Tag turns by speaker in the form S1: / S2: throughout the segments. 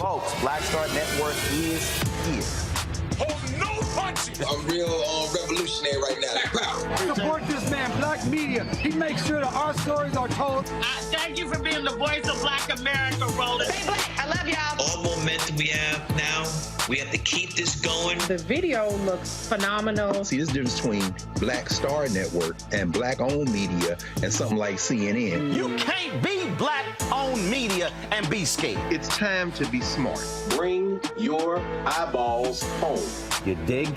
S1: Folks, Black Star Network is here.
S2: Hold no punches.
S1: I'm real revolutionary right now.
S2: Support this man, Black Media. He makes sure that our stories are told.
S3: Thank you for being the voice of Black America, Roland.
S4: Stay black. I love y'all.
S5: All momentum we have now, we have to keep this going.
S6: The video looks phenomenal.
S7: See, this difference between Black Star Network and Black-owned media and something like CNN.
S8: You can't be Black-owned media and be scared.
S9: It's time to be smart.
S10: Bring your eyeballs home.
S8: You dig?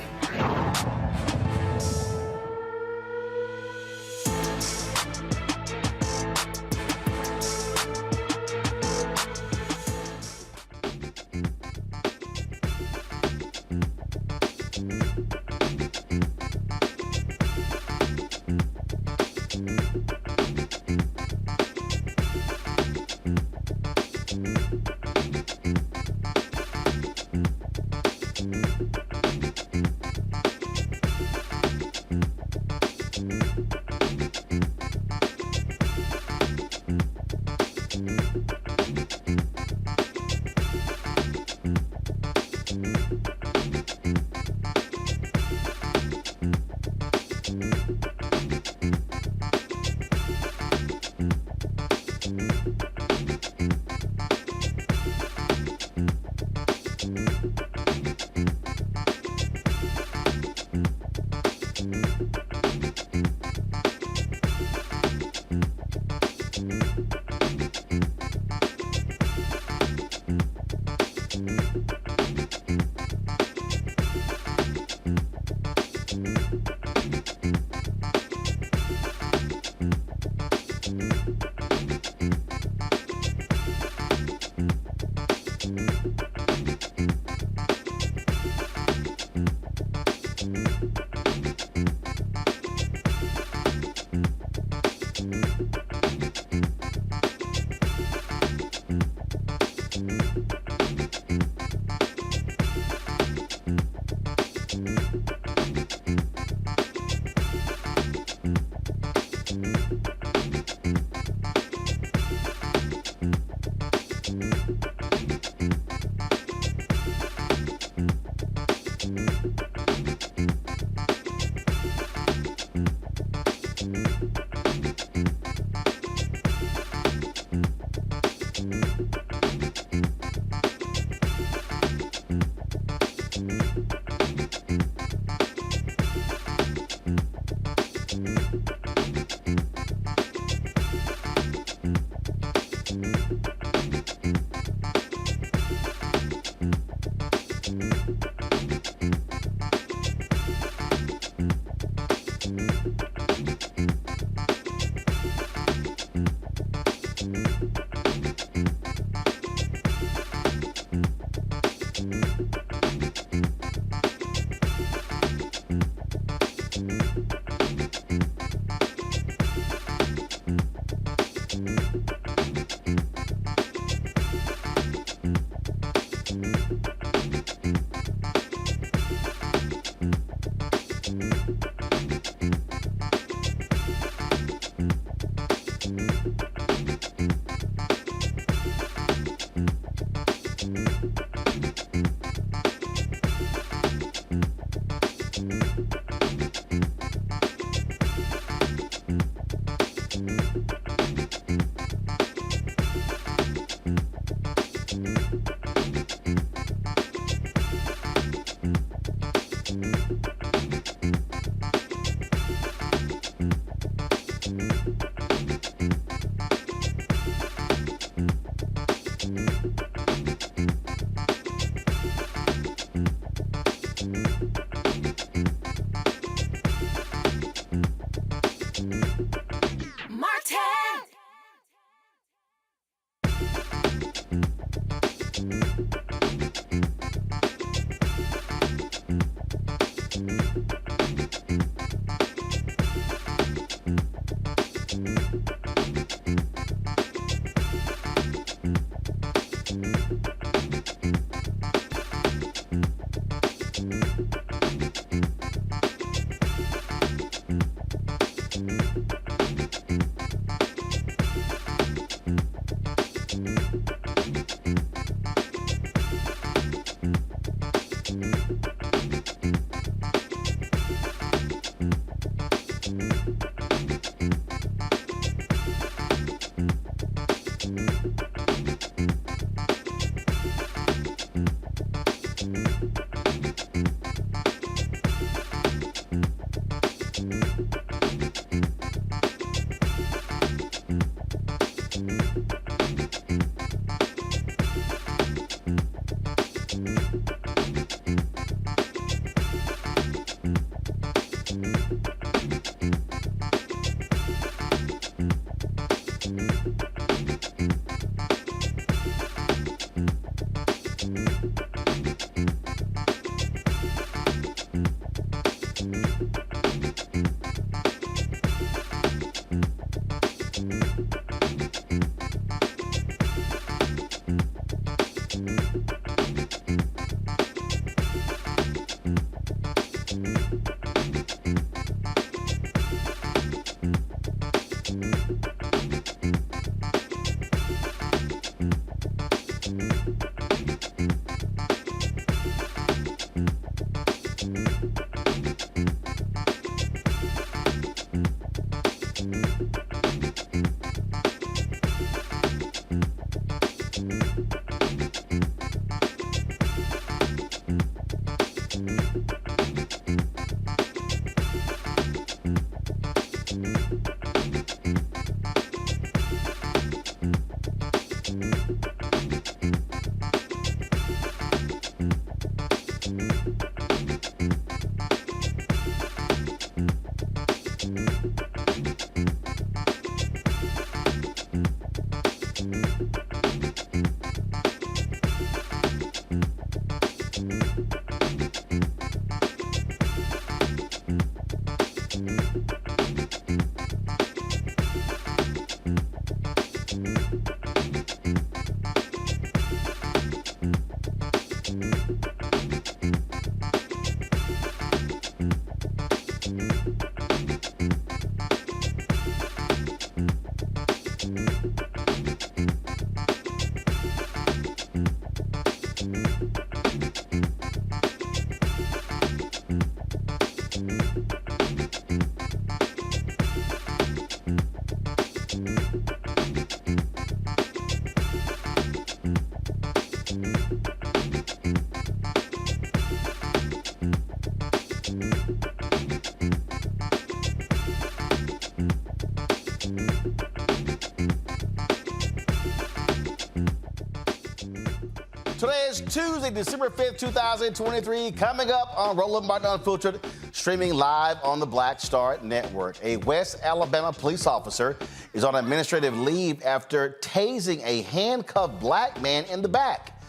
S8: Today is Tuesday, December 5th, 2023. Coming up on Roland Martin Unfiltered, streaming live on the Black Star Network. A West Alabama police officer is on administrative leave after tasing a handcuffed black man in the back.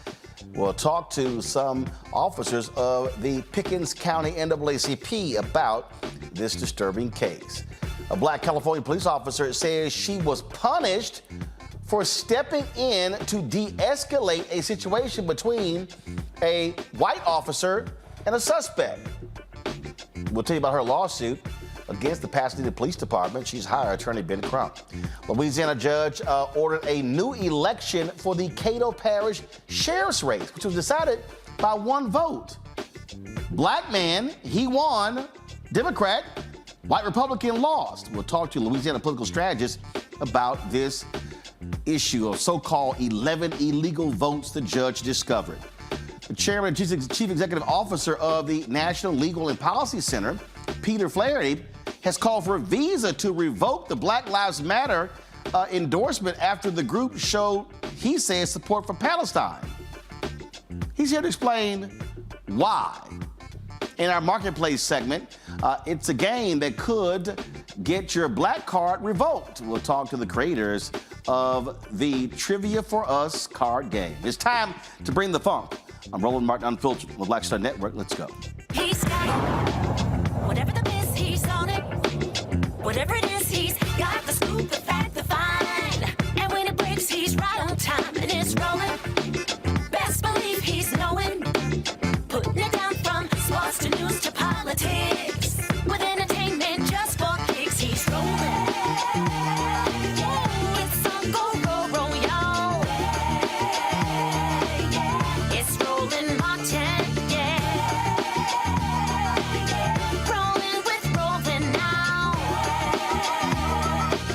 S8: We'll talk to some officers of the Pickens County NAACP about this disturbing case. A black California police officer says she was punished for stepping in to de-escalate a situation between a white officer and a suspect. We'll tell you about her lawsuit against the Pasadena Police Department. She's hired attorney Ben Crump. Louisiana judge ordered a new election for the Caddo Parish sheriff's race, which was decided by one vote. Black man, he won. Democrat, white Republican lost. We'll talk to Louisiana political strategist about this issue of so-called 11 illegal votes the judge discovered. The chairman and chief executive officer of the National Legal and Policy Center, Peter Flaherty, has called for a visa to revoke the Black Lives Matter endorsement after the group showed, he says, support for Palestine. He's here to explain why. In our marketplace segment, it's a game that could get your black card revoked. We'll talk to the creators of the Trivia for Us card game. It's time to bring the funk. I'm Roland Martin Unfiltered with Black Star Network. Let's go.
S4: He's got it. Whatever the miss, he's on it. Whatever it is, he's got the scoop, the fact, the find. And when it breaks, he's right on time and it's rolling. Best believe he's knowing. Putting it down from sports to news to politics. With entertainment just for kicks, he's rolling. It's on go, roll, y'all. It's Roland Martin, yeah. Rolling with Roland now.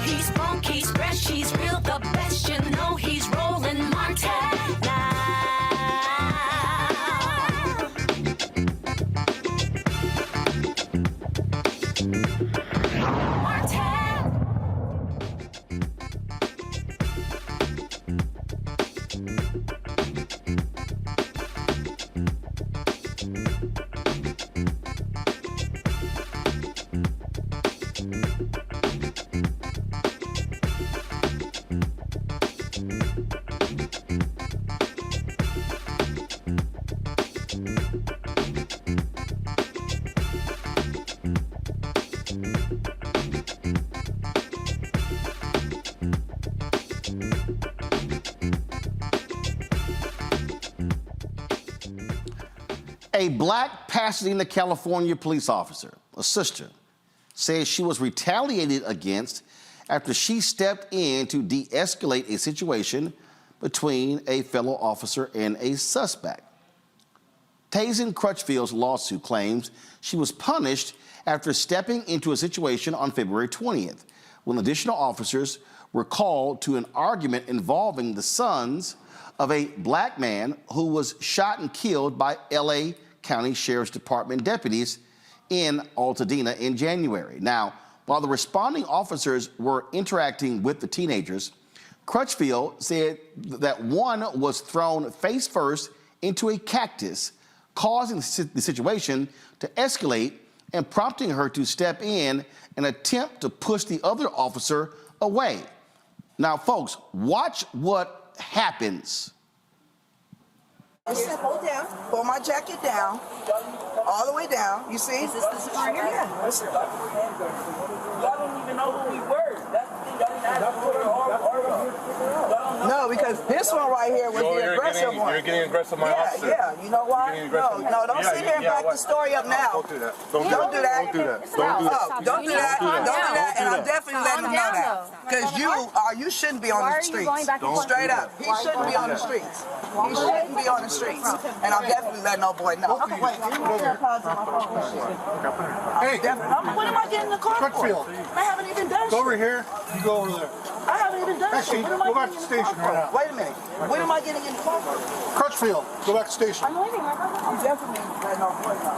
S4: He's funky, he's fresh, he's real, the best, you know he's Roland Martin now.
S8: A black Pasadena, California police officer, a sister, says she was retaliated against after she stepped in to de-escalate a situation between a fellow officer and a suspect. Tased Crutchfield's lawsuit claims she was punished after stepping into a situation on February 20th, when additional officers were called to an argument involving the sons of a black man who was shot and killed by L.A. County Sheriff's Department deputies in Pasadena in January. Now, while the responding officers were interacting with the teenagers, Crutchfield said that one was thrown face first into a cactus, causing the situation to escalate and prompting her to step in and attempt to push the other officer away. Now, folks, watch what happens.
S9: Hold down. Pull my jacket down. All the way down. You see? Is this the security? Yeah.
S3: Y'all don't even know who we were. That's the thing.
S9: No, because this one right here was the aggressive one.
S11: You're getting aggressive, my officer.
S9: Yeah, you know why? No, don't sit here and back the story up now.
S11: Don't do that.
S9: Don't do that.
S11: Don't do that.
S9: Don't do that. Don't do that. And I'm definitely letting them know that. Because you shouldn't be on the streets. Straight up. He shouldn't be on the streets. He shouldn't be on the streets. And I'm definitely letting old boy know.
S11: Hey,
S9: what am I getting in the car for?
S11: Crutchfield.
S9: I haven't even done
S11: Go over here. You go over there.
S9: I haven't even done
S11: Actually,
S9: shit. What am I
S11: go back
S9: getting
S11: to
S9: in the
S11: station
S9: car
S11: right
S9: for?
S11: now.
S9: Wait a minute. What am I getting in the car for?
S11: Crutchfield. Go back to station.
S9: I'm leaving right now. I'm definitely letting old boy know.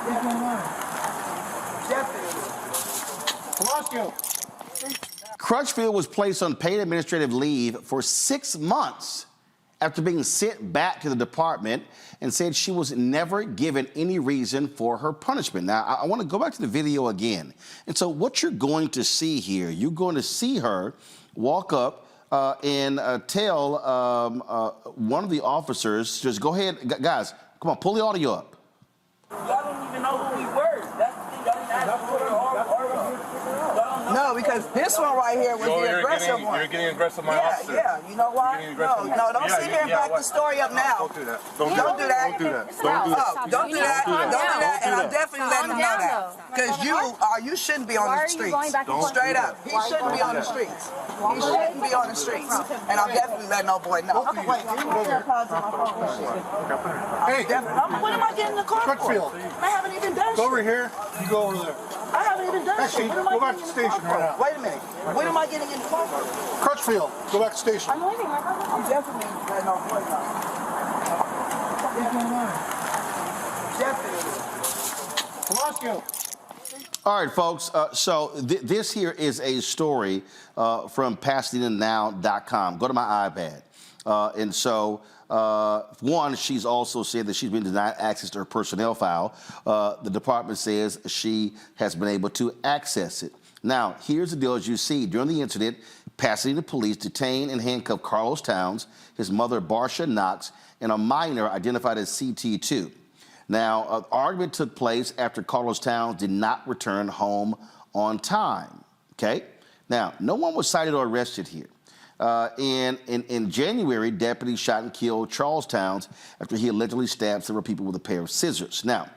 S9: What's going on? Definitely.
S8: Crutchfield was placed on paid administrative leave for 6 months after being sent back to the department and said she was never given any reason for her punishment. Now, I want to go back to the video again. And so what you're going to see here, you're going to see her walk up and tell one of the officers, just go ahead, guys, come on, pull the audio up.
S3: Y'all don't even know who we were. That's the thing.
S9: No, because this one right here was the aggressive one.
S11: You're getting aggressive, my officer.
S9: Yeah, you know why? No, don't sit here and back the story up now.
S11: Don't do that.
S9: Don't do that.
S11: Don't do that.
S9: Don't do that. Don't do that. And I'm definitely letting them know that. Because you shouldn't be on the streets. Straight up. He shouldn't be on the streets. He shouldn't be on the streets. And I'm definitely letting old boy know.
S11: Hey,
S9: what am I getting in the car for?
S11: Crutchfield.
S9: I haven't even done
S11: Go
S9: shit.
S11: over here. You go over there.
S9: I haven't even done
S11: Actually,
S9: shit. What am I
S11: go back
S9: getting
S11: to
S9: in the car
S11: station right now.
S9: for? Wait a minute. What am I getting in the car for?
S11: Crutchfield. Go back to station.
S9: I'm leaving right now. I'm definitely letting old boy know. What's going on? Definitely.
S8: All right, folks, so this here is a story from PasadenaNow.com. Go to my iPad. And so, one, she's also said that she's been denied access to her personnel file. The department says she has been able to access it. Now, here's the deal. As you see, during the incident, Pasadena police detained and handcuffed Carlos Towns, his mother, Barsha Knox, and a minor identified as CT2. Now, an argument took place after Carlos Towns did not return home on time, okay? Now, no one was cited or arrested here. In January, deputies shot and killed Charles Towns after he allegedly stabbed several people with a pair of scissors. Now,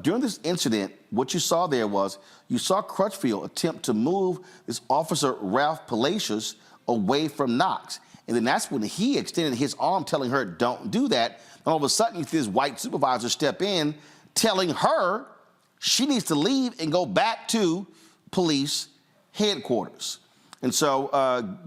S8: during this incident, what you saw there was you saw Crutchfield attempt to move this officer, Ralph Palacios, away from Knox. And then that's when he extended his arm telling her, don't do that. And all of a sudden, you see this white supervisor step in telling her she needs to leave and go back to police headquarters. And so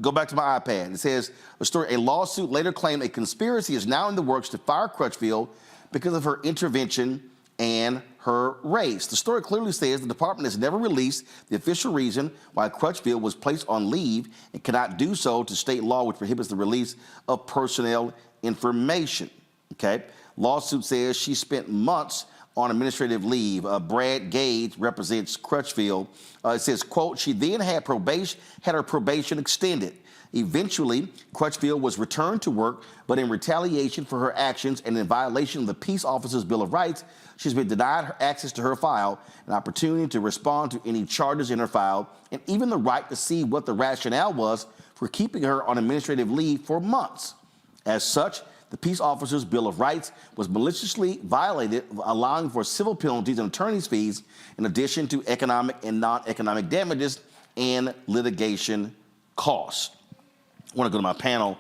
S8: go back to my iPad. It says, a lawsuit later claimed a conspiracy is now in the works to fire Crutchfield because of her intervention and her race. The story clearly says the department has never released the official reason why Crutchfield was placed on leave and cannot do so to state law, which prohibits the release of personnel information. Okay? Lawsuit says she spent months on administrative leave. Brad Gage represents Crutchfield. It says, quote, she then had her probation extended. Eventually, Crutchfield was returned to work, but in retaliation for her actions and in violation of the Peace Officers' Bill of Rights, she's been denied her access to her file, an opportunity to respond to any charges in her file, and even the right to see what the rationale was for keeping her on administrative leave for months. As such, the Peace Officers' Bill of Rights was maliciously violated, allowing for civil penalties and attorney's fees, in addition to economic and non-economic damages and litigation costs. I want to go to my panel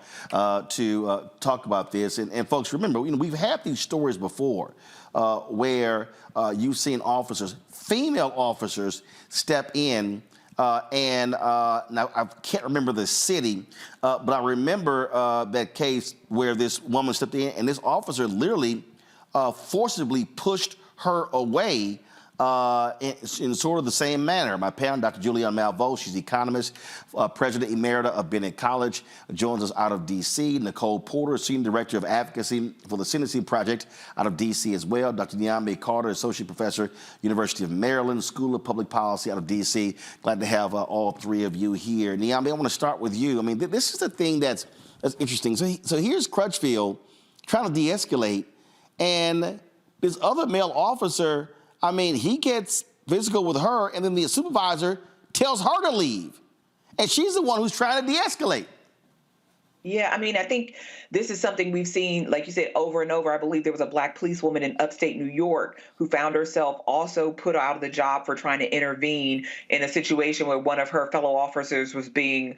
S8: to talk about this. And folks, remember, we've had these stories before where you've seen officers, female officers, step in now I can't remember the city, but I remember that case where this woman stepped in and this officer literally forcibly pushed her away in sort of the same manner. My parent, Dr. Julianne Malveaux, she's the economist, president emerita of Bennett College, joins us out of D.C. Nicole Porter, senior director of advocacy for the Sentencing Project out of D.C. as well. Dr. Niambe Carter, associate professor, University of Maryland, School of Public Policy out of D.C. Glad to have all three of you here. Niambe, I want to start with you. I mean, this is the thing that's interesting. So here's Crutchfield trying to de-escalate, and this other male officer, I mean, he gets physical with her, and then the supervisor tells her to leave. And she's the one who's trying to de-escalate.
S12: Yeah, I mean, I think this is something we've seen, like you said, over and over. I believe there was a Black policewoman in upstate New York who found herself also put out of the job for trying to intervene in a situation where one of her fellow officers was being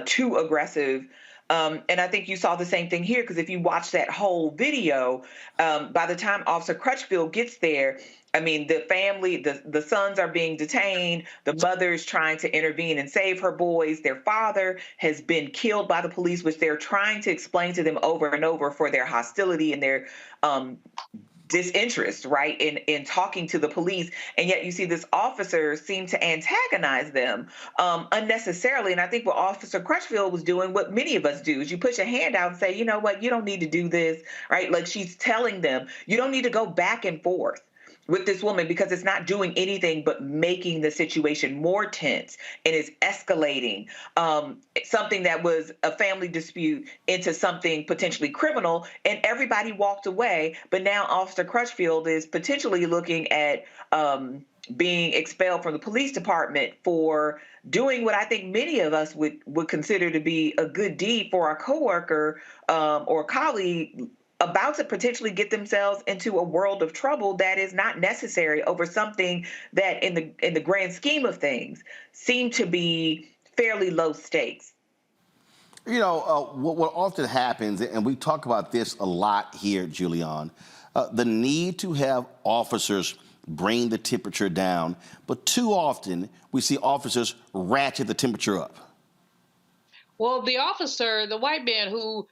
S12: too aggressive. And I think you saw the same thing here, because if you watch that whole video, by the time Officer Crutchfield gets there, I mean, the family, the sons are being detained. The mother's trying to intervene and save her boys. Their father has been killed by the police, which they're trying to explain to them over and over for their hostility and their disinterest, right, in talking to the police. And yet you see this officer seem to antagonize them unnecessarily. And I think what Officer Crutchfield was doing, what many of us do, is you put your hand out and say, you know what, you don't need to do this, right? Like, she's telling them, you don't need to go back and forth with this woman, because it's not doing anything but making the situation more tense, and it's escalating something that was a family dispute into something potentially criminal, and everybody walked away. But now Officer Crutchfield is potentially looking at being expelled from the police department for doing what I think many of us would consider to be a good deed for our coworker or colleague, about to potentially get themselves into a world of trouble that is not necessary over something that in the grand scheme of things seem to be fairly low stakes.
S8: You know, what often happens, and we talk about this a lot here, Julianne, the need to have officers bring the temperature down, but too often we see officers ratchet the temperature up.
S13: Well, the officer, the white man who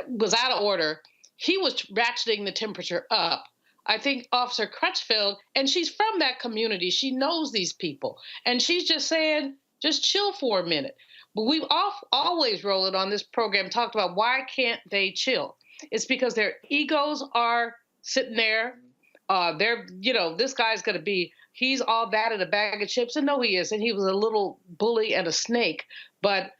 S13: was out of order, he was ratcheting the temperature up. I think Officer Crutchfield, and she's from that community, she knows these people, and she's just saying, just chill for a minute. But we've always, Roland, on this program talked about why can't they chill? It's because their egos are sitting there. They're, you know, this guy's going to be, he's all that in a bag of chips, and no, he isn't. He was a little bully and a snake, but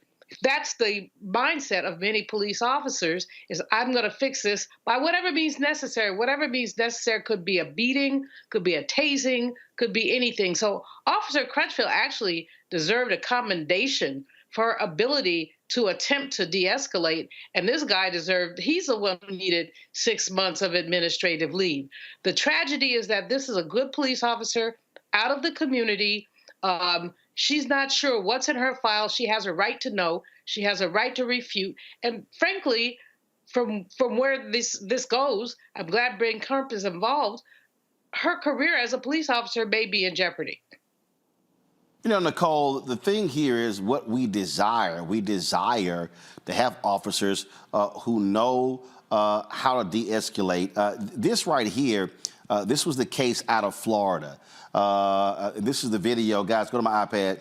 S13: that's the mindset of many police officers, is I'm going to fix this by whatever means necessary. Whatever means necessary could be a beating, could be a tasing, could be anything. So Officer Crutchfield actually deserved a commendation for her ability to attempt to de-escalate. And this guy he's the one who needed 6 months of administrative leave. The tragedy is that this is a good police officer out of the community. She's not sure what's in her file. She has a right to know. She has a right to refute. And frankly, from where this goes, I'm glad Ben Crump is involved. Her career as a police officer may be in jeopardy.
S8: You know, Nicole, the thing here is what we desire. We desire to have officers who know how to de-escalate. This right here, this was the case out of Florida. This is the video, guys, go to my iPad,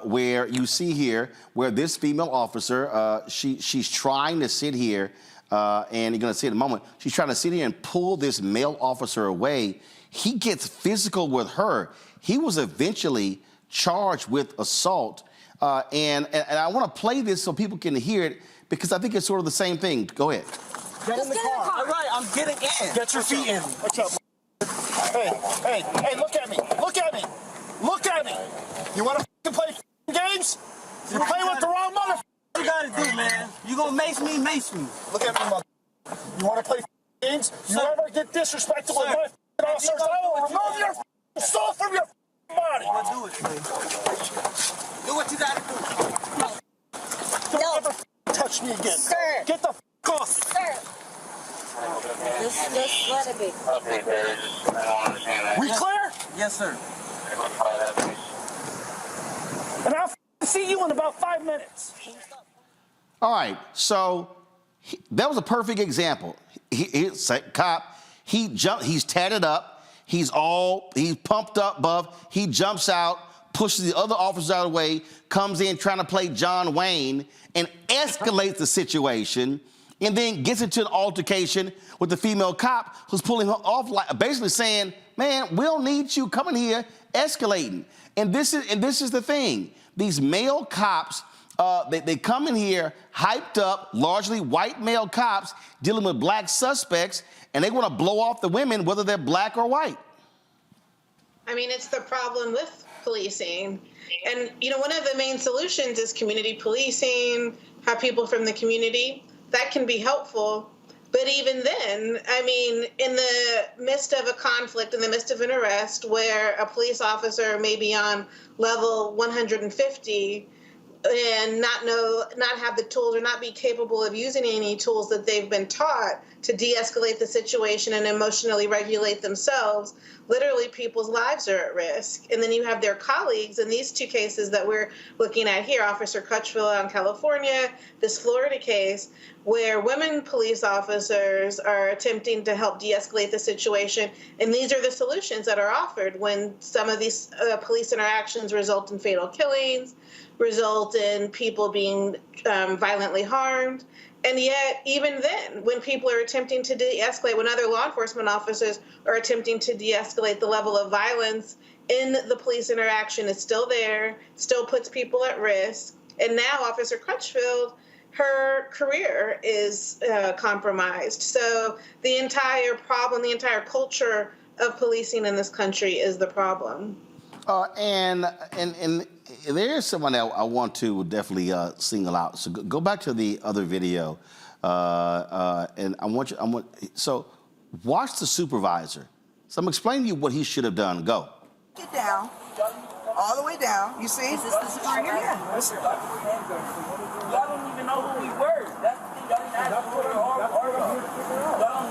S8: where you see here where this female officer, she's trying to sit here, and you're going to see in a moment, she's trying to sit here and pull this male officer away. He gets physical with her. He was eventually charged with assault, and I want to play this so people can hear it, because I think it's sort of the same thing. Go ahead.
S11: Get in the car. All right, I'm getting in. Get your feet in. What's up? Hey, look at me. Look at me. Look at me. You want to play games? You're playing with the wrong mother.
S2: What you gotta do, man? You gonna mace me?
S11: Look at me, mother. You want to play games? You ever get disrespectful with my officers, I will remove your soul from your body.
S2: Do it, man. Do what you gotta do.
S11: Don't ever touch me again.
S14: Sir.
S11: Get the off.
S14: Sir. Just let it be.
S11: We clear?
S2: Yes, sir.
S11: And I'll see you in about 5 minutes.
S8: All right, so that was a perfect example. Cop, he jumped, he's tatted up, He's pumped up, Buff. He jumps out, pushes the other officers out of the way, comes in trying to play John Wayne, and escalates the situation, and then gets into an altercation with the female cop who's pulling her off, like basically saying, man, we don't need you coming here escalating. And this is the thing. These male cops, they come in here hyped up, largely white male cops dealing with black suspects, and they want to blow off the women, whether they're black or white.
S14: I mean, it's the problem with policing. And, you know, one of the main solutions is community policing, have people from the community. That can be helpful. But even then, I mean, in the midst of a conflict, in the midst of an arrest where a police officer may be on level 150 and not have the tools or not be capable of using any tools that they've been taught to de-escalate the situation and emotionally regulate themselves, literally people's lives are at risk. And then you have their colleagues in these two cases that we're looking at here, Officer Crutchfield out in California, this Florida case, where women police officers are attempting to help de-escalate the situation. And these are the solutions that are offered when some of these police interactions result in fatal killings, result in people being violently harmed. And yet, even then, when people are attempting to de-escalate, when other law enforcement officers are attempting to de-escalate, the level of violence in the police interaction is still there, still puts people at risk. And now Officer Crutchfield, her career is compromised. So the entire problem, the entire culture of policing in this country is the problem.
S8: And there is someone that I want to definitely single out. So go back to the other video, and so watch the supervisor. So I'm explaining to you what he should have done. Go.
S9: Get down, all the way down. You see? Is this the supervisor? Yeah.
S2: Y'all don't even know who we were. That's the thing.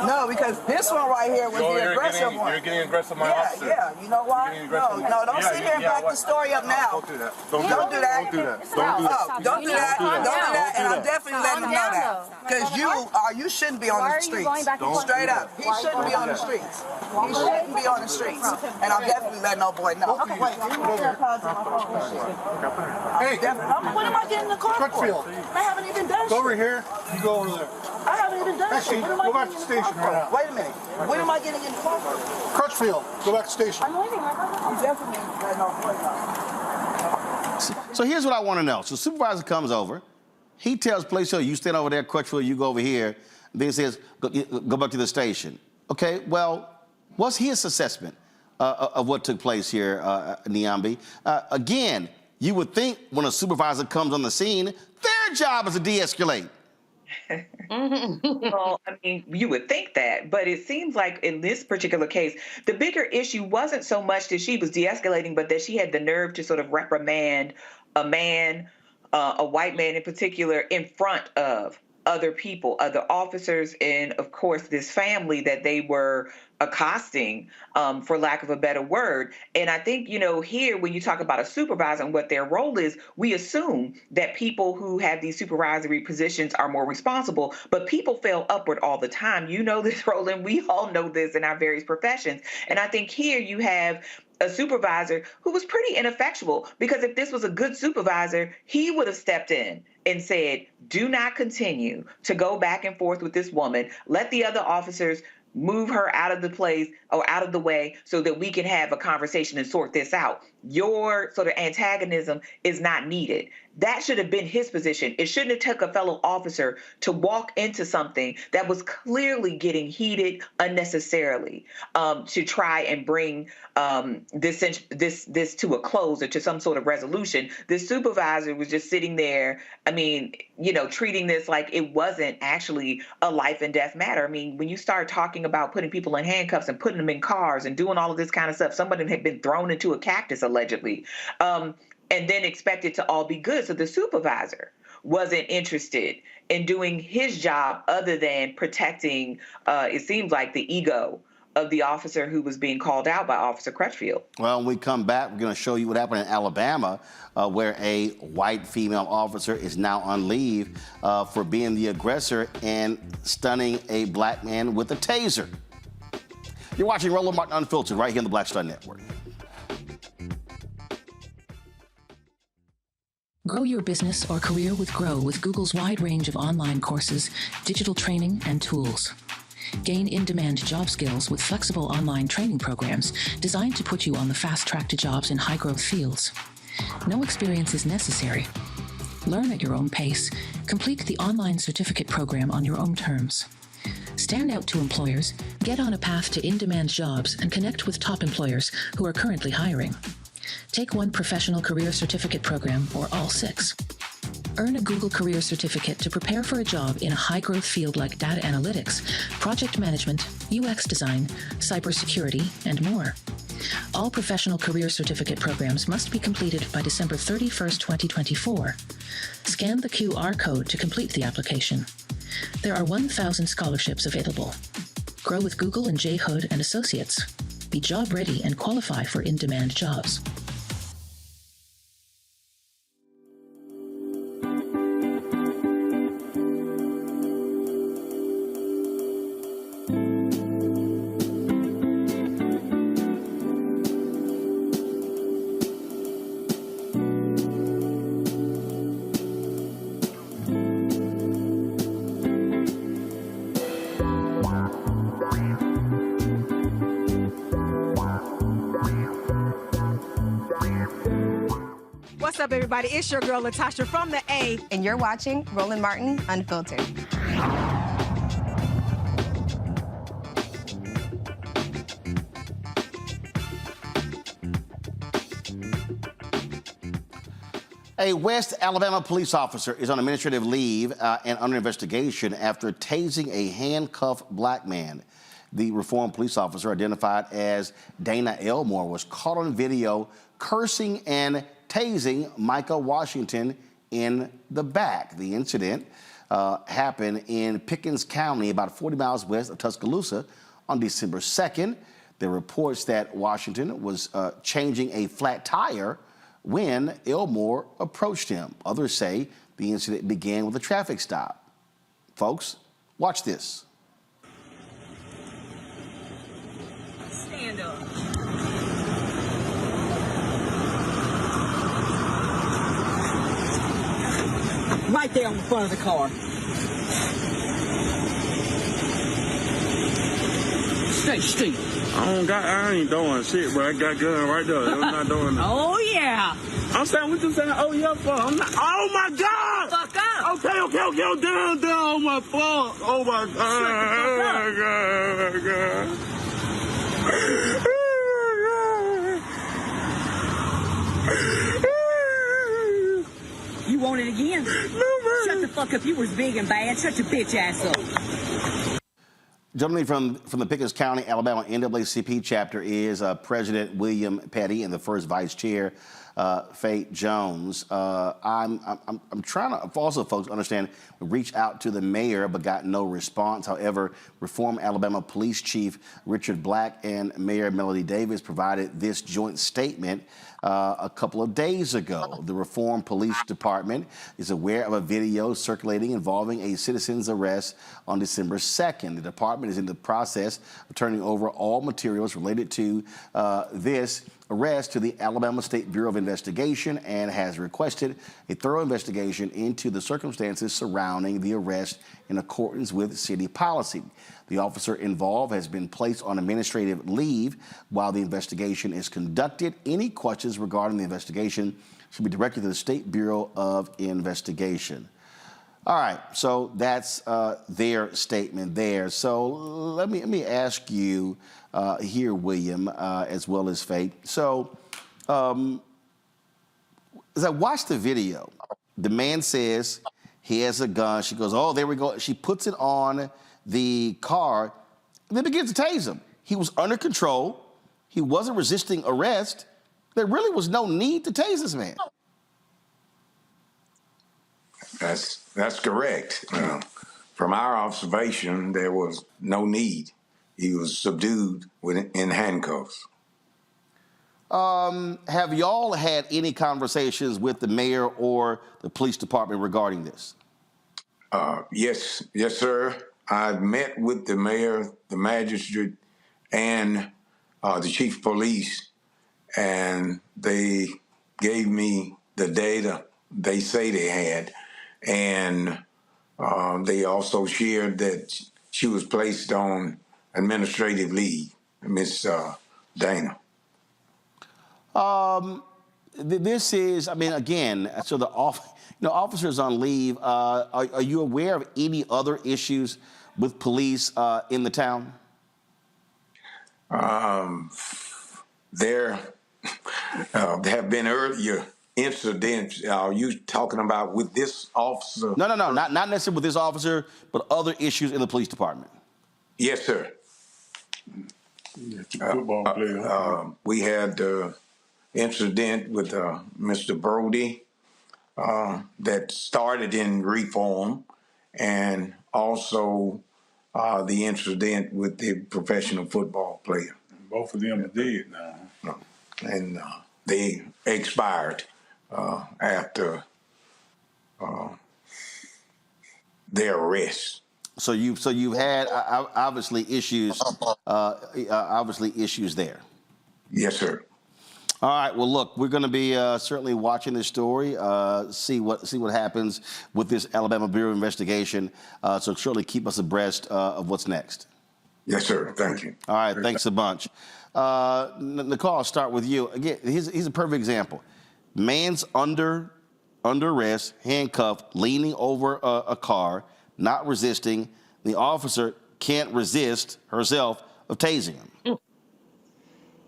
S9: No, because this one right here was the aggressive one.
S11: You're getting aggressive, my officer.
S9: Yeah, you know why? No, don't sit here and back the story up now.
S11: Don't do that.
S9: Don't do that. Don't do that. And I'm definitely letting him know that. Because you shouldn't be on the streets. Straight up. He shouldn't be on the streets. He shouldn't be on the streets. And I'm definitely letting old boy know.
S11: Okay, wait.
S9: Hey, when am I getting in the car for? I haven't even done shit.
S11: Go over here. You go over there.
S9: I haven't even done shit.
S11: Go back to the station right now.
S9: Wait a minute. When am I getting in the car for?
S11: Crutchfield, go back to the station.
S9: I'm waiting. I'm definitely letting old boy know.
S8: So here's what I want to know. So the supervisor comes over. He tells police, so you stand over there, Crutchfield, you go over here. Then he says, go back to the station. Okay, well, what's his assessment of what took place here, Niambi? Again, you would think when a supervisor comes on the scene, their job is to de-escalate.
S12: Well, I mean, you would think that, but it seems like in this particular case, the bigger issue wasn't so much that she was de-escalating, but that she had the nerve to sort of reprimand a man, a white man in particular, in front of other people, other officers, and of course this family that they were accosting, for lack of a better word. And I think, you know, here when you talk about a supervisor and what their role is, we assume that people who have these supervisory positions are more responsible, but people fail upward all the time. You know this, Roland. We all know this in our various professions. And I think here you have a supervisor who was pretty ineffectual, because if this was a good supervisor, he would have stepped in and said, do not continue to go back and forth with this woman. Let the other officers move her out of the place or out of the way so that we can have a conversation and sort this out. Your sort of antagonism is not needed. That should have been his position. It shouldn't have took a fellow officer to walk into something that was clearly getting heated unnecessarily, to try and bring this to a close or to some sort of resolution. This supervisor was just sitting there, I mean, you know, treating this like it wasn't actually a life and death matter. I mean, when you start talking about putting people in handcuffs and putting them in cars and doing all of this kind of stuff, some of them had been thrown into a cactus allegedly, and then expect it to all be good. So the supervisor wasn't interested in doing his job other than protecting, it seems like, the ego of the officer who was being called out by Officer Crutchfield.
S8: Well, when we come back, we're going to show you what happened in Alabama, where a white female officer is now on leave for being the aggressor and stunning a black man with a taser. You're watching Roland Martin Unfiltered right here on the Black Star Network.
S15: Grow your business or career with Grow with Google's wide range of online courses, digital training, and tools. Gain in-demand job skills with flexible online training programs designed to put you on the fast track to jobs in high-growth fields. No experience is necessary. Learn at your own pace. Complete the online certificate program on your own terms. Stand out to employers, get on a path to in-demand jobs, and connect with top employers who are currently hiring. Take one professional career certificate program or all 6. Earn a Google Career Certificate to prepare for a job in a high-growth field like data analytics, project management, UX design, cybersecurity, and more. All professional career certificate programs must be completed by December 31st, 2024. Scan the QR code to complete the application. There are 1,000 scholarships available. Grow with Google and J. Hood and Associates. Be job ready and qualify for in-demand jobs.
S16: What's up, everybody? It's your girl, Latasha from the A.
S17: And you're watching Roland Martin Unfiltered.
S8: A West Alabama police officer is on administrative leave and under investigation after tasing a handcuffed black man. The reformed police officer, identified as Dana Elmore, was caught on video cursing and tasing Micah Washington in the back. The incident happened in Pickens County, about 40 miles west of Tuscaloosa, on December 2nd. There are reports that Washington was changing a flat tire when Elmore approached him. Others say the incident began with a traffic stop. Folks, watch this.
S16: Stand up. Right there in front of the car. Stay straight.
S18: I ain't doing shit, bro. I got gun right there. I'm not doing that.
S16: Oh, yeah.
S18: I'm saying, what you saying? Oh, yeah, fuck. I'm not. Oh, my God.
S16: Fuck up.
S18: Okay. I'm down. Oh, my fuck. Oh, my God.
S16: You want it again?
S18: No, man.
S16: Shut the fuck up. You was big and bad. Shut your bitch ass up.
S8: Gentleman from the Pickens County, Alabama NAACP chapter is President William Petty and the first Vice Chair, Faye Jones. I'm trying to also, folks, understand, reach out to the mayor but got no response. However, Reform Alabama Police Chief Richard Black and Mayor Melody Davis provided this joint statement a couple of days ago. The Reform Police Department is aware of a video circulating involving a citizen's arrest on December 2nd. The department is in the process of turning over all materials related to this arrest to the Alabama State Bureau of Investigation and has requested a thorough investigation into the circumstances surrounding the arrest in accordance with city policy. The officer involved has been placed on administrative leave while the investigation is conducted. Any questions regarding the investigation should be directed to the State Bureau of Investigation. All right, so that's their statement there. So let me ask you here, William, as well as Faith. So as I watched the video, the man says he has a gun. She goes, oh, there we go. She puts it on the car and then begins to tase him. He was under control. He wasn't resisting arrest. There really was no need to tase this man.
S19: That's correct. From our observation, there was no need. He was subdued in handcuffs.
S8: Have y'all had any conversations with the mayor or the police department regarding this?
S19: Yes, sir. I met with the mayor, the magistrate, and the chief of police, and they gave me the data they say they had, and they also shared that she was placed on administrative leave, Miss Dana.
S8: This is, I mean, again, so the officers on leave. Are you aware of any other issues with police in the town?
S19: There have been earlier incidents. Are you talking about with this officer?
S8: No, not necessarily with this officer, but other issues in the police department.
S19: Yes, sir.
S18: Football player.
S19: We had incident with Mr. Brody that started in reform, and also the incident with the professional football player.
S18: Both of them are dead now.
S19: And they expired after their arrest.
S8: So you've had obviously issues there.
S19: Yes, sir.
S8: All right. Well, look, we're going to be certainly watching this story, see what happens with this Alabama Bureau of Investigation. So certainly keep us abreast of what's next.
S19: Yes, sir. Thank you.
S8: All right. Thanks a bunch. Nicole, I'll start with you. Again, here's a perfect example. Man's under arrest, handcuffed, leaning over a car, not resisting. The officer can't resist herself of tasing him.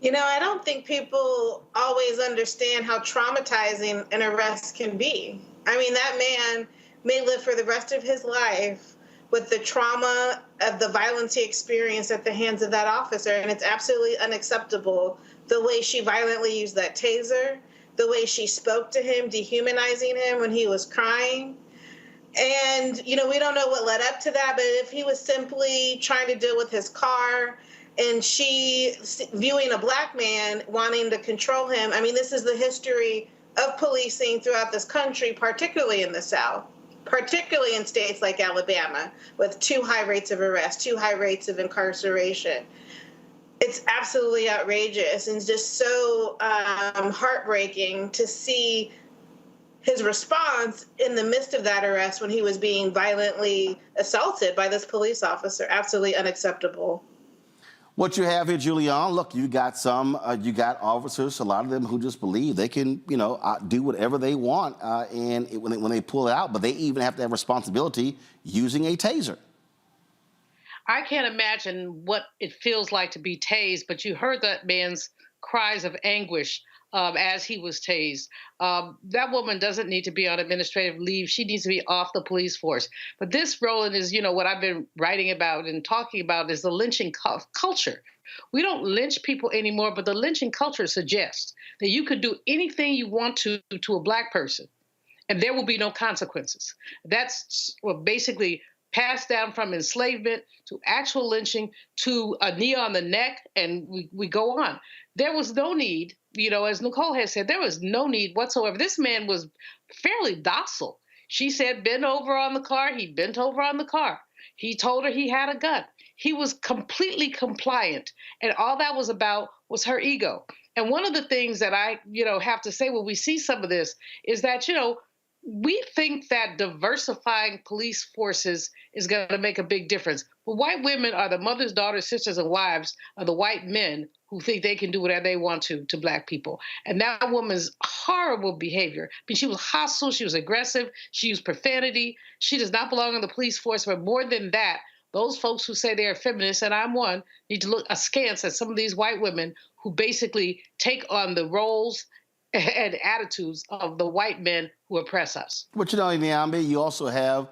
S14: You know, I don't think people always understand how traumatizing an arrest can be. I mean, that man may live for the rest of his life with the trauma of the violence he experienced at the hands of that officer, and it's absolutely unacceptable the way she violently used that taser, the way she spoke to him, dehumanizing him when he was crying. And, you know, we don't know what led up to that, but if he was simply trying to deal with his car and she viewing a black man wanting to control him, I mean, this is the history of policing throughout this country, particularly in the South, particularly in states like Alabama, with too high rates of arrest, too high rates of incarceration. It's absolutely outrageous and just so heartbreaking to see his response in the midst of that arrest when he was being violently assaulted by this police officer. Absolutely unacceptable.
S8: What you have here, Julian, look, you got officers, a lot of them who just believe they can, do whatever they want, and when they pull it out, but they even have to have responsibility using a taser.
S13: I can't imagine what it feels like to be tased, but you heard that man's cries of anguish as he was tased. That woman doesn't need to be on administrative leave. She needs to be off the police force. But this, Roland, is, what I've been writing about and talking about is the lynching culture. We don't lynch people anymore, but the lynching culture suggests that you could do anything you want to a black person, and there will be no consequences. That's basically passed down from enslavement to actual lynching to a knee on the neck, and we go on. There was no need, as Nicole has said, there was no need whatsoever. This man was fairly docile. She said, bend over on the car. He bent over on the car. He told her he had a gun. He was completely compliant. And all that was about was her ego. And one of the things that I, have to say when we see some of this is that, we think that diversifying police forces is going to make a big difference. But white women are the mothers, daughters, sisters, and wives of the white men who think they can do whatever they want to black people. And that woman's horrible behavior. I mean, she was hostile. She was aggressive. She used profanity. She does not belong in the police force. But more than that, those folks who say they're feminists, and I'm one, need to look askance at some of these white women who basically take on the roles and attitudes of the white men who oppress us.
S8: But Niambi, you also have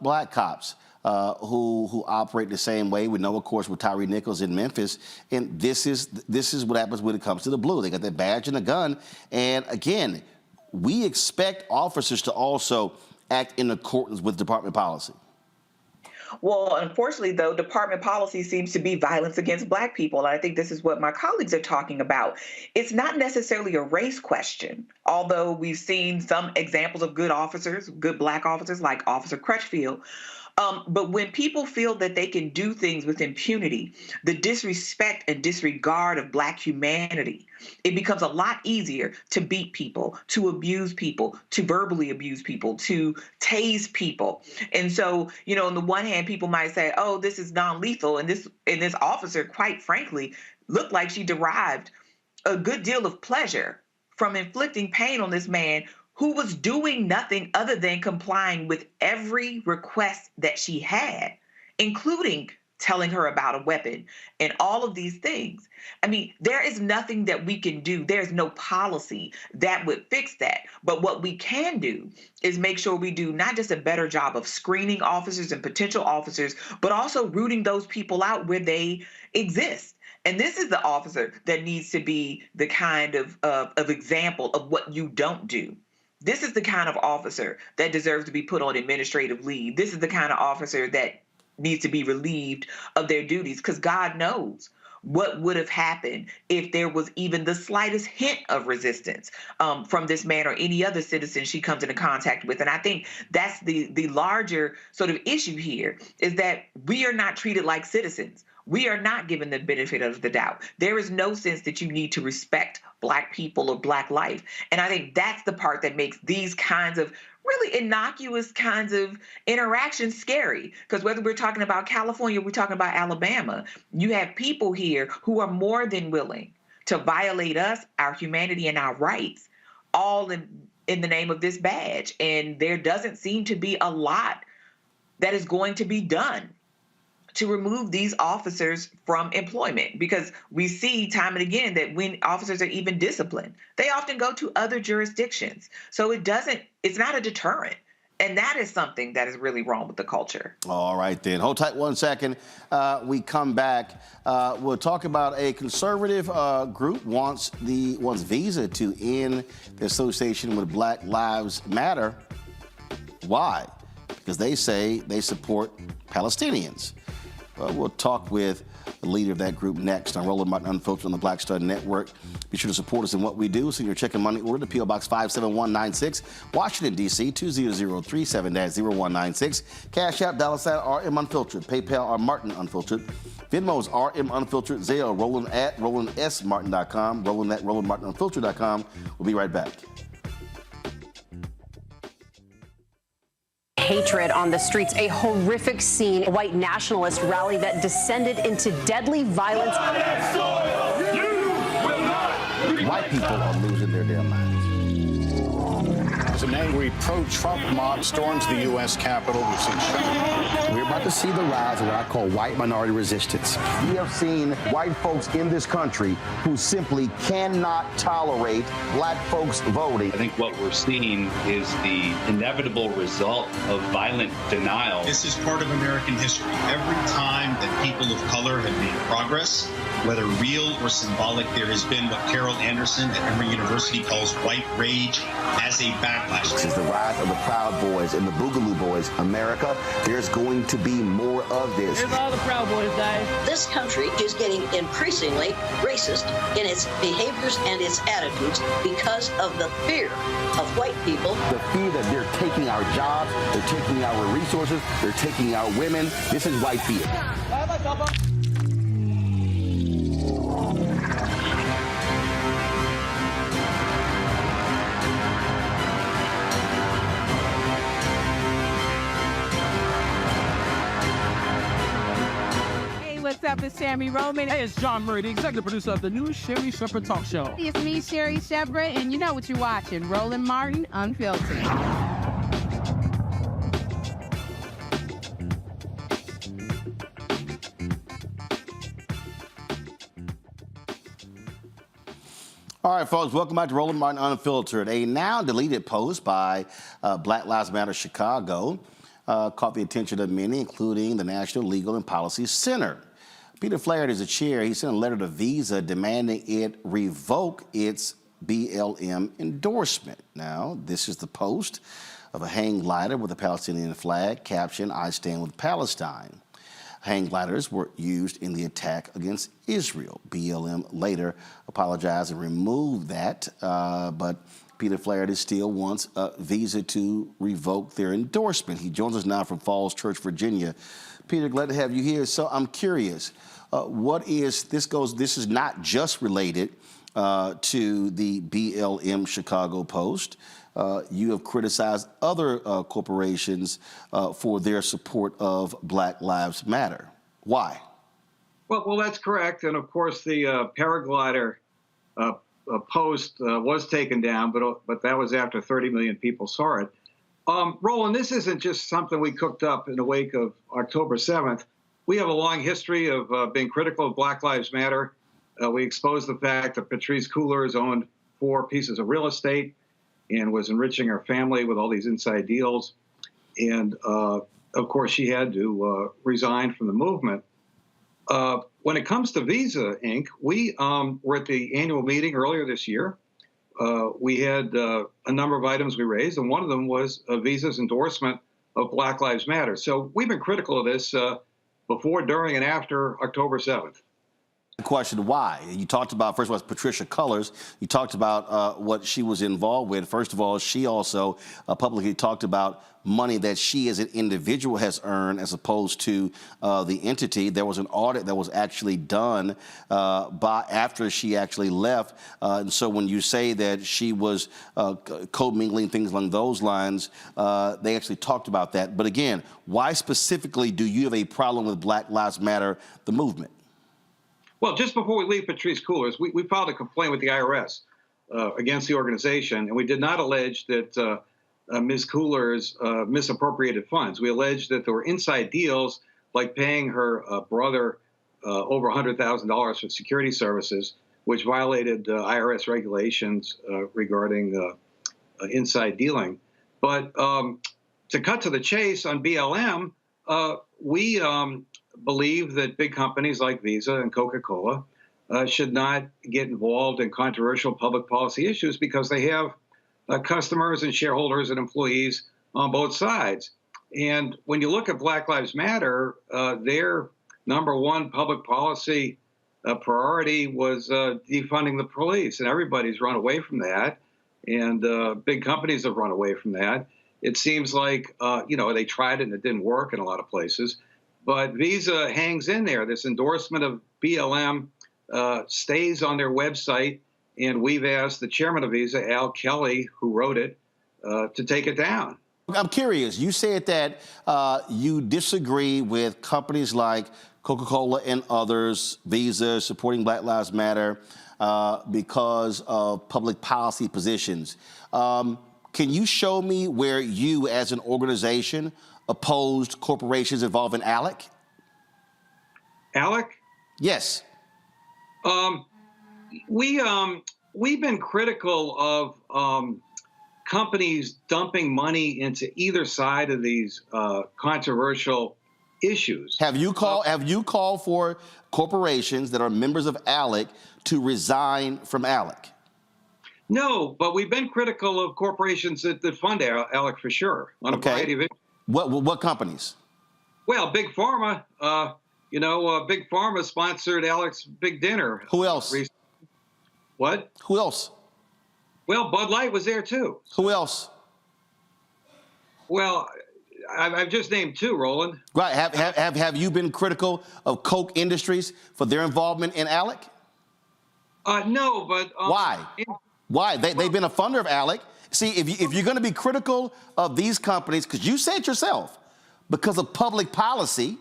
S8: black cops who operate the same way. We know, of course, with Tyree Nichols in Memphis, and this is what happens when it comes to the blue. They got their badge and a gun, and again, we expect officers to also act in accordance with department policy.
S12: Well, unfortunately, though, department policy seems to be violence against Black people. And I think this is what my colleagues are talking about. It's not necessarily a race question, although we've seen some examples of good officers, good Black officers like Officer Crutchfield. But when people feel that they can do things with impunity, the disrespect and disregard of Black humanity, it becomes a lot easier to beat people, to abuse people, to verbally abuse people, to tase people. And so, you know, on the one hand, people might say, oh, this is non-lethal. And this officer, quite frankly, looked like she derived a good deal of pleasure from inflicting pain on this man who was doing nothing other than complying with every request that she had, including telling her about a weapon and all of these things. I mean, there is nothing that we can do. There's no policy that would fix that. But what we can do is make sure we do not just a better job of screening officers and potential officers, but also rooting those people out where they exist. And this is the officer that needs to be the kind of example of what you don't do. This is the kind of officer that deserves to be put on administrative leave. This is the kind of officer that needs to be relieved of their duties, because God knows what would have happened if there was even the slightest hint of resistance from this man or any other citizen she comes into contact with. And I think that's the larger sort of issue here, is that we are not treated like citizens. We are not given the benefit of the doubt. There is no sense that you need to respect Black people or Black life. And I think that's the part that makes these kinds of really innocuous kinds of interactions scary. Because whether we're talking about California, we're talking about Alabama, you have people here who are more than willing to violate us, our humanity, and our rights, all in the name of this badge. And there doesn't seem to be a lot that is going to be done to remove these officers from employment, because we see time and again that when officers are even disciplined, they often go to other jurisdictions. So it's not a deterrent. And that is something that is really wrong with the culture. All right, then. Hold tight 1 second. We come back. We'll talk about a conservative group wants Visa to end the association with Black Lives Matter. Why? Because they say they support Palestinians. We'll talk with the leader of that group next on Roland Martin Unfiltered on the Black Star Network. Be sure to support us in what we do. Send your check and money order to P.O. Box 57196, Washington, D.C. 20037-0196. Cash out, $RM Unfiltered. PayPal, R Martin Unfiltered. Venmo's RM Unfiltered. Zelle, Roland at RolandSMartin.com. Roland at RolandMartinUnfiltered.com. We'll be right back.
S20: Hatred on the streets, a horrific scene, a white nationalist rally that descended into deadly violence.
S8: White people are losing their damn minds.
S21: As an angry pro-Trump mob storms the U.S. Capitol,
S22: we're about to see the rise of what I call white minority resistance.
S23: We have seen white folks in this country who simply cannot tolerate Black folks voting.
S24: I think what we're seeing is the inevitable result of violent denial.
S25: This is part of American history. Every time that people of color have made progress, whether real or symbolic, there has been what Carol Anderson at Emory University calls white rage as a backlash.
S23: This is the rise of the Proud Boys and the Boogaloo Boys. America, there's going to be more of this.
S16: Here's all the Proud Boys, guys.
S26: This country is getting increasingly racist in its behaviors and its attitudes because of the fear of white people.
S23: The fear that they're taking our jobs, they're taking our resources, they're taking our women. This is white fear.
S27: What's up? It's Sammy Roman.
S28: Hey, it's John Murray, the executive producer of the new Sherry Shepherd Talk Show.
S27: It's me, Sherry Shepherd, and you know what you're watching, Roland Martin Unfiltered.
S8: All right, folks, welcome back to Roland Martin Unfiltered. A now deleted post by Black Lives Matter Chicago caught the attention of many, including the National Legal and Policy Center. Peter Flaherty is the chair. He sent a letter to Visa demanding it revoke its BLM endorsement. Now, this is the post of a hang glider with a Palestinian flag, caption, "I stand with Palestine." Hang gliders were used in the attack against Israel. BLM later apologized and removed that, but Peter Flaherty still wants Visa to revoke their endorsement. He joins us now from Falls Church, Virginia. Peter, glad to have you here. So I'm curious, this is not just related to the BLM Chicago Post. You have criticized other corporations for their support of Black Lives Matter. Why?
S1: Well, that's correct. And of course, the paraglider post was taken down, but that was after 30 million people saw it. Roland, this isn't just something we cooked up in the wake of October 7th. We have a long history of being critical of Black Lives Matter. We exposed the fact that Patrisse Cullors owned 4 pieces of real estate and was enriching her family with all these inside deals. And of course, she had to resign from the movement. When it comes to Visa, Inc., we were at the annual meeting earlier this year. We had a number of items we raised, and one of them was Visa's endorsement of Black Lives Matter. So we've been critical of this before, during, and after October 7th.
S8: The question, why? You talked about, first of all, Patrisse Cullors. You talked about what she was involved with. First of all, she also publicly talked about money that she as an individual has earned as opposed to the entity. There was an audit that was actually done after she actually left. And so when you say that she was commingling, things along those lines, they actually talked about that. But again, why specifically do you have a problem with Black Lives Matter, the movement?
S1: Well, just before we leave Patrisse Cullors, we filed a complaint with the IRS against the organization, and we did not allege that Ms. Cullors misappropriated funds. We alleged that there were inside deals, like paying her brother over $100,000 for security services, which violated IRS regulations regarding inside dealing. But to cut to the chase on BLM, we believe that big companies like Visa and Coca-Cola should not get involved in controversial public policy issues because they have customers and shareholders and employees on both sides. And when you look at Black Lives Matter, their #1 public policy priority was defunding the police, and everybody's run away from that, and big companies have run away from that. It seems like, they tried it and it didn't work in a lot of places. But Visa hangs in there. This endorsement of BLM stays on their website, and we've asked the chairman of Visa, Al Kelly, who wrote it, to take it down.
S8: I'm curious. You said that you disagree with companies like Coca-Cola and others, Visa, supporting Black Lives Matter because of public policy positions. Can you show me where you, as an organization, opposed corporations involving ALEC?
S1: ALEC?
S8: Yes.
S1: We've been critical of companies dumping money into either side of these controversial issues.
S8: Have you called for corporations that are members of ALEC to resign from ALEC?
S1: No, but we've been critical of corporations that fund ALEC for sure on a variety of issues.
S8: What companies?
S1: Well, Big Pharma. Big Pharma sponsored Alec's big dinner.
S8: Who else?
S1: What?
S8: Who else?
S1: Well, Bud Light was there too.
S8: Who else?
S1: Well, I've just named 2, Roland.
S8: Right. Have you been critical of Coke Industries for their involvement in ALEC?
S1: No, but
S8: why? Why? They've been a funder of ALEC. See, if you're going to be critical of these companies, because you said yourself, because of public policy,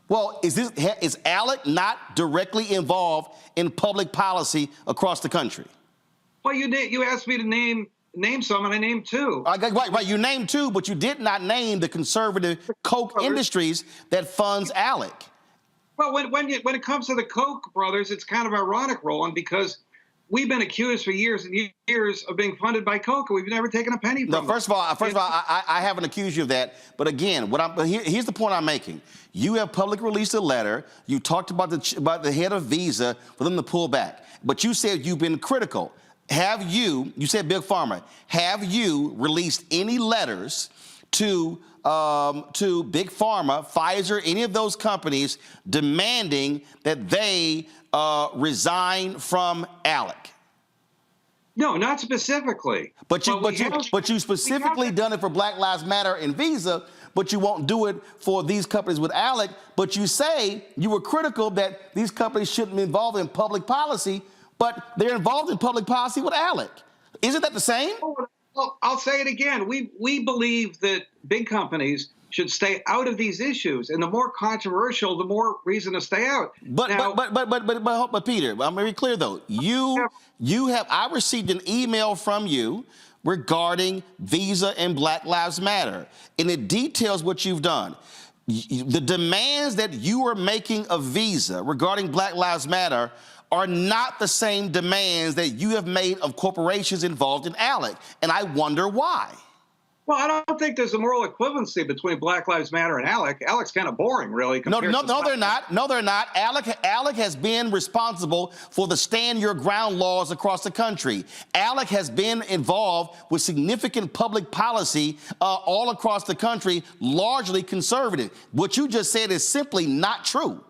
S8: well, is ALEC not directly involved in public policy across the country?
S1: Well, you asked me to name some, and I named 2.
S8: Right. You named 2, but you did not name the conservative Coke Industries that funds ALEC.
S1: Well, when it comes to the Koch brothers, it's kind of ironic, Roland, because we've been accused for years and years of being funded by Coke. We've never taken a penny from them.
S8: First of all, I haven't accused you of that. But again, here's the point I'm making. You have publicly released a letter. You talked about the head of Visa for them to pull back. But you said you've been critical. have you said Big Pharma, have you released any letters to Big Pharma, Pfizer, any of those companies demanding that they resign from Alec?
S1: No, not specifically.
S8: But you specifically done it for Black Lives Matter and Visa, but you won't do it for these companies with Alec. But you say you were critical that these companies shouldn't be involved in public policy, but they're involved in public policy with Alec. Isn't that the same?
S1: Well, I'll say it again. We believe that big companies should stay out of these issues, and the more controversial, the more reason to stay out.
S8: But Peter, I'm very clear though. I received an email from you regarding Visa and Black Lives Matter, and it details what you've done. The demands that you are making of Visa regarding Black Lives Matter are not the same demands that you have made of corporations involved in Alec, and I wonder why.
S1: Well, I don't think there's a moral equivalency between Black Lives Matter and Alec. Alec's kind of boring, really.
S8: No, they're not. No, they're not. Alec has been responsible for the stand your ground laws across the country. Alec has been involved with significant public policy all across the country, largely conservative. What you just said is simply not true.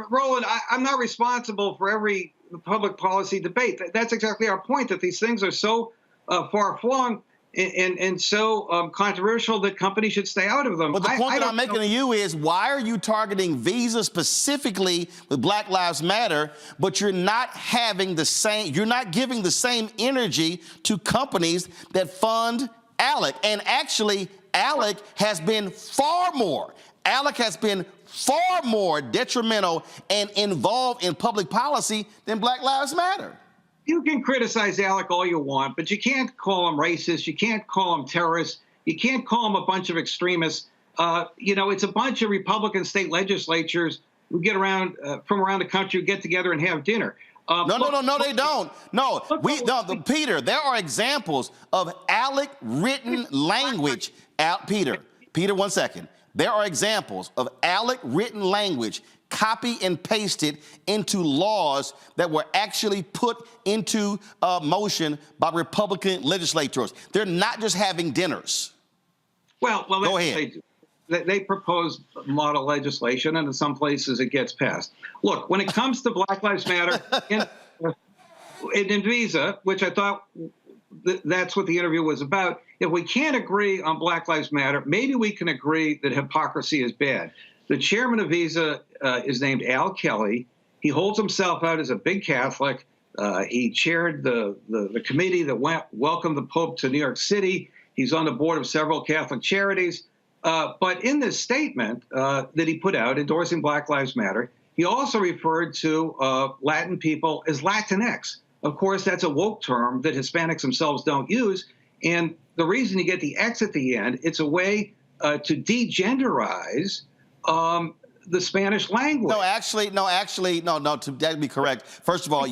S1: Roland, I'm not responsible for every public policy debate. That's exactly our point, that these things are so far-flung and so controversial that companies should stay out of them.
S8: But the point that I'm making to you is, why are you targeting Visa specifically with Black Lives Matter, but you're not giving the same energy to companies that fund Alec? And actually, Alec has been far more detrimental and involved in public policy than Black Lives Matter.
S1: You can criticize Alec all you want, but you can't call him racist. You can't call him terrorist. You can't call him a bunch of extremists. It's a bunch of Republican state legislatures who get around from around the country who get together and have dinner.
S8: No, they don't. No, Peter, there are examples of Alec written language. Peter, 1 second. There are examples of Alec written language copy and pasted into laws that were actually put into motion by Republican legislators. They're not just having dinners.
S1: Well,
S8: go ahead.
S1: They propose model legislation, and in some places it gets passed. Look, when it comes to Black Lives Matter in Visa, which I thought that's what the interview was about, if we can't agree on Black Lives Matter, maybe we can agree that hypocrisy is bad. The chairman of Visa is named Al Kelly. He holds himself out as a big Catholic. He chaired the committee that welcomed the Pope to New York City. He's on the board of several Catholic charities. But in this statement that he put out endorsing Black Lives Matter, he also referred to Latin people as Latinx. Of course, that's a woke term that Hispanics themselves don't use. And the reason you get the X at the end, it's a way to degenderize the Spanish language. That'd
S8: be correct. First of all,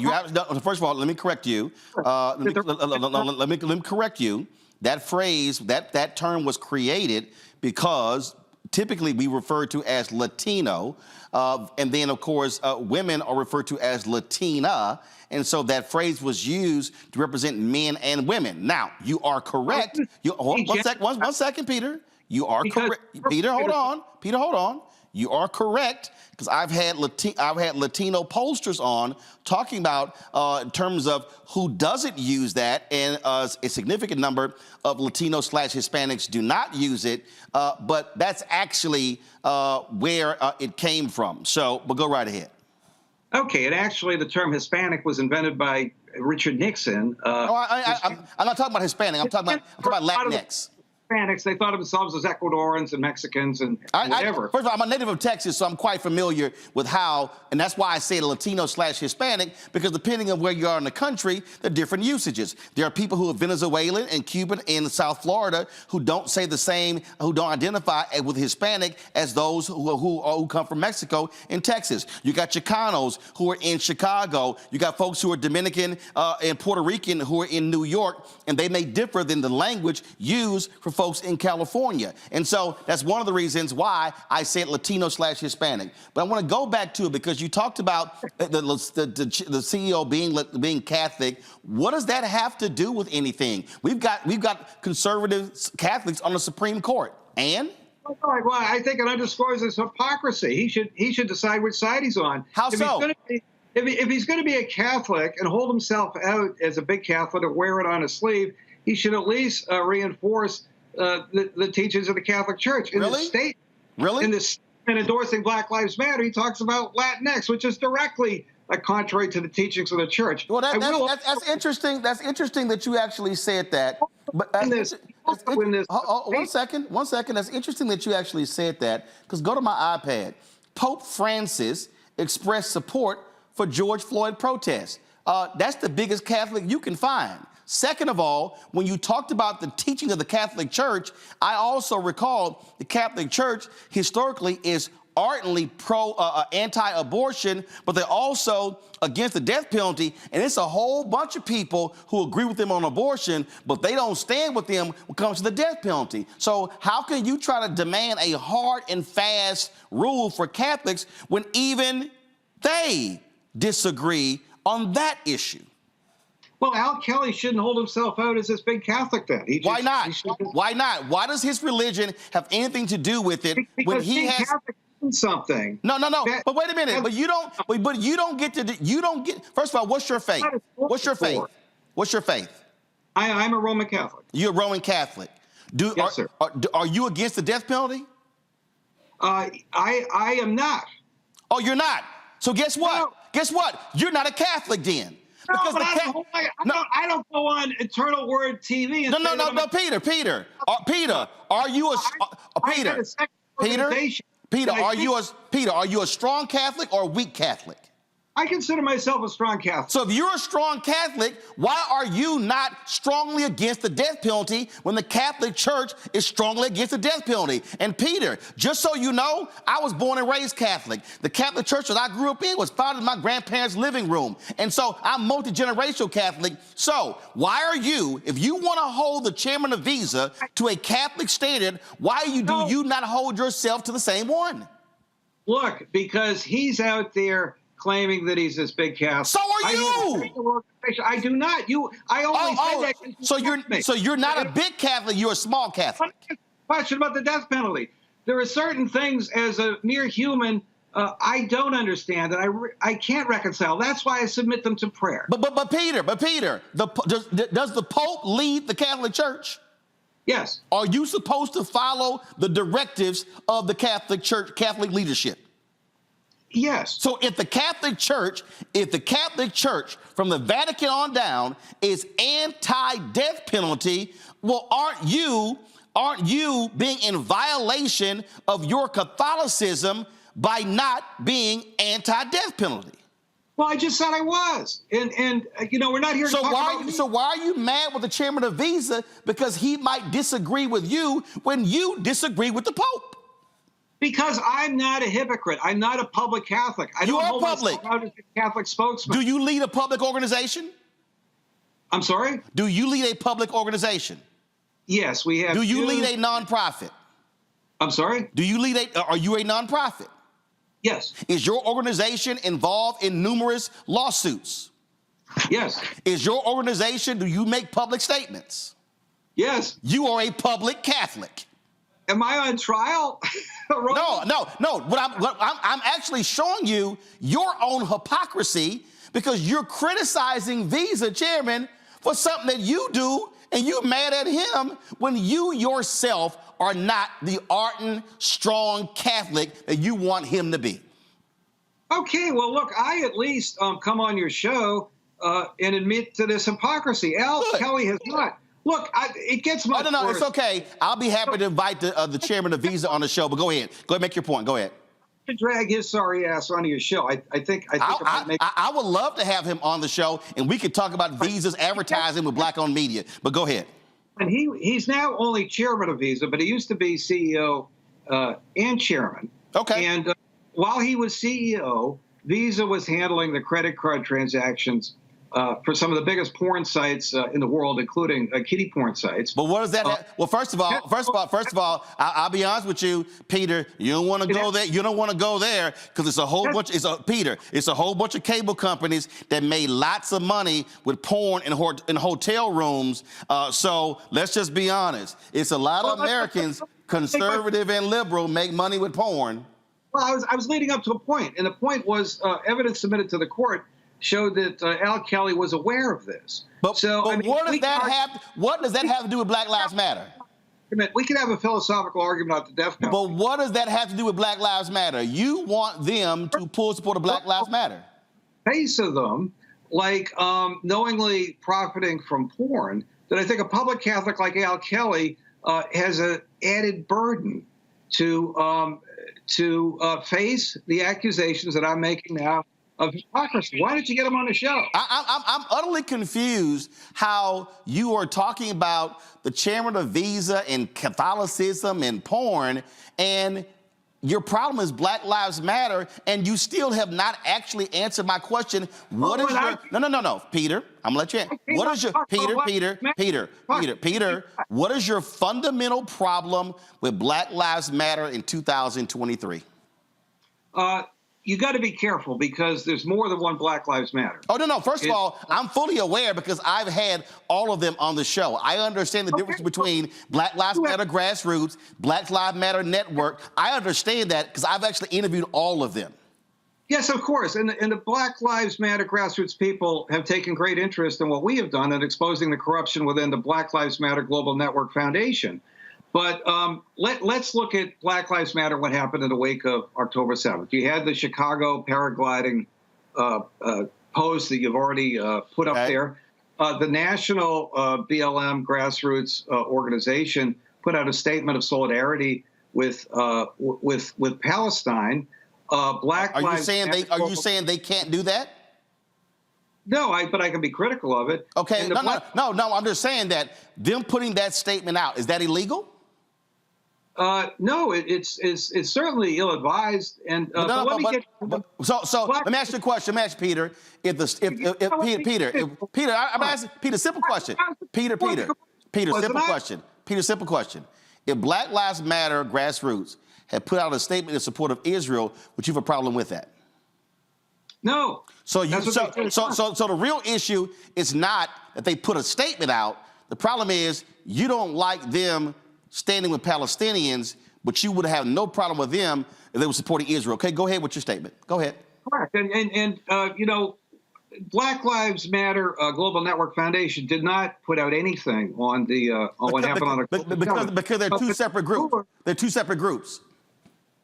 S8: let me correct you. Let me correct you. That phrase, that term was created because typically we refer to as Latino, and then of course women are referred to as Latina, and so that phrase was used to represent men and women. Now, you are correct. One second, Peter. You are correct. Peter, hold on. You are correct, because I've had Latino pollsters on talking about in terms of who doesn't use that, and a significant number of Latino/Hispanics do not use it, but that's actually where it came from. So, but go right ahead.
S1: Okay, and actually the term Hispanic was invented by Richard Nixon.
S8: I'm not talking about Hispanic. I'm talking about Latinx.
S1: Hispanics, they thought of themselves as Ecuadorians and Mexicans and whatever.
S8: First of all, I'm a native of Texas, so I'm quite familiar with how, and that's why I say Latino/Hispanic, because depending on where you are in the country, there are different usages. There are people who are Venezuelan and Cuban in South Florida who don't say the same, who don't identify with Hispanic as those who come from Mexico in Texas. You got Chicanos who are in Chicago. You got folks who are Dominican and Puerto Rican who are in New York, and they may differ than the language used for folks in California. And so that's one of the reasons why I said Latino/Hispanic. But I want to go back to it because you talked about the CEO being Catholic. What does that have to do with anything? We've got conservative Catholics on the Supreme Court. And?
S1: Well, I think it underscores his hypocrisy. He should decide which side he's on.
S8: How so?
S1: If he's going to be a Catholic and hold himself out as a big Catholic and wear it on his sleeve, he should at least reinforce the teachings of the Catholic Church. In
S8: Really?
S1: the state,
S8: Really?
S1: in this, and endorsing Black Lives Matter, he talks about Latinx, which is directly contrary to the teachings of the Church.
S8: Well, that's interesting. That's interesting that you actually said that. But one second. That's interesting that you actually said that, because go to my iPad. Pope Francis expressed support for George Floyd protests. That's the biggest Catholic you can find. Second of all, when you talked about the teaching of the Catholic Church, I also recall the Catholic Church historically is ardently anti-abortion, but they're also against the death penalty. And it's a whole bunch of people who agree with them on abortion, but they don't stand with them when it comes to the death penalty. So how can you try to demand a hard and fast rule for Catholics when even they disagree on that issue?
S1: Well, Al Kelly shouldn't hold himself out as this big Catholic then.
S8: Why not? Why not? Why does his religion have anything to do with it when he has
S1: Catholic something?
S8: No. But wait a minute. But you don't get. First of all, what's your faith? What's your faith? What's your faith?
S1: I'm a Roman Catholic.
S8: You're a Roman Catholic.
S1: Yes, sir.
S8: Are you against the death penalty?
S1: I am not.
S8: Oh, you're not. So guess what? No. Guess what? You're not a Catholic then.
S1: No, but I don't go on Eternal Word TV. And
S8: No, Peter, are you are you a strong Catholic or a weak Catholic?
S1: I consider myself a strong Catholic.
S8: So if you're a strong Catholic, why are you not strongly against the death penalty when the Catholic Church is strongly against the death penalty? And Peter, just so you know, I was born and raised Catholic. The Catholic Church that I grew up in was founded in my grandparents' living room. And so I'm multi-generational Catholic. So why are you, if you want to hold the chairman of Visa to a Catholic standard, why do you not hold yourself to the same one?
S1: Look, because he's out there claiming that he's this big Catholic.
S8: So are you?
S1: I do not. I only say that.
S8: So you're not a big Catholic. You're a small Catholic.
S1: Question about the death penalty. There are certain things as a mere human I don't understand that I can't reconcile. That's why I submit them to prayer.
S8: But Peter, does the Pope lead the Catholic Church?
S1: Yes.
S8: Are you supposed to follow the directives of the Catholic Church, Catholic leadership?
S1: Yes.
S8: So if the Catholic Church from the Vatican on down is anti-death penalty, well, aren't you being in violation of your Catholicism by not being anti-death penalty?
S1: Well, I just said I was, and we're not here to talk about.
S8: So why are you mad with the chairman of Visa because he might disagree with you when you disagree with the Pope?
S1: Because I'm not a hypocrite. I'm not a public Catholic. I don't hold myself out as a Catholic spokesman.
S8: Do you lead a public organization?
S1: I'm sorry?
S8: Do you lead a public organization?
S1: Yes, we have.
S8: Do you lead a nonprofit?
S1: I'm sorry?
S8: Are you a nonprofit?
S1: Yes.
S8: Is your organization involved in numerous lawsuits?
S1: Yes.
S8: Is your organization, do you make public statements?
S1: Yes.
S8: You are a public Catholic.
S1: Am I on trial?
S8: No. I'm actually showing you your own hypocrisy because you're criticizing Visa chairman for something that you do, and you're mad at him when you yourself are not the ardent, strong Catholic that you want him to be.
S1: Okay, well, look, I at least come on your show and admit to this hypocrisy. Al Kelly has not. Look, it gets much worse.
S8: No, it's okay. I'll be happy to invite the chairman of Visa on the show, but go ahead. Go ahead, make your point. Go ahead.
S1: To drag his sorry ass onto your show.
S8: I would love to have him on the show, and we could talk about Visa's advertising with Black-owned media. But go ahead.
S1: And he's now only chairman of Visa, but he used to be CEO and chairman.
S8: Okay.
S1: And while he was CEO, Visa was handling the credit card transactions for some of the biggest porn sites in the world, including kiddie porn sites.
S8: But what does that have? Well, first of all, I'll be honest with you, Peter. You don't want to go there. You don't want to go there because it's a whole bunch. It's a whole bunch of cable companies that made lots of money with porn in hotel rooms. So let's just be honest. It's a lot of Americans, conservative and liberal, make money with porn.
S1: Well, I was leading up to a point, and the point was evidence submitted to the court showed that Al Kelly was aware of this.
S8: What does that have to do with Black Lives Matter?
S1: We could have a philosophical argument about the death penalty.
S8: But what does that have to do with Black Lives Matter? You want them to pull support of Black Lives Matter.
S1: Face of them, like knowingly profiting from porn, that I think a public Catholic like Al Kelly has an added burden to face the accusations that I'm making now of hypocrisy. Why didn't you get him on the show?
S8: I'm utterly confused how you are talking about the chairman of Visa and Catholicism and porn, and your problem is Black Lives Matter, and you still have not actually answered my question. What is your... No, Peter, I'm gonna let you in. What is your... Peter, what is your fundamental problem with Black Lives Matter in 2023?
S1: You got to be careful because there's more than one Black Lives Matter.
S8: Oh, no. First of all, I'm fully aware because I've had all of them on the show. I understand the difference between Black Lives Matter Grassroots, Black Lives Matter Network. I understand that because I've actually interviewed all of them.
S1: Yes, of course. And the Black Lives Matter Grassroots people have taken great interest in what we have done in exposing the corruption within the Black Lives Matter Global Network Foundation. But let's look at Black Lives Matter, what happened in the wake of October 7th. You had the Chicago paragliding post that you've already put up there. The national BLM grassroots organization put out a statement of solidarity with Palestine. Are you saying they can't do that? No, but I can be critical of it.
S8: Okay, no, I'm just saying that them putting that statement out, is that illegal?
S1: No, it's certainly ill-advised. And let me
S8: ask you a question. Let me ask Peter. Peter, I'm asking Peter, simple question. Peter, simple question. If Black Lives Matter Grassroots had put out a statement in support of Israel, would you have a problem with that?
S1: No.
S8: So the real issue is not that they put a statement out. The problem is you don't like them standing with Palestinians, but you would have no problem with them if they were supporting Israel. Okay, go ahead with your statement. Go ahead.
S1: Correct. And Black Lives Matter Global Network Foundation did not put out anything on what happened on October.
S8: Because they're two separate groups. They're two separate groups.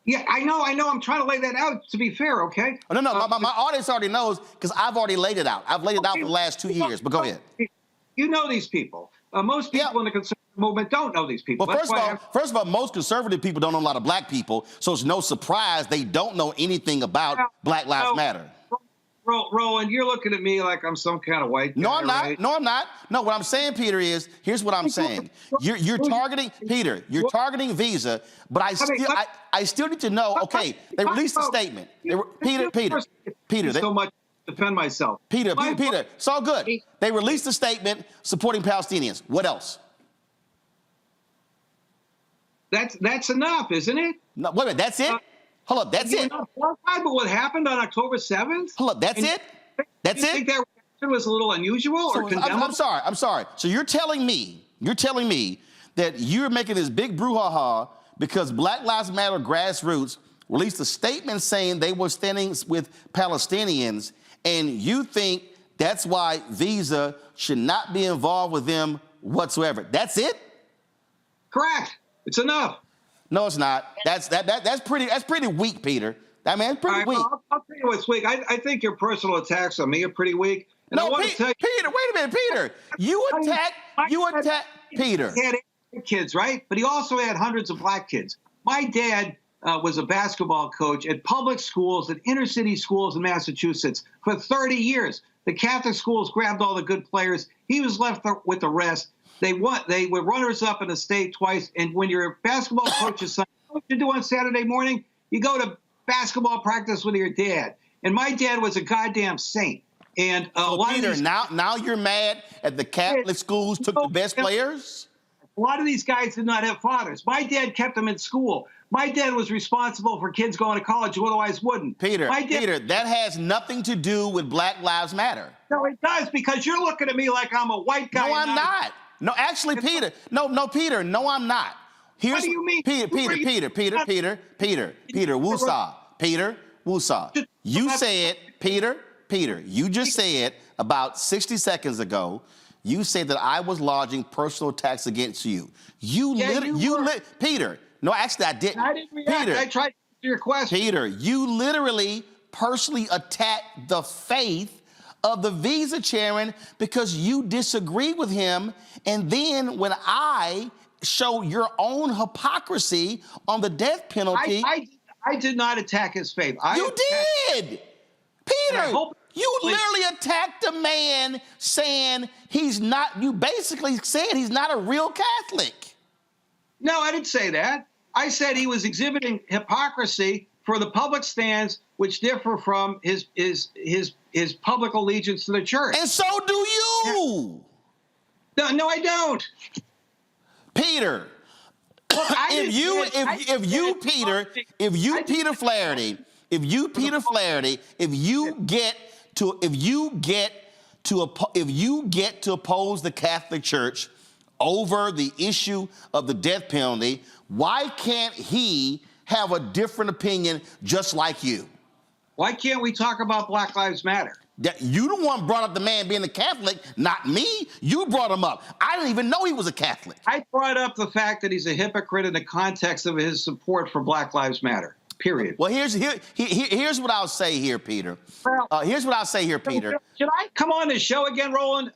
S1: Yeah, I know. I'm trying to lay that out, to be fair, okay?
S8: No, my audience already knows because I've already laid it out. I've laid it out for the last 2 years, but go ahead.
S1: You know these people. Most people in the conservative movement don't know these people.
S8: Well, first of all, most conservative people don't know a lot of black people, so it's no surprise they don't know anything about Black Lives Matter.
S1: Roland, you're looking at me like I'm some kind of white guy.
S8: No, I'm not.
S1: Right?
S8: No, I'm not. No, what I'm saying, Peter, is here's what I'm saying. You're targeting Peter. You're targeting Visa, but I still need to know. Okay, they released a statement. Peter.
S1: So much to defend myself.
S8: Peter. It's all good. They released a statement supporting Palestinians. What else?
S1: That's enough, isn't it?
S8: No, wait a minute. That's it. Hold up, that's it.
S1: But what happened on October 7th?
S8: Hold up, that's it? That's it?
S1: You think that reaction was a little unusual or condemnable?
S8: I'm sorry. So you're telling me that you're making this big brouhaha because Black Lives Matter Grassroots released a statement saying they were standing with Palestinians, and you think that's why Visa should not be involved with them whatsoever. That's it?
S1: Correct. It's enough.
S8: No, it's not. That's pretty weak, Peter. I mean, it's pretty weak.
S1: Well, I'll tell you what's weak. I think your personal attacks on me are pretty weak. And
S8: no, Peter, wait a minute, Peter. You attack Peter.
S1: He had 8 kids, right? But he also had hundreds of black kids. My dad was a basketball coach at public schools, at inner city schools in Massachusetts for 30 years. The Catholic schools grabbed all the good players. He was left with the rest. They were runners-up in the state twice. And when you're a basketball coach's son, what you do on Saturday morning? You go to basketball practice with your dad. And my dad was a goddamn saint. And a
S8: so
S1: lot
S8: Peter,
S1: of these,
S8: now you're mad at the Catholic schools took the best players?
S1: A lot of these guys did not have fathers. My dad kept them in school. My dad was responsible for kids going to college who otherwise wouldn't.
S8: Peter, that has nothing to do with Black Lives Matter.
S1: No, it does, because you're looking at me like I'm a white guy.
S8: No, I'm not. No, actually, Peter. No, Peter. No, I'm not.
S1: What do you mean?
S8: Peter, Woosah. Peter, Woosah. You said, Peter, you just said about 60 seconds ago, you said that I was lodging personal attacks against you. Peter, no, actually I didn't.
S1: I didn't react. Peter, I tried to answer your question.
S8: Peter, you literally personally attacked the faith of the visa chairman because you disagree with him. And then when I show your own hypocrisy on the death penalty.
S1: I did not attack his faith.
S8: You did! Peter, you literally attacked a man saying he's not, you basically said he's not a real Catholic.
S1: No, I didn't say that. I said he was exhibiting hypocrisy for the public stands which differ from his public allegiance to the church.
S8: And so do you.
S1: No, I don't.
S8: Peter, if you Peter Flaherty, get to oppose the Catholic Church over the issue of the death penalty, why can't he have a different opinion just like you?
S1: Why can't we talk about Black Lives Matter?
S8: You the one brought up the man being a Catholic, not me. You brought him up. I didn't even know he was a Catholic.
S1: I brought up the fact that he's a hypocrite in the context of his support for Black Lives Matter, period.
S8: Well, here's what I'll say here, Peter. Here's what I'll say here, Peter.
S1: Should I come on the show again, Roland?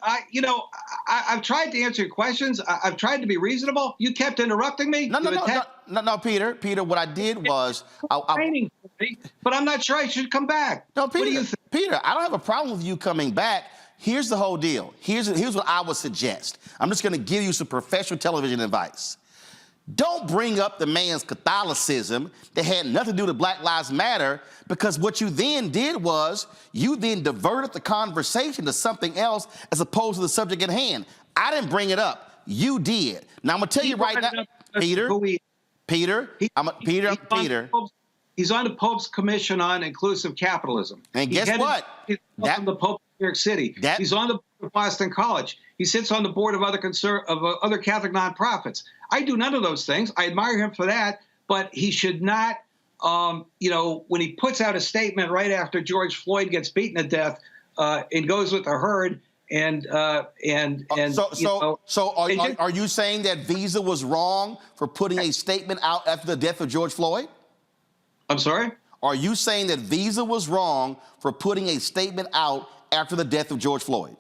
S1: I've tried to answer your questions. I've tried to be reasonable. You kept interrupting me.
S8: No, Peter. Peter, what I did was
S1: but I'm not sure I should come back.
S8: No, Peter.
S1: What do you think?
S8: Peter, I don't have a problem with you coming back. Here's the whole deal. Here's what I would suggest. I'm just going to give you some professional television advice. Don't bring up the man's Catholicism that had nothing to do with Black Lives Matter, because what you then did was you then diverted the conversation to something else as opposed to the subject at hand. I didn't bring it up. You did. Now, I'm going to tell you right now, Peter.
S1: He's on the Pope's Commission on Inclusive Capitalism.
S8: And guess what?
S1: He's on the Pope of New York City. He's on the board of Boston College. He sits on the board of other Catholic nonprofits. I do none of those things. I admire him for that, but he should not, when he puts out a statement right after George Floyd gets beaten to death and goes with the herd, are you saying that Visa was wrong for putting a statement out after the death of George Floyd? I'm sorry? Are you saying that Visa was wrong for putting a statement out after the death of George Floyd?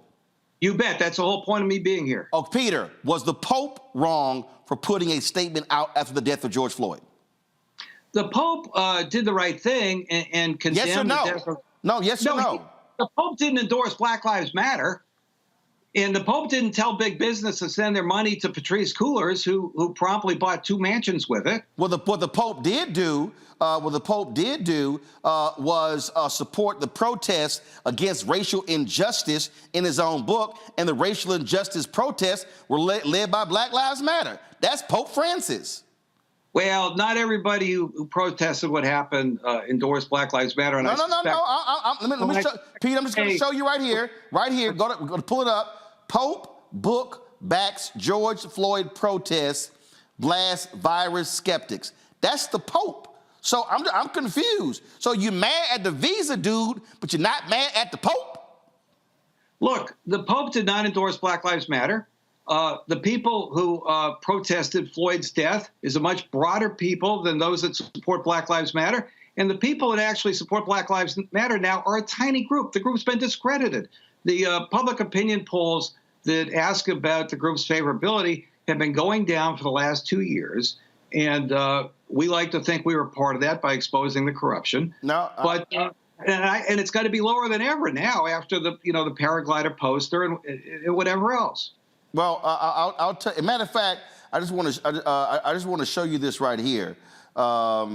S1: You bet. That's the whole point of me being here. Oh, Peter, was the Pope wrong for putting a statement out after the death of George Floyd? The Pope did the right thing and condemned
S8: yes or no?
S1: the death of...
S8: Yes or no?
S1: The Pope didn't endorse Black Lives Matter. And the Pope didn't tell big business to send their money to Patrice Coolers, who promptly bought 2 mansions with it. Well, what the Pope did do was support the protests against racial injustice in his own book, and the racial injustice protests were led by Black Lives Matter. That's Pope Francis. Well, not everybody who protested what happened endorsed Black Lives Matter. No. Let me show, Pete, I'm just going to show you right here. Go to pull it up. Pope book backs George Floyd protests, blast virus skeptics. That's the Pope. So I'm confused. So you mad at the Visa dude, but you're not mad at the Pope? Look, the Pope did not endorse Black Lives Matter. The people who protested Floyd's death is a much broader people than those that support Black Lives Matter. And the people that actually support Black Lives Matter now are a tiny group. The group's been discredited. The public opinion polls that ask about the group's favorability have been going down for the last 2 years. And we like to think we were part of that by exposing the corruption. And it's got to be lower than ever now after the paraglider poster and whatever else. Well, I'll tell you. Matter of fact, I just want to show you this right here. Now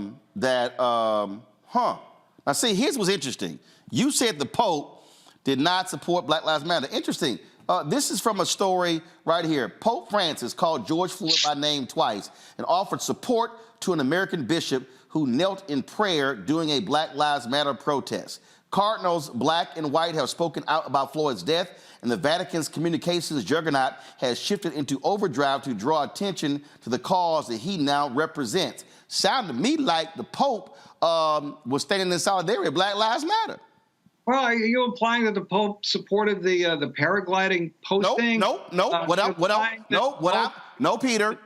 S1: see, here's what's interesting. You said the Pope
S8: did not support Black Lives Matter. Interesting. This is from a story right here. Pope Francis called George Floyd by name twice and offered support to an American bishop who knelt in prayer during a Black Lives Matter protest. Cardinals, black and white, have spoken out about Floyd's death, and the Vatican's communications juggernaut has shifted into overdrive to draw attention to the cause that he now represents. Sounded to me like the Pope was standing in solidarity with Black Lives Matter.
S1: Well, are you implying that the Pope supported the paragliding posting?
S8: No, Peter.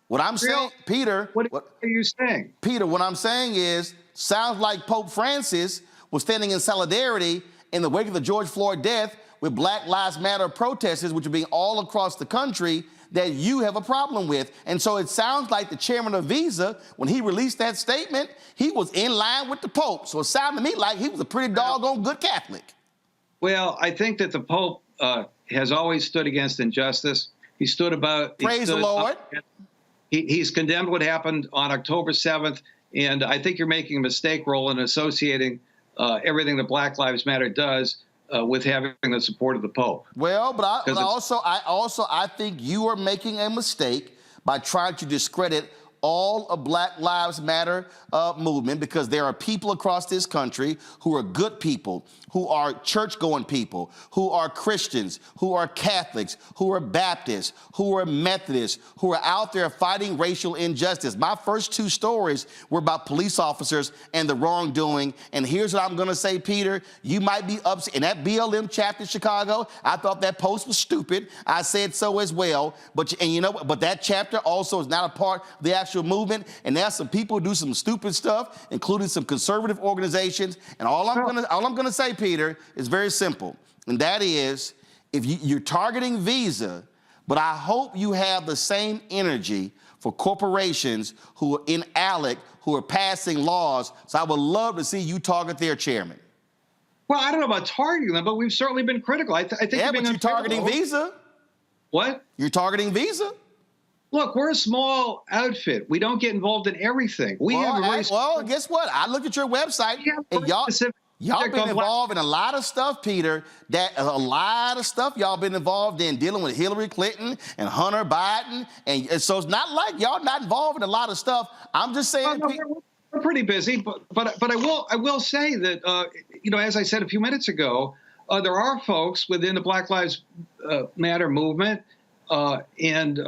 S8: What I'm saying, Peter.
S1: What are you saying?
S8: Peter, what I'm saying is, sounds like Pope Francis was standing in solidarity in the wake of the George Floyd death with Black Lives Matter protesters, which are being all across the country, that you have a problem with. And so it sounds like the chairman of Visa, when he released that statement, he was in line with the Pope. So it sounded to me like he was a pretty doggone good Catholic.
S1: Well, I think that the Pope has always stood against injustice. He stood about...
S8: Praise the Lord.
S1: He's condemned what happened on October 7th. And I think you're making a mistake, Roland, associating everything that Black Lives Matter does with having the support of the Pope.
S8: Well, but I think you are making a mistake by trying to discredit all of Black Lives Matter movement, because there are people across this country who are good people, who are church-going people, who are Christians, who are Catholics, who are Baptists, who are Methodists, who are out there fighting racial injustice. My first two stories were about police officers and the wrongdoing. And here's what I'm going to say, Peter. You might be upset. In that BLM chapter in Chicago, I thought that post was stupid. I said so as well. But that chapter also is not a part of the actual movement. And there's some people who do some stupid stuff, including some conservative organizations. And all I'm going to say, Peter, is very simple. And that is, if you're targeting Visa, but I hope you have the same energy for corporations who are in ALEC, who are passing laws. So I would love to see you target their chairman.
S1: Well, I don't know about targeting them, but we've certainly been critical. I think
S8: but you're targeting Visa.
S1: What?
S8: You're targeting Visa?
S1: Look, we're a small outfit. We don't get involved in everything.
S8: Well, guess what? I looked at your website, and y'all been involved in a lot of stuff, Peter. A lot of stuff y'all been involved in, dealing with Hillary Clinton and Hunter Biden, and so it's not like y'all not involved in a lot of stuff. I'm just saying.
S1: We're pretty busy, but I will say that as I said a few minutes ago, there are folks within the Black Lives Matter movement and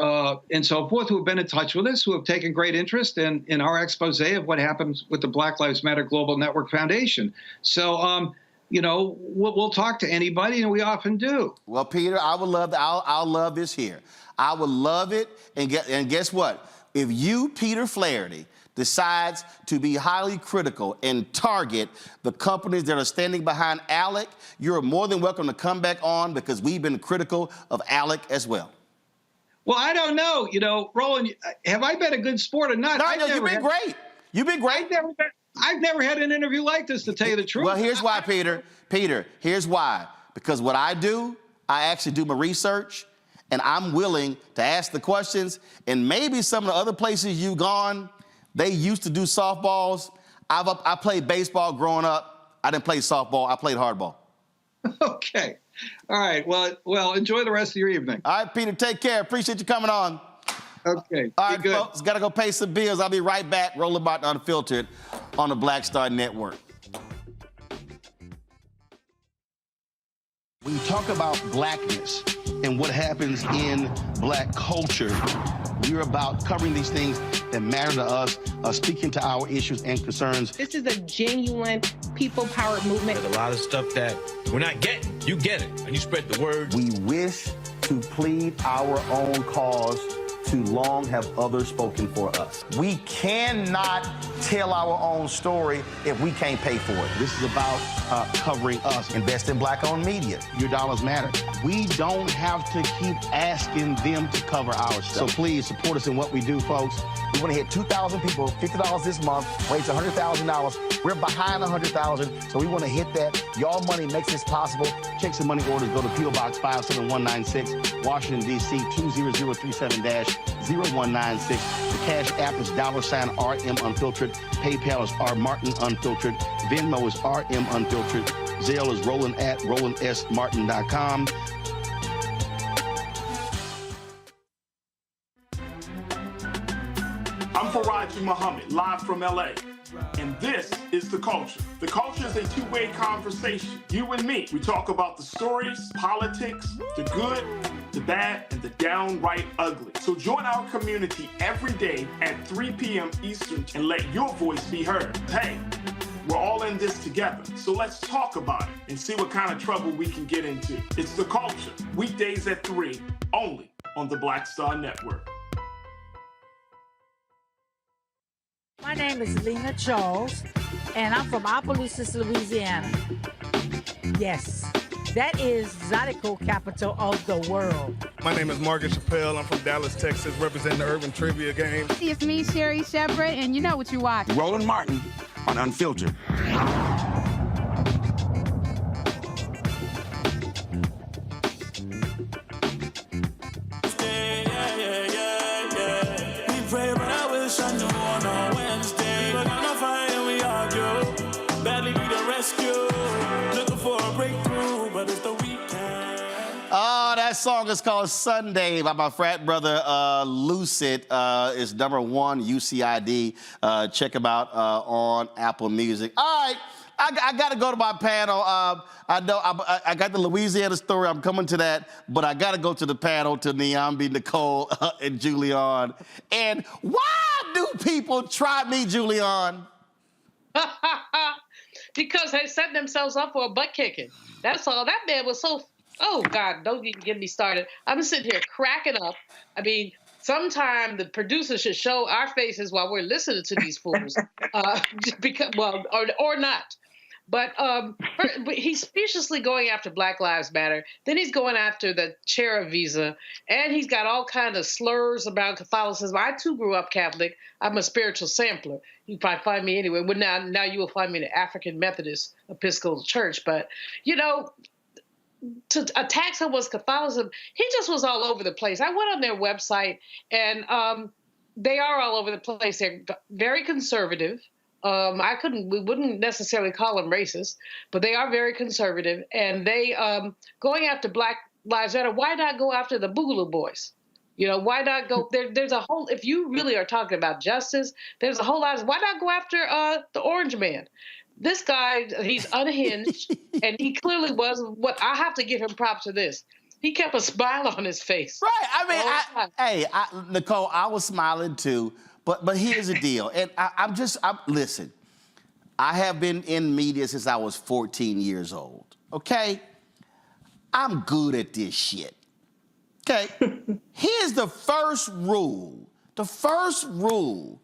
S1: so forth who have been in touch with us, who have taken great interest in our expose of what happens with the Black Lives Matter Global Network Foundation. So, we'll talk to anybody, and we often do.
S8: Well, Peter, I would love I'll love this here. I would love it. And guess what? If you, Peter Flaherty, decides to be highly critical and target the companies that are standing behind ALEC, you're more than welcome to come back on, because we've been critical of ALEC as well.
S1: Well, I don't know. Roland, have I been a good sport or not?
S8: No, you've been great. You've been great.
S1: I've never had an interview like this, to tell you the truth.
S8: Well, here's why, Peter. Peter, here's why. Because what I do, I actually do my research, and I'm willing to ask the questions. And maybe some of the other places you've gone, they used to do softballs. I played baseball growing up. I didn't play softball. I played hardball.
S1: Okay. All right. Well, enjoy the rest of your evening.
S8: All right, Peter, take care. Appreciate you coming on.
S1: Okay.
S8: All right, folks, got to go pay some bills. I'll be right back. Roland Martin Unfiltered on the Black Star Network. When you talk about blackness and what happens in black culture, we're about covering these things that matter to us, speaking to our issues and concerns.
S27: This is a genuine people-powered movement.
S2: There's a lot of stuff that we're not getting. You get it, and you spread the word.
S23: We wish to plead our own cause. Too long have others spoken for us.
S8: We cannot tell our own story if we can't pay for it. This is about covering us. Invest in black-owned media. Your dollars matter. We don't have to keep asking them to cover our stuff. So please support us in what we do, folks. We want to hit 2,000 people, $50 this month, raise $100,000. We're behind 100,000, so we want to hit that. Y'all money makes this possible. Check some money orders. Go to P.O. Box 57196, Washington, D.C. 20037-0196. The
S22: Cash App is $RM Unfiltered. PayPal is R Martin Unfiltered. Venmo is RM Unfiltered. Zelle is Roland at RolandSMartin.com.
S3: I'm Faraji Muhammad, live from LA. And this is The Culture. The Culture is a two-way conversation. You and me. We talk about the stories, politics, the good, the bad, and the downright ugly. So join our community every day at 3 p.m. Eastern and let your voice be heard. Hey, we're all in this together. So let's talk about it and see what kind of trouble we can get into. It's The Culture. Weekdays at 3, only on the Black Star Network.
S4: My name is Lena Charles, and I'm from Opelousas, Louisiana. Yes, that is Zydeco capital of the world.
S18: My name is Margaret Chappelle. I'm from Dallas, Texas, representing the Urban Trivia Game.
S27: It's me, Sherry Shepherd, and you know what you watch.
S23: Roland Martin on Unfiltered.
S8: That song is called Sunday by my frat brother Lucid. It's #1 UCID. Check him out on Apple Music. All right, I got to go to my panel. I know I got the Louisiana story. I'm coming to that, but I got to go to the panel to Niambi, Nicole, and Julian. And why do people try me, Julian?
S13: Because they set themselves up for a butt kicking. That's all. That man was so. Oh, God, don't even get me started. I'm sitting here cracking up. I mean, sometime the producer should show our faces while we're listening to these fools. Because, well, or not. But he's speciously going after Black Lives Matter. Then he's going after the Chera visa. And he's got all kinds of slurs about Catholicism. I, too, grew up Catholic. I'm a spiritual sampler. You probably find me anywhere. Well, now you will find me in the African Methodist Episcopal Church. But, you know, to attack someone's Catholicism, he just was all over the place. I went on their website, and they are all over the place. They're very conservative. We wouldn't necessarily call them racist, but they are very conservative. And they going after Black Lives Matter. Why not go after the Boogaloo Boys? You know, why not go there? There's a whole. If you really are talking about justice, there's a whole lot. Why not go after the Orange Man? This guy, he's unhinged, and he clearly was. What I have to give him props to this. He kept a smile on his face.
S8: Right. I mean, Nicole, I was smiling too. But here's the deal, and listen. I have been in media since I was 14 years old. Okay, I'm good at this shit. Okay, here's the first rule. The first rule.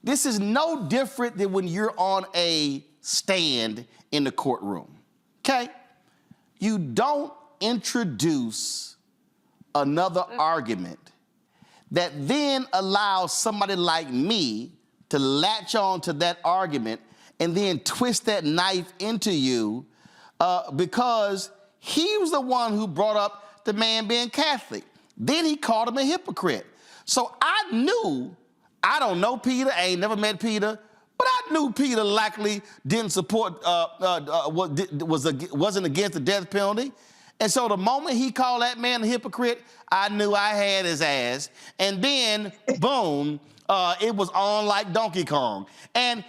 S8: This is no different than when you're on a stand in the courtroom, okay? You don't introduce another argument that then allows somebody like me to latch on to that argument and then twist that knife into you because he was the one who brought up the man being Catholic. Then he called him a hypocrite. So I knew, I don't know Peter, I ain't never met Peter, but I knew Peter likely didn't support, wasn't against the death penalty. And so the moment he called that man a hypocrite, I knew I had his ass. And then, boom, it was on like Donkey Kong. And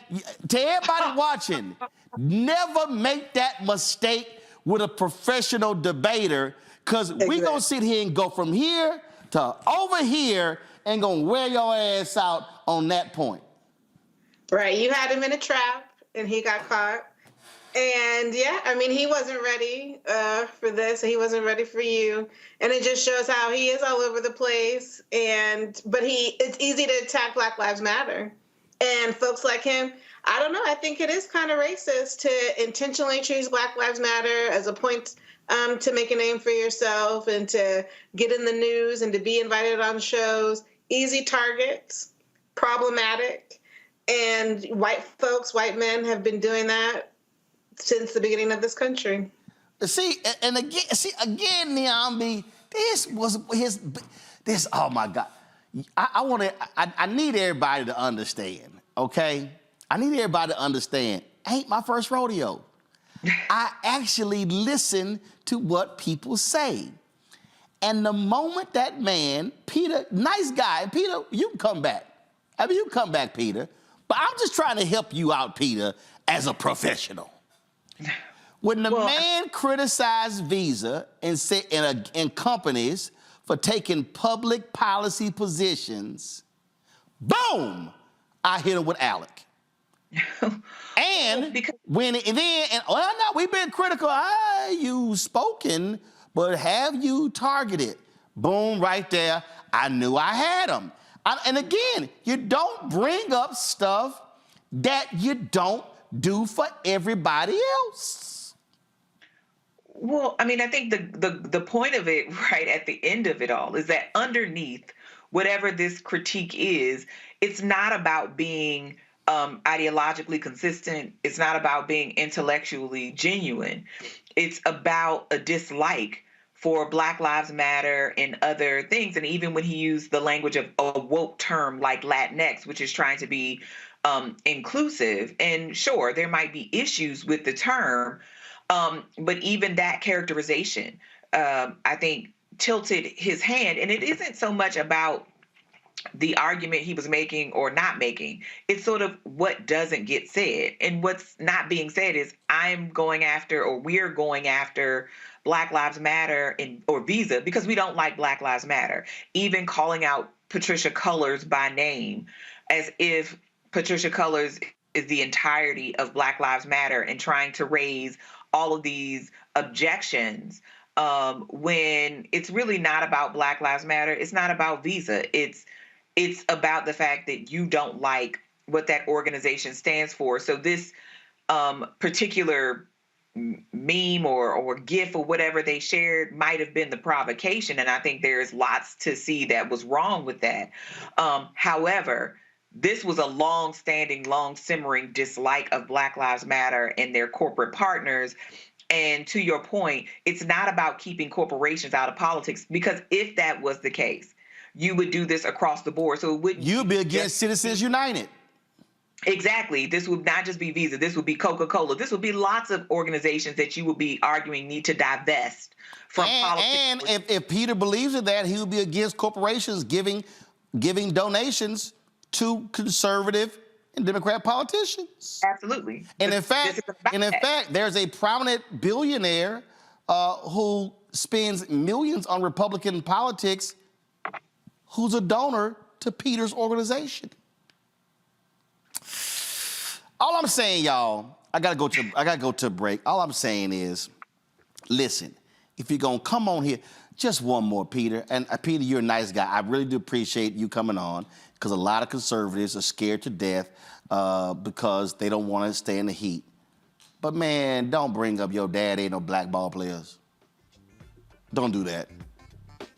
S8: to everybody watching, never make that mistake with a professional debater, because we gonna sit here and go from here to over here and gonna wear your ass out on that point.
S14: Right, you had him in a trap and he got caught. And yeah, I mean, he wasn't ready for this. He wasn't ready for you. And it just shows how he is all over the place. But it's easy to attack Black Lives Matter. And folks like him, I don't know, I think it is kind of racist to intentionally choose Black Lives Matter as a point to make a name for yourself and to get in the news and to be invited on shows. Easy targets, problematic. And white folks, white men have been doing that since the beginning of this country.
S8: See, again, Niambi, this, oh my God. I need everybody to understand, okay? I need everybody to understand, ain't my first rodeo. I actually listen to what people say. And the moment that man, Peter, nice guy, Peter, you can come back. I mean, you can come back, Peter. But I'm just trying to help you out, Peter, as a professional. When the man criticized Visa and companies for taking public policy positions, boom, I hit him with Alec. And we've been critical. You've spoken, but have you targeted? Boom, right there. I knew I had him. And again, you don't bring up stuff that you don't do for everybody else.
S12: Well, I mean, I think the point of it, right at the end of it all, is that underneath whatever this critique is, it's not about being ideologically consistent. It's not about being intellectually genuine. It's about a dislike for Black Lives Matter and other things. And even when he used the language of a woke term like Latinx, which is trying to be inclusive, and sure, there might be issues with the term, but even that characterization, I think, tilted his hand. And it isn't so much about the argument he was making or not making. It's sort of what doesn't get said. And what's not being said is I'm going after, or we're going after, Black Lives Matter or Visa because we don't like Black Lives Matter. Even calling out Patricia Cullors by name as if Patricia Cullors is the entirety of Black Lives Matter and trying to raise all of these objections when it's really not about Black Lives Matter. It's not about Visa. It's about the fact that you don't like what that organization stands for. So this particular meme or GIF or whatever they shared might have been the provocation. And I think there's lots to see that was wrong with that. However, this was a long-standing, long-simmering dislike of Black Lives Matter and their corporate partners. And to your point, it's not about keeping corporations out of politics, because if that was the case, you would do this across the board. So it wouldn't.
S8: You'd be against Citizens United.
S12: Exactly. This would not just be Visa. This would be Coca-Cola. This would be lots of organizations that you would be arguing need to divest from politics.
S8: And if Peter believes in that, he would be against corporations giving donations to conservative and Democrat politicians.
S12: Absolutely.
S8: And in fact, there's a prominent billionaire who spends millions on Republican politics who's a donor to Peter's organization. All I'm saying, y'all, I gotta go to a break. All I'm saying is, listen, if you're gonna come on here, just one more, Peter. And Peter, you're a nice guy. I really do appreciate you coming on, because a lot of conservatives are scared to death because they don't want to stay in the heat. But man, don't bring up your dad ain't no black ball players. Don't do that.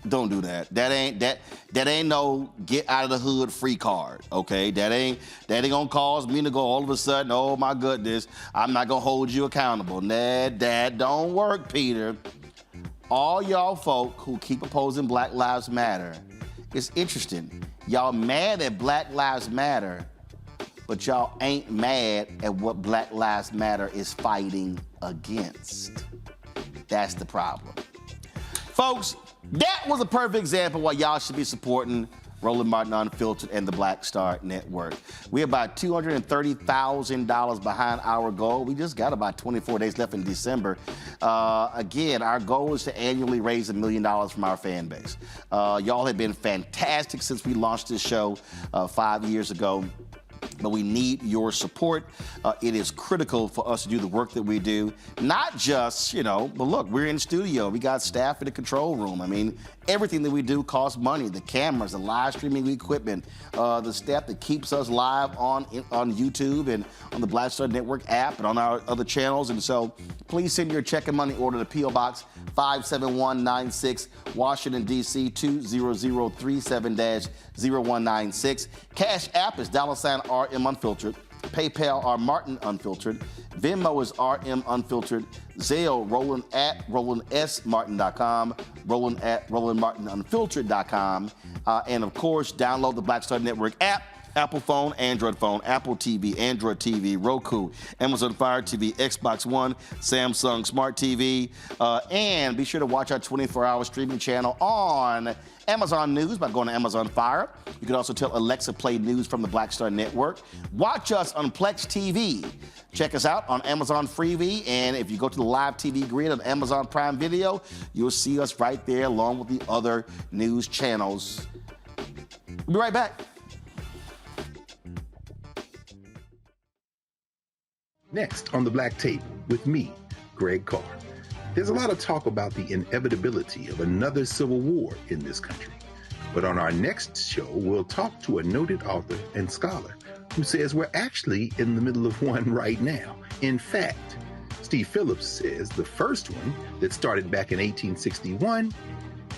S8: Don't do that. That ain't no get out of the hood free card, okay? That ain't gonna cause me to go all of a sudden, oh my goodness, I'm not gonna hold you accountable. Nah, that don't work, Peter. All y'all folk who keep opposing Black Lives Matter, it's interesting. Y'all mad at Black Lives Matter, but y'all ain't mad at what Black Lives Matter is fighting against. That's the problem. Folks, that was a perfect example why y'all should be supporting Roland Martin Unfiltered and the Black Star Network. We're about $230,000 behind our goal. We just got about 24 days left in December. Again, our goal is to annually raise $1 million from our fan base. Y'all have been fantastic since we launched this show 5 years ago. But we need your support. It is critical for us to do the work that we do. Not just, but look, we're in the studio. We got staff in the control room. I mean, everything that we do costs money. The cameras, the live streaming equipment, the staff that keeps us live on YouTube and on the Black Star Network app and on our other channels. And so please send your check and money order to P.O. Box 57196, Washington, D.C. 20037-0196. Cash App is $RM Unfiltered. PayPal R Martin Unfiltered. Venmo is RM Unfiltered. Zelle, Roland at RolandSMartin.com. Roland at RolandMartinUnfiltered.com. And of course, download the Black Star Network app. Apple phone, Android phone, Apple TV, Android TV, Roku, Amazon Fire TV, Xbox One, Samsung Smart TV, and be sure to watch our 24-hour streaming channel on Amazon News by going to Amazon Fire. You can also tell Alexa play news from the Black Star Network. Watch us on Plex TV. Check us out on Amazon Freevee, and if you go to the live TV grid of Amazon Prime Video, you'll see us right there along with the other news channels. We'll be right back.
S5: Next on the Black Table with me, Greg Carr. There's a lot of talk about the inevitability of another civil war in this country. But on our next show, we'll talk to a noted author and scholar who says we're actually in the middle of one right now. In fact, Steve Phillips says the first one that started back in 1861,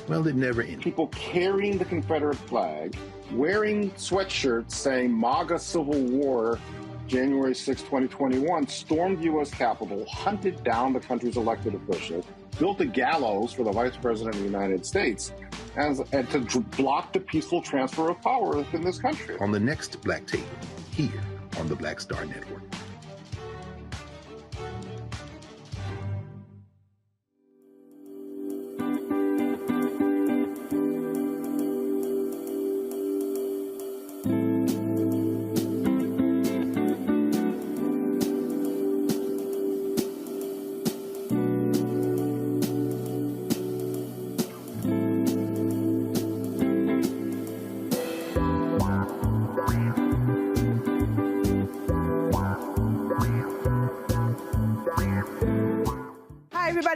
S5: well, it never ended.
S21: People carrying the Confederate flag, wearing sweatshirts saying MAGA Civil War, January 6, 2021, stormed the U.S. Capitol, hunted down the country's elected officials, built a gallows for the Vice President of the United States, and to block the peaceful transfer of power within this country.
S5: On the next Black Table, here on the Black Star Network.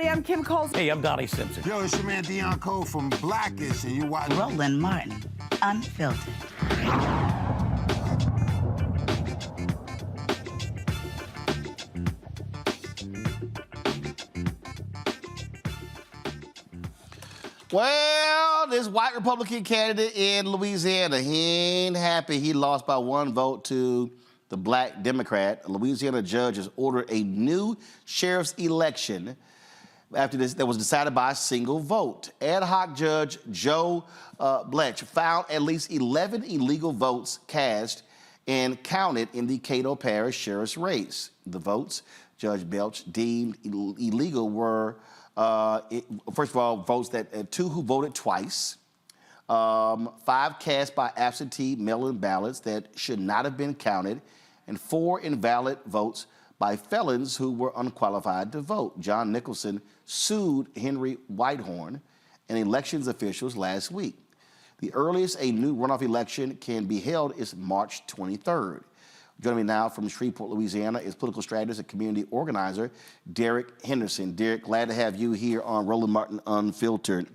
S6: I'm Kim Coles.
S7: Hey, I'm Donnie Simpson.
S9: Yo, it's your man Dion Cole from Blackish, and you watch
S6: Roland Martin, Unfiltered.
S8: Well, this white Republican candidate in Louisiana, he ain't happy. He lost by one vote to the black Democrat. A Louisiana judge has ordered a new sheriff's election after this that was decided by a single vote. Ad hoc Judge Joe Bletch found at least 11 illegal votes cast and counted in the Caddo Parish sheriff's race. The votes Judge Belch deemed illegal were, first of all, votes that two who voted twice, 5 cast by absentee mail-in ballots that should not have been counted, and 4 invalid votes by felons who were unqualified to vote. John Nicholson sued Henry Whitehorn and elections officials last week. The earliest a new runoff election can be held is March 23rd. Joining me now from Shreveport, Louisiana, is political strategist and community organizer Derek Henderson. Derek, glad to have you here on Roland Martin Unfiltered.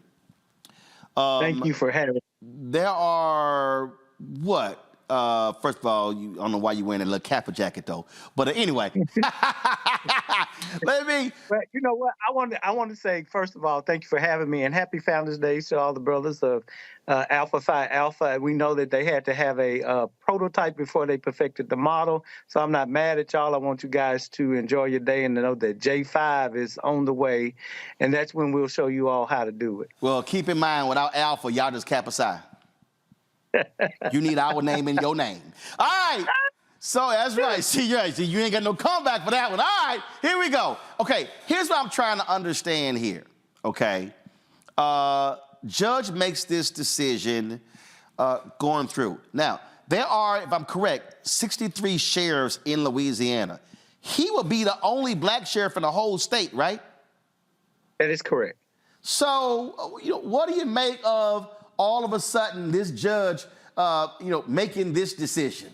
S10: Thank you for having me.
S8: There are, what? First of all, I don't know why you're wearing a little Kappa jacket, though. But anyway, let me.
S10: Well, you know what? I want to say, first of all, thank you for having me, and happy Founders Day to all the brothers of Alpha Phi Alpha. We know that they had to have a prototype before they perfected the model, so I'm not mad at y'all. I want you guys to enjoy your day and to know that J5 is on the way, and that's when we'll show you all how to do it.
S8: Well, keep in mind, without Alpha, y'all just Kappa Psi. You need our name in your name. All right. So that's right. See, you ain't got no comeback for that one. All right, here we go. Okay, here's what I'm trying to understand here. Okay. Judge makes this decision going through. Now, there are, if I'm correct, 63 sheriffs in Louisiana. He will be the only black sheriff in the whole state, right?
S10: That is correct.
S8: So, what do you make of all of a sudden this judge, making this decision?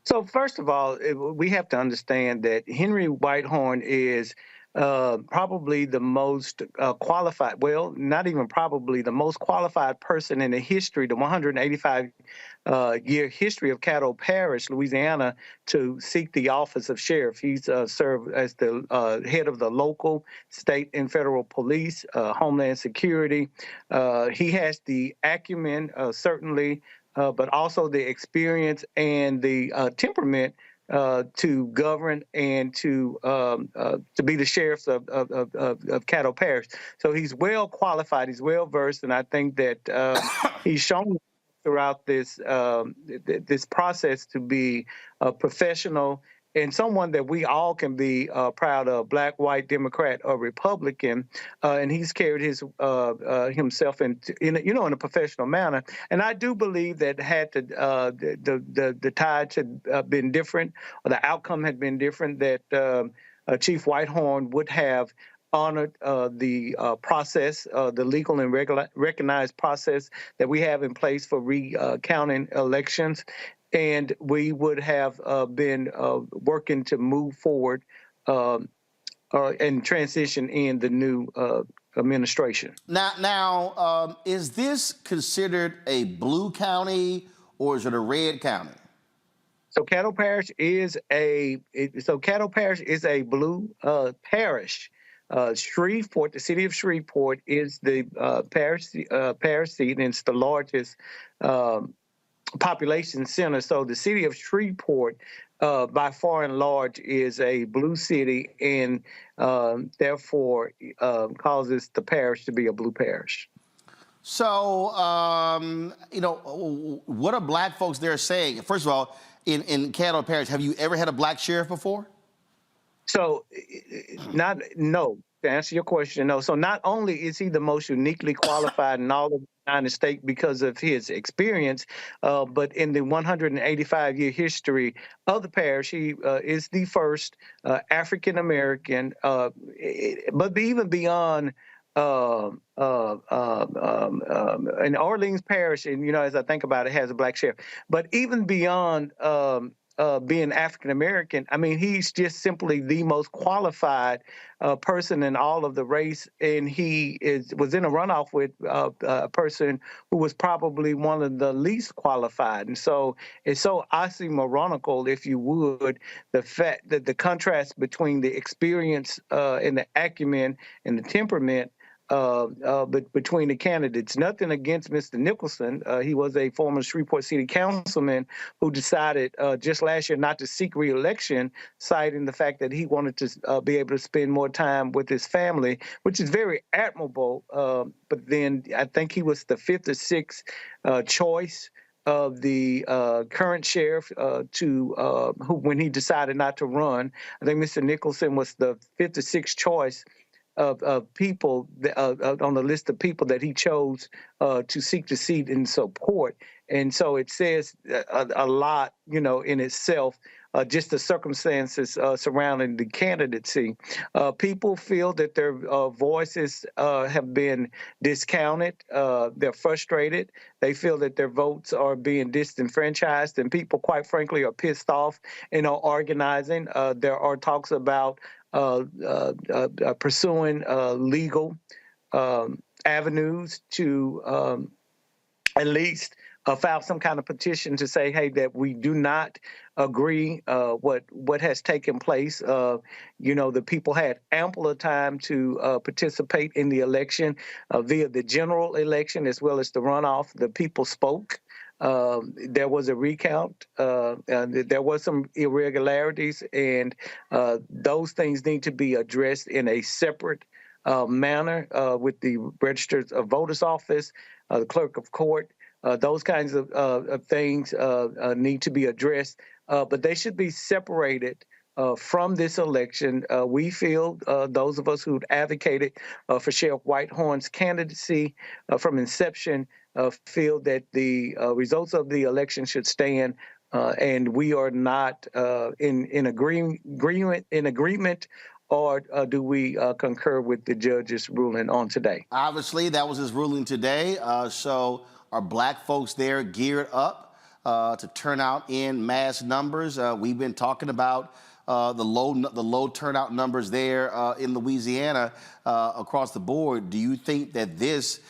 S10: So first of all, we have to understand that Henry Whitehorn is probably the most qualified, well, not even probably, the most qualified person in the history, the 185-year history of Caddo Parish, Louisiana, to seek the office of sheriff. He's served as the head of the local, state, and federal police, Homeland Security. He has the acumen, certainly, but also the experience and the temperament to govern and to be the sheriff of Caddo Parish. So he's well qualified, he's well versed, and I think that he's shown throughout this process to be a professional and someone that we all can be proud of, Black, white, Democrat, or Republican, and he's carried his himself in a professional manner. And I do believe that had the tides had been different, or the outcome had been different, that Chief Whitehorn would have honored the process, the legal and recognized process that we have in place for recounting elections. And we would have been working to move forward and transition in the new administration.
S8: Now, is this considered a blue county or is it a red county?
S10: So Caddo Parish is a blue parish. Shreveport, the city of Shreveport, is the parish seat, and it's the largest population center. So the city of Shreveport, by far and large, is a blue city, and therefore causes the parish to be a blue parish.
S8: So, what are black folks there saying? First of all, in Caddo Parish, have you ever had a black sheriff before?
S10: So, no. To answer your question, no. So not only is he the most uniquely qualified in all of the United States because of his experience, but in the 185-year history of the parish, he is the first African American. But even beyond in Orleans Parish, and as I think about it, has a black sheriff. But even beyond being African American, I mean, he's just simply the most qualified person in all of the race, and he was in a runoff with a person who was probably one of the least qualified. And so it's so oxymoronical, if you would, the fact that the contrast between the experience and the acumen and the temperament but between the candidates. Nothing against Mr. Nicholson. He was a former Shreveport City Councilman who decided just last year not to seek re-election, citing the fact that he wanted to be able to spend more time with his family, which is very admirable. But then I think he was the fifth or sixth choice of the current sheriff who, when he decided not to run, I think Mr. Nicholson was the fifth or sixth choice of people on the list of people that he chose to seek the seat and support. And so it says a lot, in itself, just the circumstances surrounding the candidacy. People feel that their voices have been discounted. They're frustrated. They feel that their votes are being disenfranchised, and people, quite frankly, are pissed off and are organizing. There are talks about pursuing legal avenues to at least file some kind of petition to say, hey, that we do not agree what has taken place. The people had ample of time to participate in the election via the general election as well as the runoff. The people spoke. There was a recount. There was some irregularities, and those things need to be addressed in a separate manner with the registered voters office, the clerk of court. Those kinds of things need to be addressed, but they should be separated from this election. We feel, those of us who advocated for Sheriff Whitehorn's candidacy from inception, feel that the results of the election should stand, and we are not in agreement. Or do we concur with the judge's ruling on today?
S8: Obviously, that was his ruling today. So are black folks there geared up to turn out in mass numbers? We've been talking about the low turnout numbers there in Louisiana across the board. Do you think that this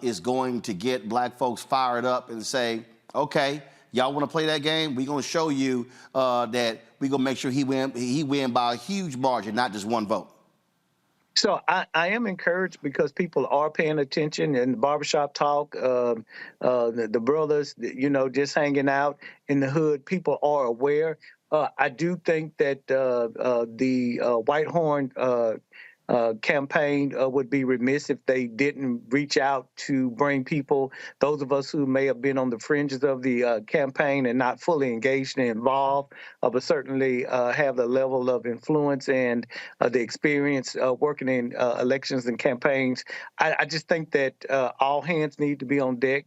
S8: is going to get black folks fired up and say, okay, y'all want to play that game? We're going to show you that we're going to make sure he win by a huge margin, not just one vote.
S10: So I am encouraged because people are paying attention in the barbershop talk, the brothers, just hanging out in the hood. People are aware. I do think that the Whitehorn campaign would be remiss if they didn't reach out to bring people, those of us who may have been on the fringes of the campaign and not fully engaged and involved, but certainly have the level of influence and the experience working in elections and campaigns. I just think that all hands need to be on deck,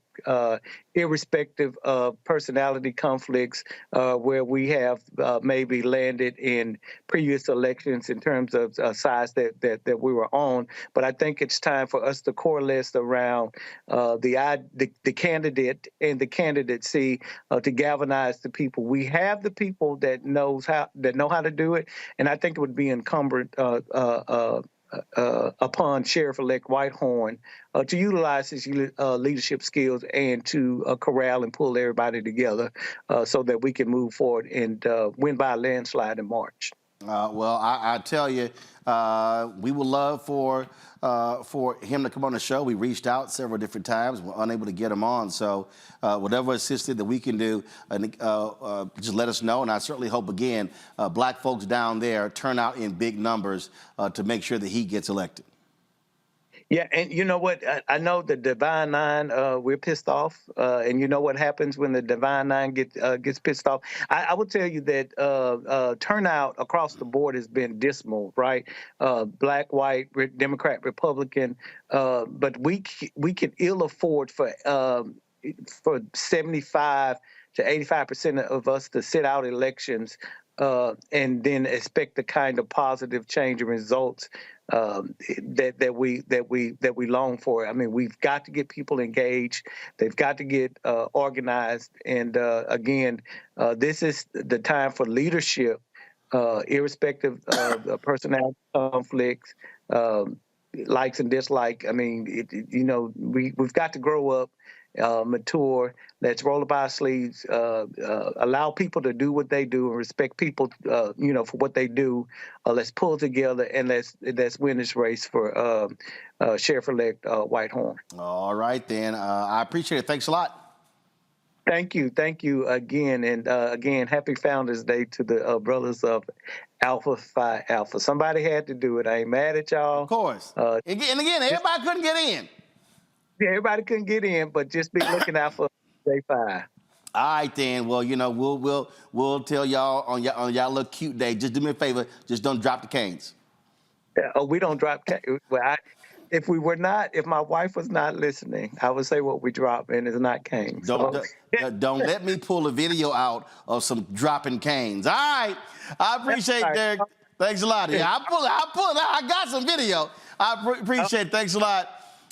S10: irrespective of personality conflicts where we have maybe landed in previous elections in terms of sides that we were on. But I think it's time for us to coalesce around the candidate and the candidacy to galvanize the people. We have the people that know how to do it, and I think it would be incumbent upon Sheriff-elect Whitehorn to utilize his leadership skills and to corral and pull everybody together so that we can move forward and win by a landslide in March.
S8: Well, I tell you, we would love for him to come on the show. We reached out several different times. We're unable to get him on. So whatever assisted that we can do, just let us know. And I certainly hope, again, black folks down there turn out in big numbers to make sure that he gets elected.
S10: Yeah, and you know what? I know the Divine Nine, we're pissed off. And you know what happens when the Divine Nine gets pissed off? I would tell you that turnout across the board has been dismal, right? Black, white, Democrat, Republican. But we can ill afford for 75 to 85% of us to sit out elections and then expect the kind of positive change and results that we long for. I mean, we've got to get people engaged. They've got to get organized. And again, this is the time for leadership, irrespective of personality conflicts, likes and dislikes. I mean, we've got to grow up, mature. Let's roll up our sleeves, allow people to do what they do and respect people, for what they do. Let's pull together and let's win this race for Sheriff-elect Whitehorn.
S8: All right, then. I appreciate it. Thanks a lot.
S10: Thank you again. And again, happy Founders Day to the brothers of Alpha Phi Alpha. Somebody had to do it. I ain't mad at y'all.
S8: Of course. And again, everybody couldn't get in.
S10: Yeah, everybody couldn't get in, but just be looking out for Day 5.
S8: All right, then. Well, we'll tell y'all on y'all little cute day. Just do me a favor. Just don't drop the canes.
S10: We don't drop canes. Well, if my wife was not listening, I would say what we drop, and it's not canes.
S8: Don't let me pull a video out of some dropping canes. All right. I appreciate it, Derek. Thanks a lot. Yeah, I'll pull it out. I got some video. I appreciate it. Thanks a lot.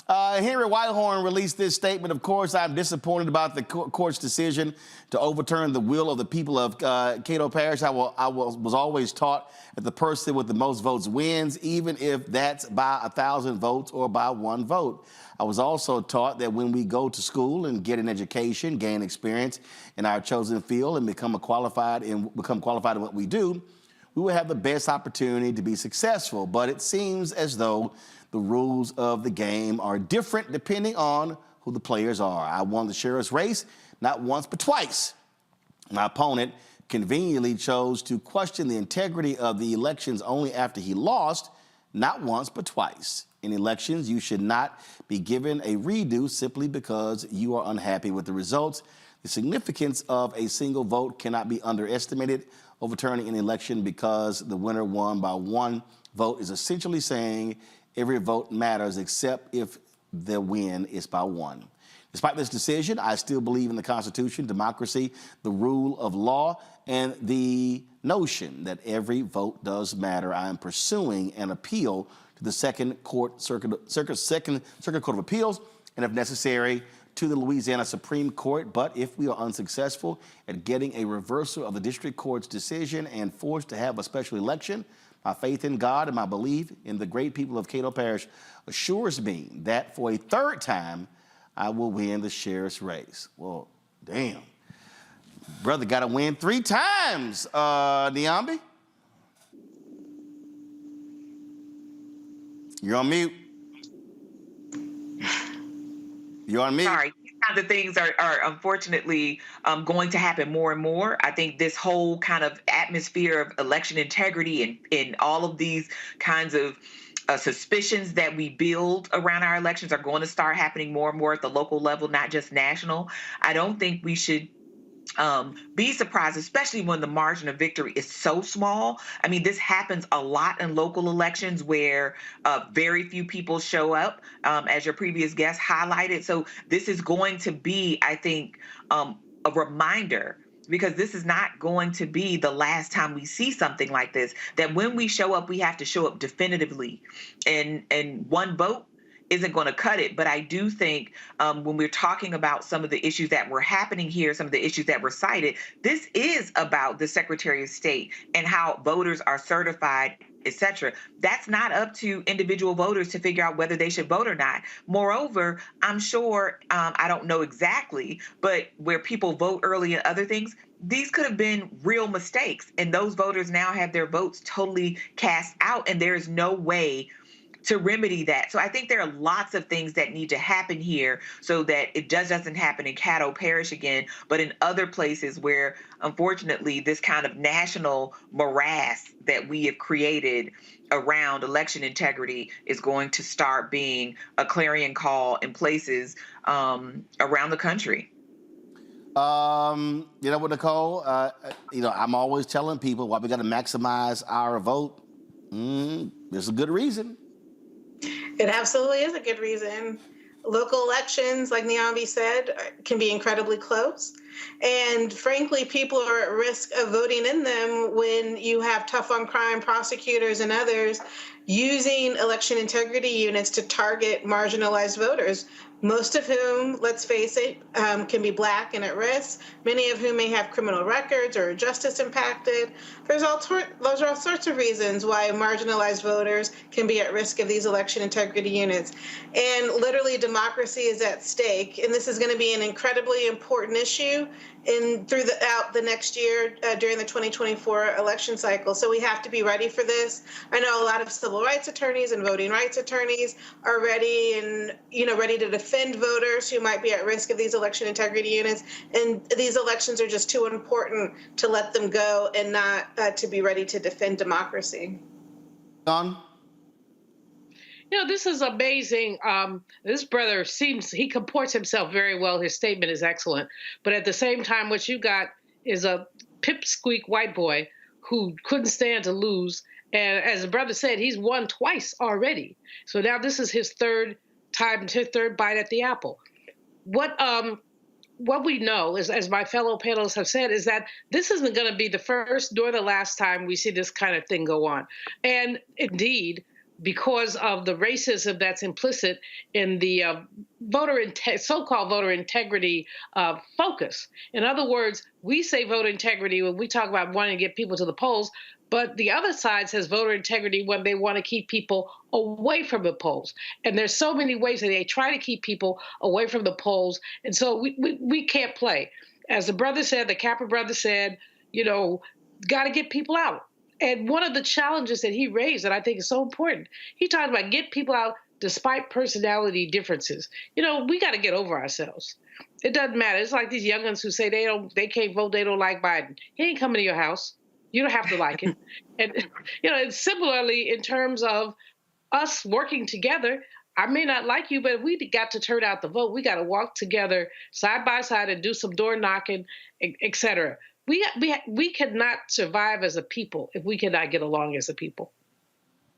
S8: Henry Whitehorn released this statement. Of course, I'm disappointed about the court's decision to overturn the will of the people of Caddo Parish. I was always taught that the person with the most votes wins, even if that's by 1,000 votes or by 1 vote. I was also taught that when we go to school and get an education, gain experience in our chosen field, and become qualified in what we do, we will have the best opportunity to be successful. But it seems as though the rules of the game are different depending on who the players are. I won the sheriff's race not once but twice. My opponent conveniently chose to question the integrity of the elections only after he lost, not once but twice. In elections, you should not be given a redo simply because you are unhappy with the results. The significance of a single vote cannot be underestimated. Overturning an election because the winner won by 1 vote is essentially saying every vote matters except if the win is by 1. Despite this decision, I still believe in the Constitution, democracy, the rule of law, and the notion that every vote does matter. I am pursuing an appeal to the Second Circuit Court of Appeals, and if necessary, to the Louisiana Supreme Court. But if we are unsuccessful at getting a reversal of the district court's decision and forced to have a special election, my faith in God and my belief in the great people of Caddo Parish assures me that for a 3rd time, I will win the sheriff's race. Well, damn. Brother got to win 3 times, Niambi. You're on mute. You're on mute.
S12: Sorry. kinds of things are unfortunately going to happen more and more. I think this whole kind of atmosphere of election integrity and all of these kinds of suspicions that we build around our elections are going to start happening more and more at the local level, not just national. I don't think we should be surprised, especially when the margin of victory is so small. I mean, this happens a lot in local elections where very few people show up, as your previous guest highlighted. So this is going to be, I think, a reminder, because this is not going to be the last time we see something like this, that when we show up, we have to show up definitively. And one vote isn't going to cut it. But I do think when we're talking about some of the issues that were happening here, some of the issues that were cited, this is about the Secretary of State and how voters are certified, etc. That's not up to individual voters to figure out whether they should vote or not. Moreover, I'm sure, I don't know exactly, but where people vote early and other things, these could have been real mistakes. And those voters now have their votes totally cast out, and there is no way to remedy that. So I think there are lots of things that need to happen here so that it just doesn't happen in Caddo Parish again, but in other places where, unfortunately, this kind of national morass that we have created around election integrity is going to start being a clarion call in places around the country.
S8: You know what, Nicole? I'm always telling people why we got to maximize our vote. There's a good reason.
S14: It absolutely is a good reason. Local elections, like Niambi said, can be incredibly close. And frankly, people are at risk of voting in them when you have tough on crime prosecutors and others using election integrity units to target marginalized voters, most of whom, let's face it, can be Black and at risk, many of whom may have criminal records or justice impacted. Those are all sorts of reasons why marginalized voters can be at risk of these election integrity units. And literally, democracy is at stake. And this is going to be an incredibly important issue throughout the next year during the 2024 election cycle. So we have to be ready for this. I know a lot of civil rights attorneys and voting rights attorneys are ready to defend voters who might be at risk of these election integrity units. And these elections are just too important to let them go and not to be ready to defend democracy.
S8: Don?
S13: This is amazing. This brother he comports himself very well. His statement is excellent. But at the same time, what you got is a pipsqueak white boy who couldn't stand to lose. And as the brother said, he's won twice already. So now this is his third bite at the apple. What we know is, as my fellow panelists have said, is that this isn't going to be the first nor the last time we see this kind of thing go on. And indeed, because of the racism that's implicit in the so-called voter integrity focus. In other words, we say voter integrity when we talk about wanting to get people to the polls, but the other side says voter integrity when they want to keep people away from the polls. And there's so many ways that they try to keep people away from the polls. And so we can't play. As the brother said, the Capra brother said, got to get people out. And one of the challenges that he raised that I think is so important, he talked about get people out despite personality differences. We got to get over ourselves. It doesn't matter. It's like these young'uns who say they can't vote, they don't like Biden. He ain't coming to your house. You don't have to like it. And, and similarly, in terms of us working together, I may not like you, but we got to turn out the vote. We got to walk together side by side and do some door knocking, et cetera. We cannot survive as a people if we cannot get along as a people.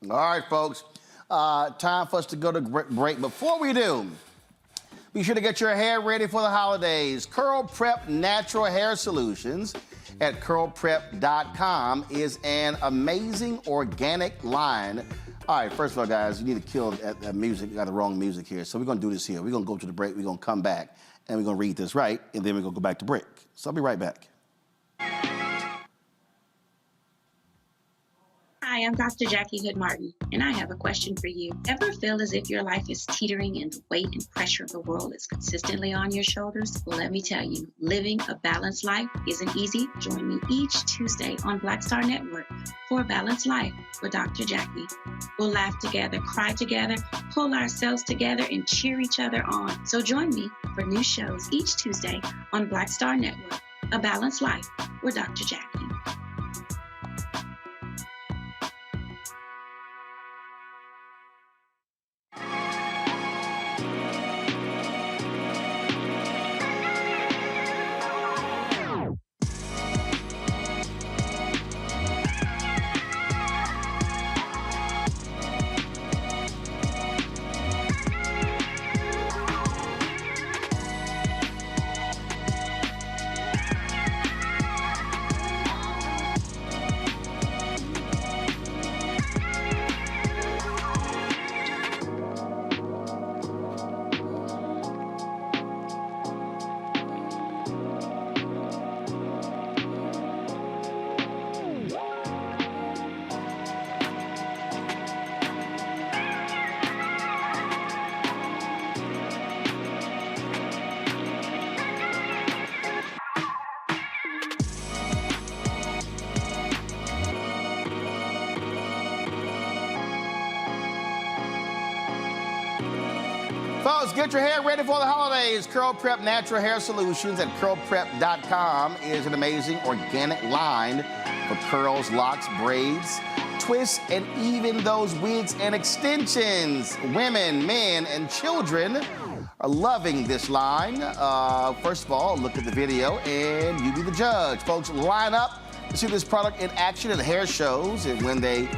S8: All right, folks. Time for us to go to break. Before we do, be sure to get your hair ready for the holidays. Curl Prep Natural Hair Solutions at curlprep.com is an amazing organic line. All right, first of all, guys, you need to kill that music. You got the wrong music here. So we're going to do this here. We're going to go to the break. We're going to come back, and we're going to read this right, and then we're going to go back to break. So I'll be right back.
S7: Hi, I'm Dr. Jackie Hood Martin, and I have a question for you. Ever feel as if your life is teetering and the weight and pressure of the world is consistently on your shoulders? Well, let me tell you, living a balanced life isn't easy. Join me each Tuesday on Black Star Network for A Balanced Life with Dr. Jackie. We'll laugh together, cry together, pull ourselves together, and cheer each other on. So join me for new shows each Tuesday on Black Star Network, A Balanced Life with Dr. Jackie.
S8: Folks, get your hair ready for the holidays. Curl Prep Natural Hair Solutions at curlprep.com is an amazing organic line for curls, locks, braids, twists, and even those wigs and extensions. Women, men, and children are loving this line. First of all, look at the video and you be the judge. Folks, line up to see this product in action at hair shows, and when they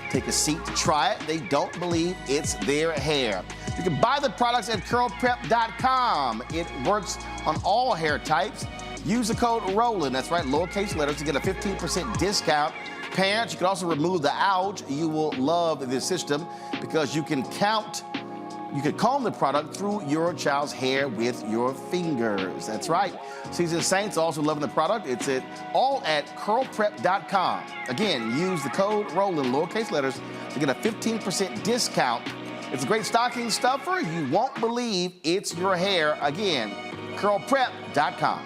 S8: take a seat to try it, they don't believe it's their hair. You can buy the products at curlprep.com. It works on all hair types. Use the code Roland, that's right, lowercase letters, to get a 15% discount. Parents, you can also remove the ouch. You will love this system because you can comb the product through your child's hair with your fingers. That's right. Seasoned Saints also loving the product. It's all at curlprep.com. Again, use the code Roland, lowercase letters, to get a 15% discount. It's a great stocking stuffer. You won't believe it's your hair. Again, curlprep.com.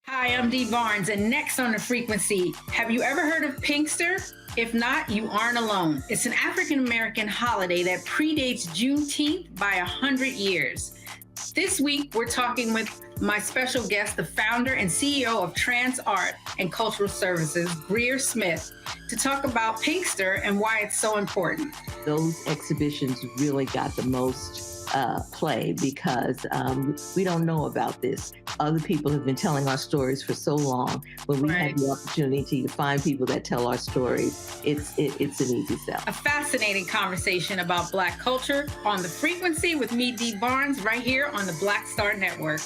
S11: Hi, I'm Dee Barnes, and next on The Frequency, have you ever heard of Pinkster? If not, you aren't alone. It's an African-American holiday that predates Juneteenth by 100 years. This week, we're talking with my special guest, the founder and CEO of Trans Art and Cultural Services, Greer Smith, to talk about Pinkster and why it's so important.
S15: Those exhibitions really got the most play because we don't know about this. Other people have been telling our stories for so long. When we have the opportunity to find people that tell our stories, it's an easy sell.
S11: A fascinating conversation about Black culture on The Frequency with me, Dee Barnes, right here on the Black Star Network.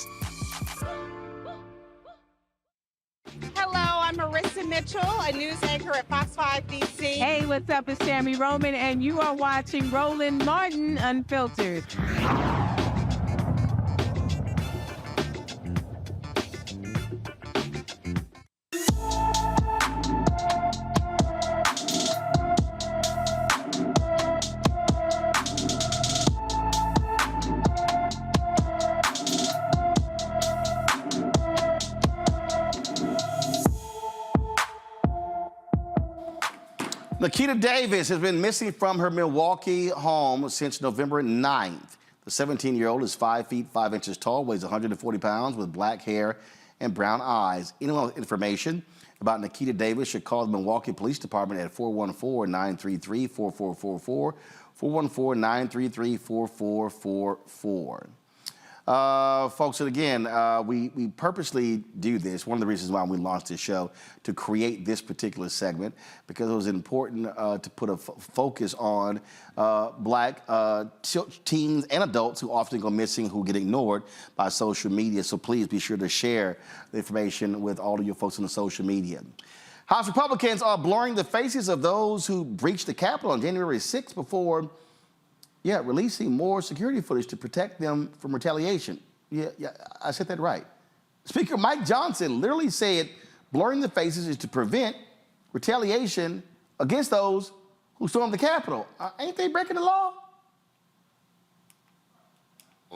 S27: Hello, I'm Marissa Mitchell, a news anchor at Fox 5 DC. Hey, what's up? It's Tammy Roman, and you are watching Roland Martin Unfiltered.
S8: Nikita Davis has been missing from her Milwaukee home since November 9th. The 17-year-old is 5 feet 5 inches tall, weighs 140 pounds, with black hair and brown eyes. Anyone with information about Nikita Davis should call the Milwaukee Police Department at 414-933-4444, 414-933-4444. Folks, and again, we purposely do this. One of the reasons why we launched this show, to create this particular segment, because it was important to put a focus on Black teens and adults who often go missing, who get ignored by social media. So please be sure to share the information with all of your folks on the social media. House Republicans are blurring the faces of those who breached the Capitol on January 6th before releasing more security footage to protect them from retaliation. Yeah, I said that right.
S22: Speaker Mike Johnson literally said blurring the faces is to prevent retaliation against those who stormed the Capitol. Ain't they breaking the law?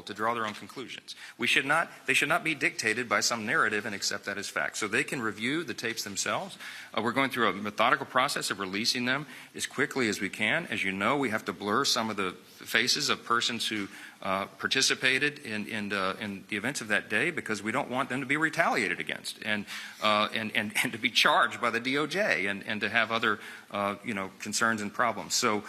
S16: To draw their own conclusions. They should not be dictated by some narrative and accept that as fact. So they can review the tapes themselves. We're going through a methodical process of releasing them as quickly as we can. As you know, we have to blur some of the faces of persons who participated in the events of that day because we don't want them to be retaliated against and to be charged by the DOJ and to have other concerns and problems. So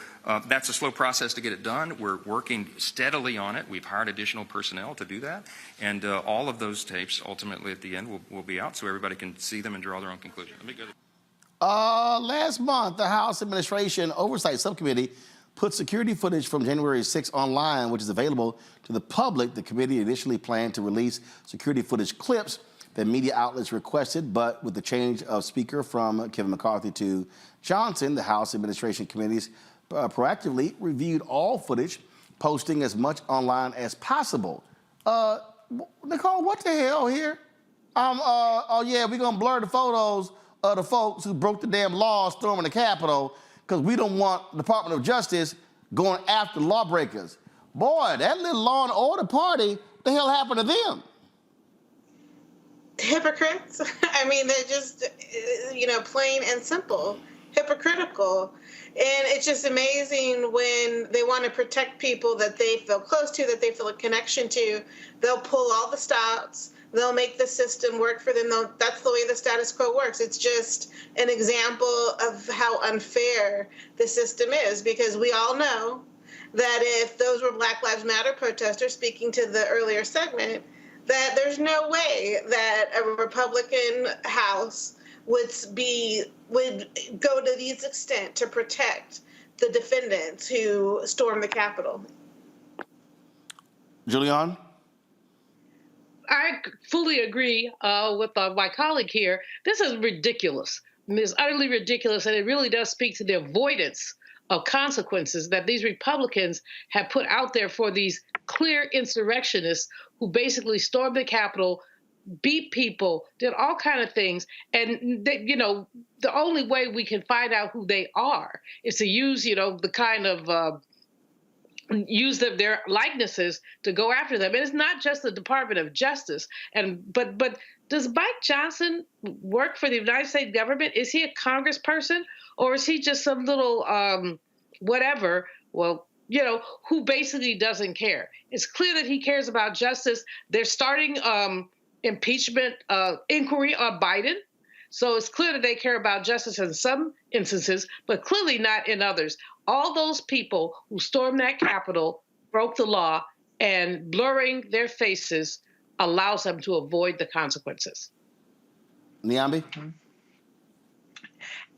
S16: that's a slow process to get it done. We're working steadily on it. We've hired additional personnel to do that, and all of those tapes ultimately at the end will be out so everybody can see them and draw their own conclusion. Let me go.
S22: Last month, the House Administration Oversight Subcommittee put security footage from January 6 online, which is available to the public. The committee initially planned to release security footage clips that media outlets requested, but with the change of speaker from Kevin McCarthy to Johnson, the House Administration Committees proactively reviewed all footage, posting as much online as possible. Nicole, what the hell here? Oh yeah, we're gonna blur the photos of the folks who broke the damn law storming the Capitol because we don't want the Department of Justice going after lawbreakers. Boy, that little law and order party, what the hell happened to them?
S14: Hypocrites. I mean, they're just, plain and simple, hypocritical. And it's just amazing when they want to protect people that they feel close to, that they feel a connection to. They'll pull all the stops. They'll make the system work for them. That's the way the status quo works. It's just an example of how unfair the system is, because we all know that if those were Black Lives Matter protesters, speaking to the earlier segment, that there's no way that a Republican House would go to these extent to protect the defendants who stormed the Capitol.
S22: Julian?
S13: I fully agree with my colleague here. This is ridiculous. It's utterly ridiculous, and it really does speak to the avoidance of consequences that these Republicans have put out there for these clear insurrectionists who basically stormed the Capitol, beat people, did all kinds of things. And, the only way we can find out who they are is to use, the kind of use their likenesses to go after them. And it's not just the Department of Justice. But does Mike Johnson work for the United States government? Is he a congressperson, or is he just some little whatever? Well, who basically doesn't care. It's clear that he cares about justice. They're starting impeachment inquiry on Biden. So it's clear that they care about justice in some instances, but clearly not in others. All those people who stormed that Capitol broke the law, and blurring their faces allows them to avoid the consequences.
S22: Niambi?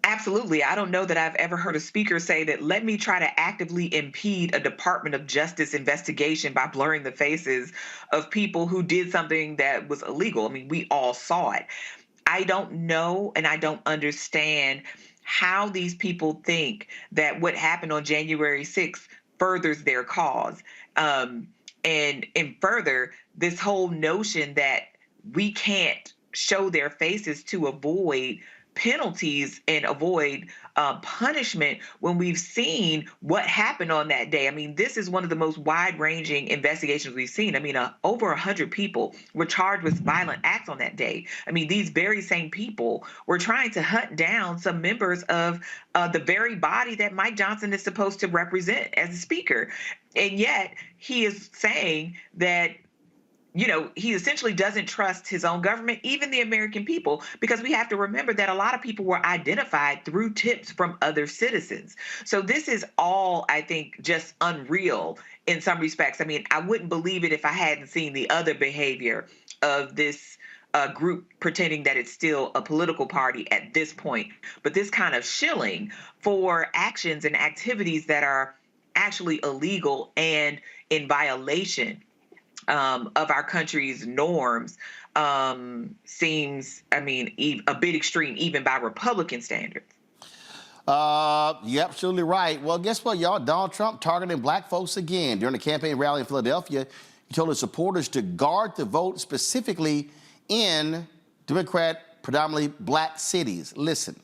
S12: Absolutely. I don't know that I've ever heard a speaker say that, let me try to actively impede a Department of Justice investigation by blurring the faces of people who did something that was illegal. I mean, we all saw it. I don't know and I don't understand how these people think that what happened on January 6th furthers their cause. And further, this whole notion that we can't show their faces to avoid penalties and avoid punishment when we've seen what happened on that day. I mean, this is one of the most wide-ranging investigations we've seen. I mean, over 100 people were charged with violent acts on that day. I mean, these very same people were trying to hunt down some members of the very body that Mike Johnson is supposed to represent as a speaker. And yet he is saying that he essentially doesn't trust his own government, even the American people, because we have to remember that a lot of people were identified through tips from other citizens. So this is all, I think, just unreal in some respects. I mean, I wouldn't believe it if I hadn't seen the other behavior of this group pretending that it's still a political party at this point. But this kind of shilling for actions and activities that are actually illegal and in violation of our country's norms seems, a bit extreme, even by Republican standards.
S22: You're absolutely right. Well, guess what, y'all? Donald Trump targeting Black folks again. During a campaign rally in Philadelphia, he told his supporters to guard the vote, specifically in Democrat, predominantly black cities. Listen.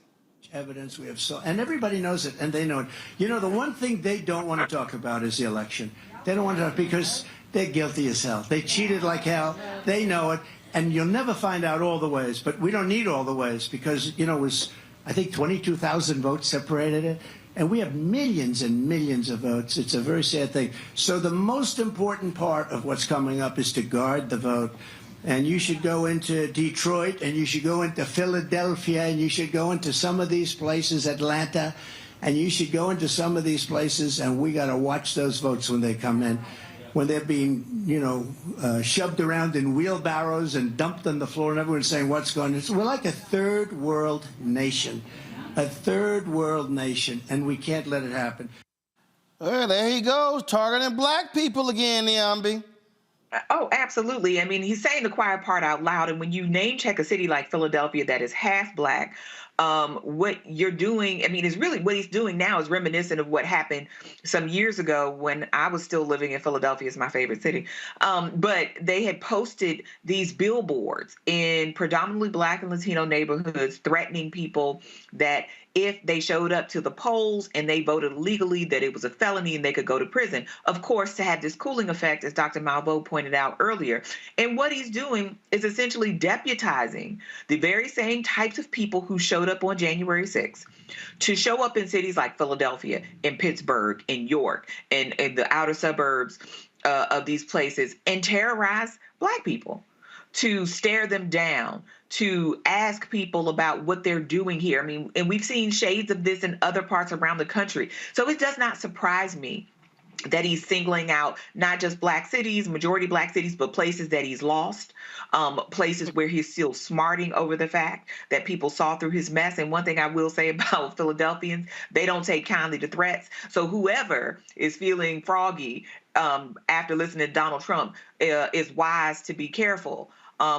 S1: Evidence we have and everybody knows it, and they know it. You know, the one thing they don't want to talk about is the election. They don't want to talk because they're guilty as hell. They cheated like hell. They know it, and you'll never find out all the ways. But we don't need all the ways because, you know, it was, I think, 22,000 votes separated it, and we have millions and millions of votes. It's a very sad thing. So the most important part of what's coming up is to guard the vote. And you should go into Detroit, and you should go into Philadelphia, and you should go into some of these places, Atlanta, and you should go into some of these places, and we got to watch those votes when they come in, when they're being, you know, shoved around in wheelbarrows and dumped on the floor, and everyone's saying, what's going on? We're like a third world nation, and we can't let it happen.
S22: Well, there he goes, targeting black people again, Niambi.
S12: Oh, absolutely. I mean, he's saying the quiet part out loud. And when you name check a city like Philadelphia that is half black, what you're doing, I mean, is really what he's doing now is reminiscent of what happened some years ago when I was still living in Philadelphia. It's my favorite city. But they had posted these billboards in predominantly black and Latino neighborhoods threatening people that if they showed up to the polls and they voted illegally, that it was a felony and they could go to prison. Of course, to have this cooling effect, as Dr. Malveaux pointed out earlier. And what he's doing is essentially deputizing the very same types of people who showed up on January 6th to show up in cities like Philadelphia, in Pittsburgh, in York, and in the outer suburbs of these places and terrorize black people, to stare them down, to ask people about what they're doing here. I mean, and we've seen shades of this in other parts around the country. So it does not surprise me that he's singling out not just black cities, majority black cities, but places that he's lost, places where he's still smarting over the fact that people saw through his mess. And one thing I will say about Philadelphians, they don't take kindly to threats. So whoever is feeling froggy after listening to Donald Trump is wise to be careful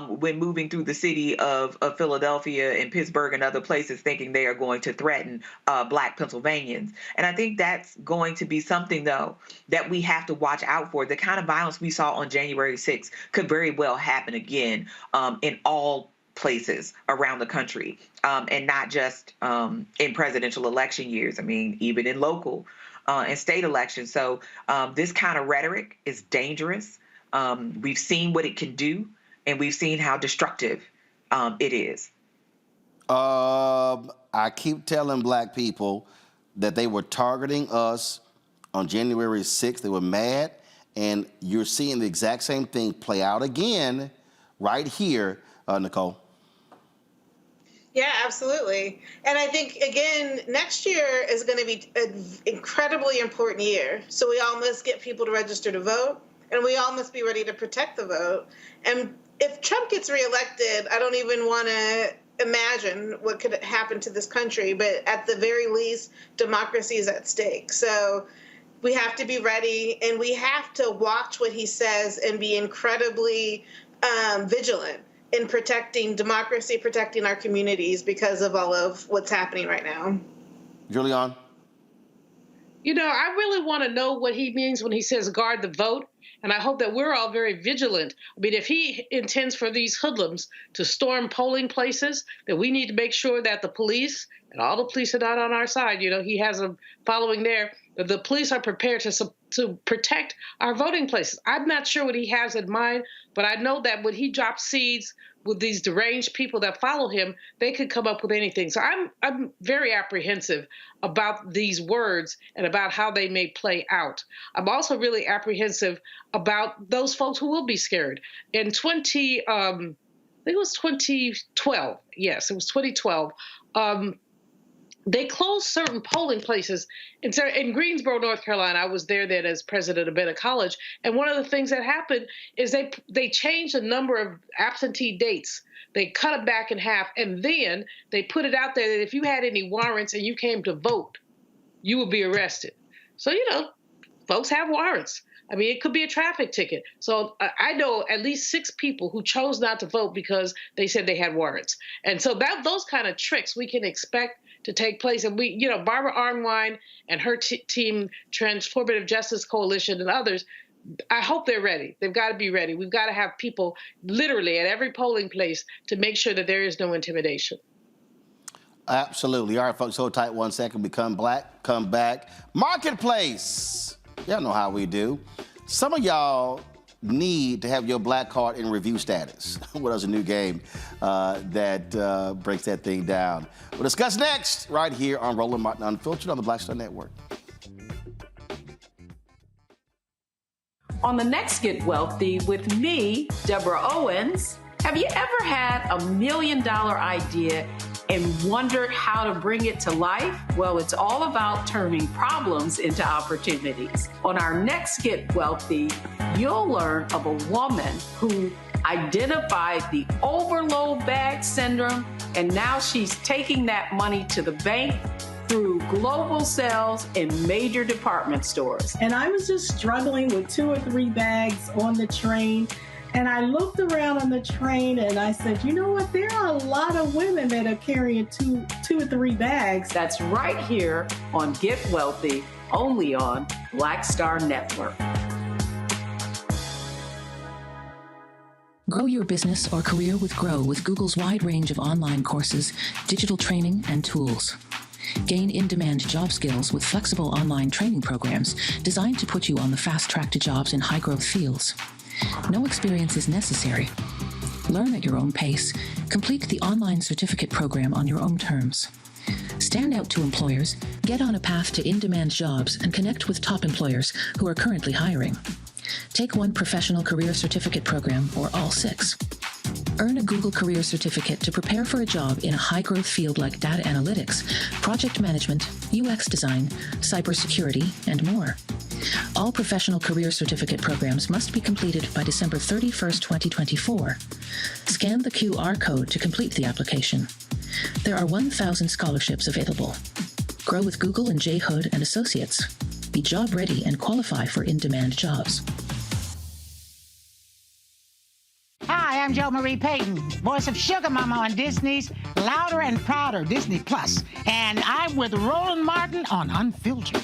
S12: when moving through the city of Philadelphia and Pittsburgh and other places, thinking they are going to threaten black Pennsylvanians. And I think that's going to be something, though, that we have to watch out for. The kind of violence we saw on January 6th could very well happen again in all places around the country, and not just in presidential election years. I mean, even in local and state elections. So this kind of rhetoric is dangerous. We've seen what it can do. And we've seen how destructive it is.
S22: I keep telling black people that they were targeting us on January 6th. They were mad. And you're seeing the exact same thing play out again right here, Nicole.
S14: Yeah, absolutely. And I think, again, next year is going to be an incredibly important year. So we all must get people to register to vote, and we all must be ready to protect the vote. And if Trump gets reelected, I don't even want to imagine what could happen to this country. But at the very least, democracy is at stake. So we have to be ready, and we have to watch what he says and be incredibly vigilant in protecting democracy, protecting our communities because of all of what's happening right now.
S22: Julianne?
S13: You know, I really want to know what he means when he says guard the vote. And I hope that we're all very vigilant. I mean, if he intends for these hoodlums to storm polling places, then we need to make sure that the police, and all the police are not on our side, you know, he has a following there, that the police are prepared to protect our voting places. I'm not sure what he has in mind, but I know that when he drops seeds with these deranged people that follow him, they could come up with anything. So I'm very apprehensive about these words and about how they may play out. I'm also really apprehensive about those folks who will be scared. In I think it was 2012. Yes, it was 2012. They closed certain polling places in Greensboro, North Carolina. I was there then as president of Bennett College. And one of the things that happened is they changed the number of absentee dates. They cut it back in half. And then they put it out there that if you had any warrants and you came to vote, you would be arrested. So, you know, folks have warrants. I mean, it could be a traffic ticket. So I know at least 6 people who chose not to vote because they said they had warrants. And so those kind of tricks we can expect to take place. And we, Barbara Arnwine and her team, Transformative Justice Coalition and others, I hope they're ready. They've got to be ready. We've got to have people literally at every polling place to make sure that there is no intimidation.
S22: Absolutely. All right, folks, hold tight 1 second. We come back. Marketplace. Y'all know how we do. Some of y'all need to have your black card in review status. What else? A new game that breaks that thing down. We'll discuss next right here on Roland Martin Unfiltered on the Black Star Network.
S2: On the next Get Wealthy with me, Deborah Owens, have you ever had $1 million idea and wondered how to bring it to life? Well, it's all about turning problems into opportunities. On our next Get Wealthy, you'll learn of a woman who identified the overload bag syndrome, and now she's taking that money to the bank through global sales in major department stores.
S17: And I was just struggling with 2 or 3 bags on the train. And I looked around on the train and I said, you know what? There are a lot of women that are carrying two or 3 bags.
S2: That's right here on Get Wealthy, only on Black Star Network.
S19: Grow your business or career with Grow with Google's wide range of online courses, digital training, and tools. Gain in-demand job skills with flexible online training programs designed to put you on the fast track to jobs in high-growth fields. No experience is necessary. Learn at your own pace. Complete the online certificate program on your own terms. Stand out to employers, get on a path to in-demand jobs, and connect with top employers who are currently hiring. Take one professional career certificate program or all 6. Earn a Google Career Certificate to prepare for a job in a high-growth field like data analytics, project management, UX design, cybersecurity, and more. All professional career certificate programs must be completed by December 31st, 2024. Scan the QR code to complete the application. There are 1,000 scholarships available. Grow with Google and J. Hood and Associates. Be job ready and qualify for in-demand jobs.
S20: Hi, I'm Jo Marie Payton, voice of Sugar Mama on Disney's Louder and Prouder Disney Plus, and I'm with Roland Martin on Unfiltered.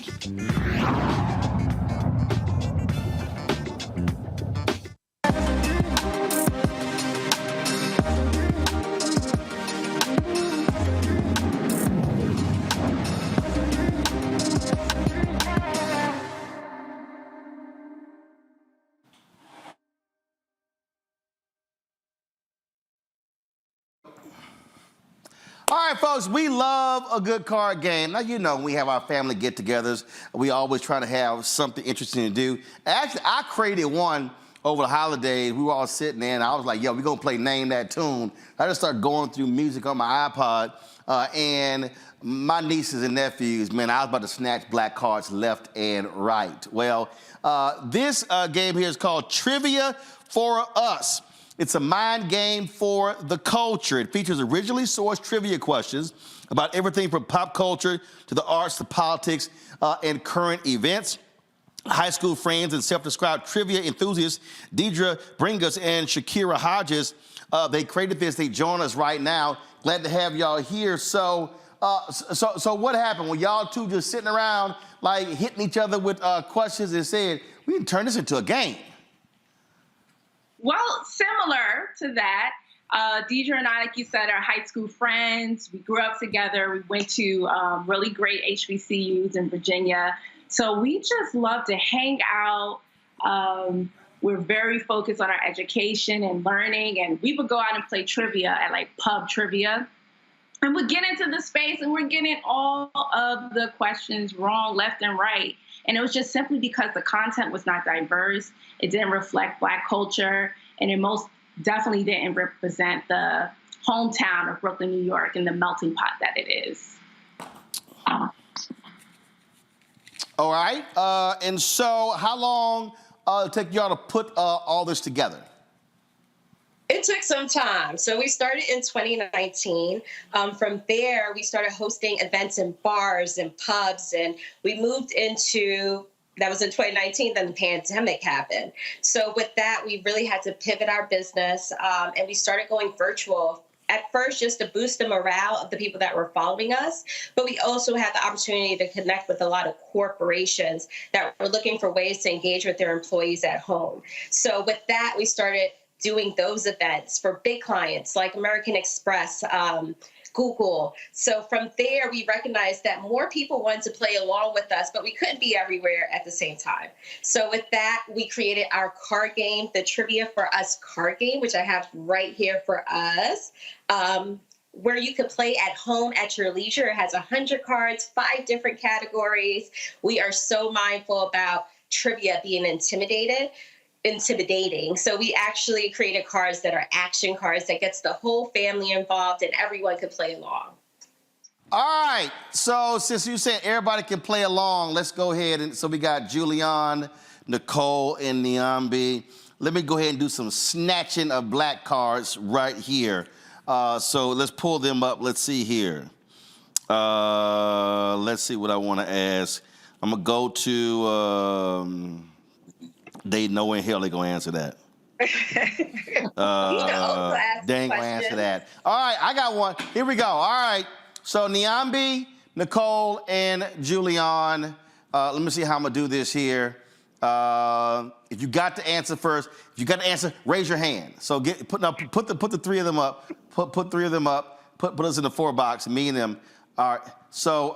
S22: All right, folks, we love a good card game. Now, you know, when we have our family get-togethers, we always try to have something interesting to do. Actually, I created one over the holidays. We were all sitting there, and I was like, yo, we're going to play Name That Tune. I just started going through music on my iPod, and my nieces and nephews, man, I was about to snatch black cards left and right. Well, this game here is called Trivia for Us. It's a mind game for the culture. It features originally sourced trivia questions about everything from pop culture to the arts to politics and current events. High school friends and self-described trivia enthusiasts, Deidre Bringus and Shakira Hodges, they created this. They join us right now. Glad to have y'all here. So what happened? Were y'all two just sitting around like hitting each other with questions and said, we can turn this into a game?
S24: Well, similar to that. Deidre and I, like you said, are high school friends. We grew up together. We went to really great HBCUs in Virginia. So we just love to hang out. We're very focused on our education and learning. And we would go out and play trivia at like pub trivia. And we'd get into the space and we're getting all of the questions wrong, left and right. And it was just simply because the content was not diverse. It didn't reflect Black culture, and it most definitely didn't represent the hometown of Brooklyn, New York, and the melting pot that it is.
S22: All right. And so how long did it take y'all to put all this together?
S25: It took some time. So we started in 2019. From there, we started hosting events in bars and pubs, and we moved into, that was in 2019, then the pandemic happened. So with that, we really had to pivot our business, and we started going virtual at first just to boost the morale of the people that were following us, but we also had the opportunity to connect with a lot of corporations that were looking for ways to engage with their employees at home. So with that, we started doing those events for big clients like American Express, Google. So from there, we recognized that more people wanted to play along with us, but we couldn't be everywhere at the same time. So with that, we created our card game, the Trivia for Us card game, which I have right here for us, where you could play at home at your leisure. It has 100 cards, 5 different categories. We are so mindful about trivia being intimidating. So we actually created cards that are action cards that gets the whole family involved and everyone could play along.
S22: All right, so since you said everybody can play along, let's go ahead. And so we got Julian, Nicole, and Niambi. Let me go ahead and do some snatching of black cards right here. So let's pull them up. Let's see here. Let's see what I want to ask. I'm going to go to... They know in hell they're going to answer that. They ain't going to answer that. All right, I got one. Here we go. All right. So Niambi, Nicole, and Julian. Let me see how I'm going to do this here. If you got the answer first, if you got the answer, raise your hand. So put the 3 of them up. Put 3 of them up. Put us in the 4 box, me and them. All right. So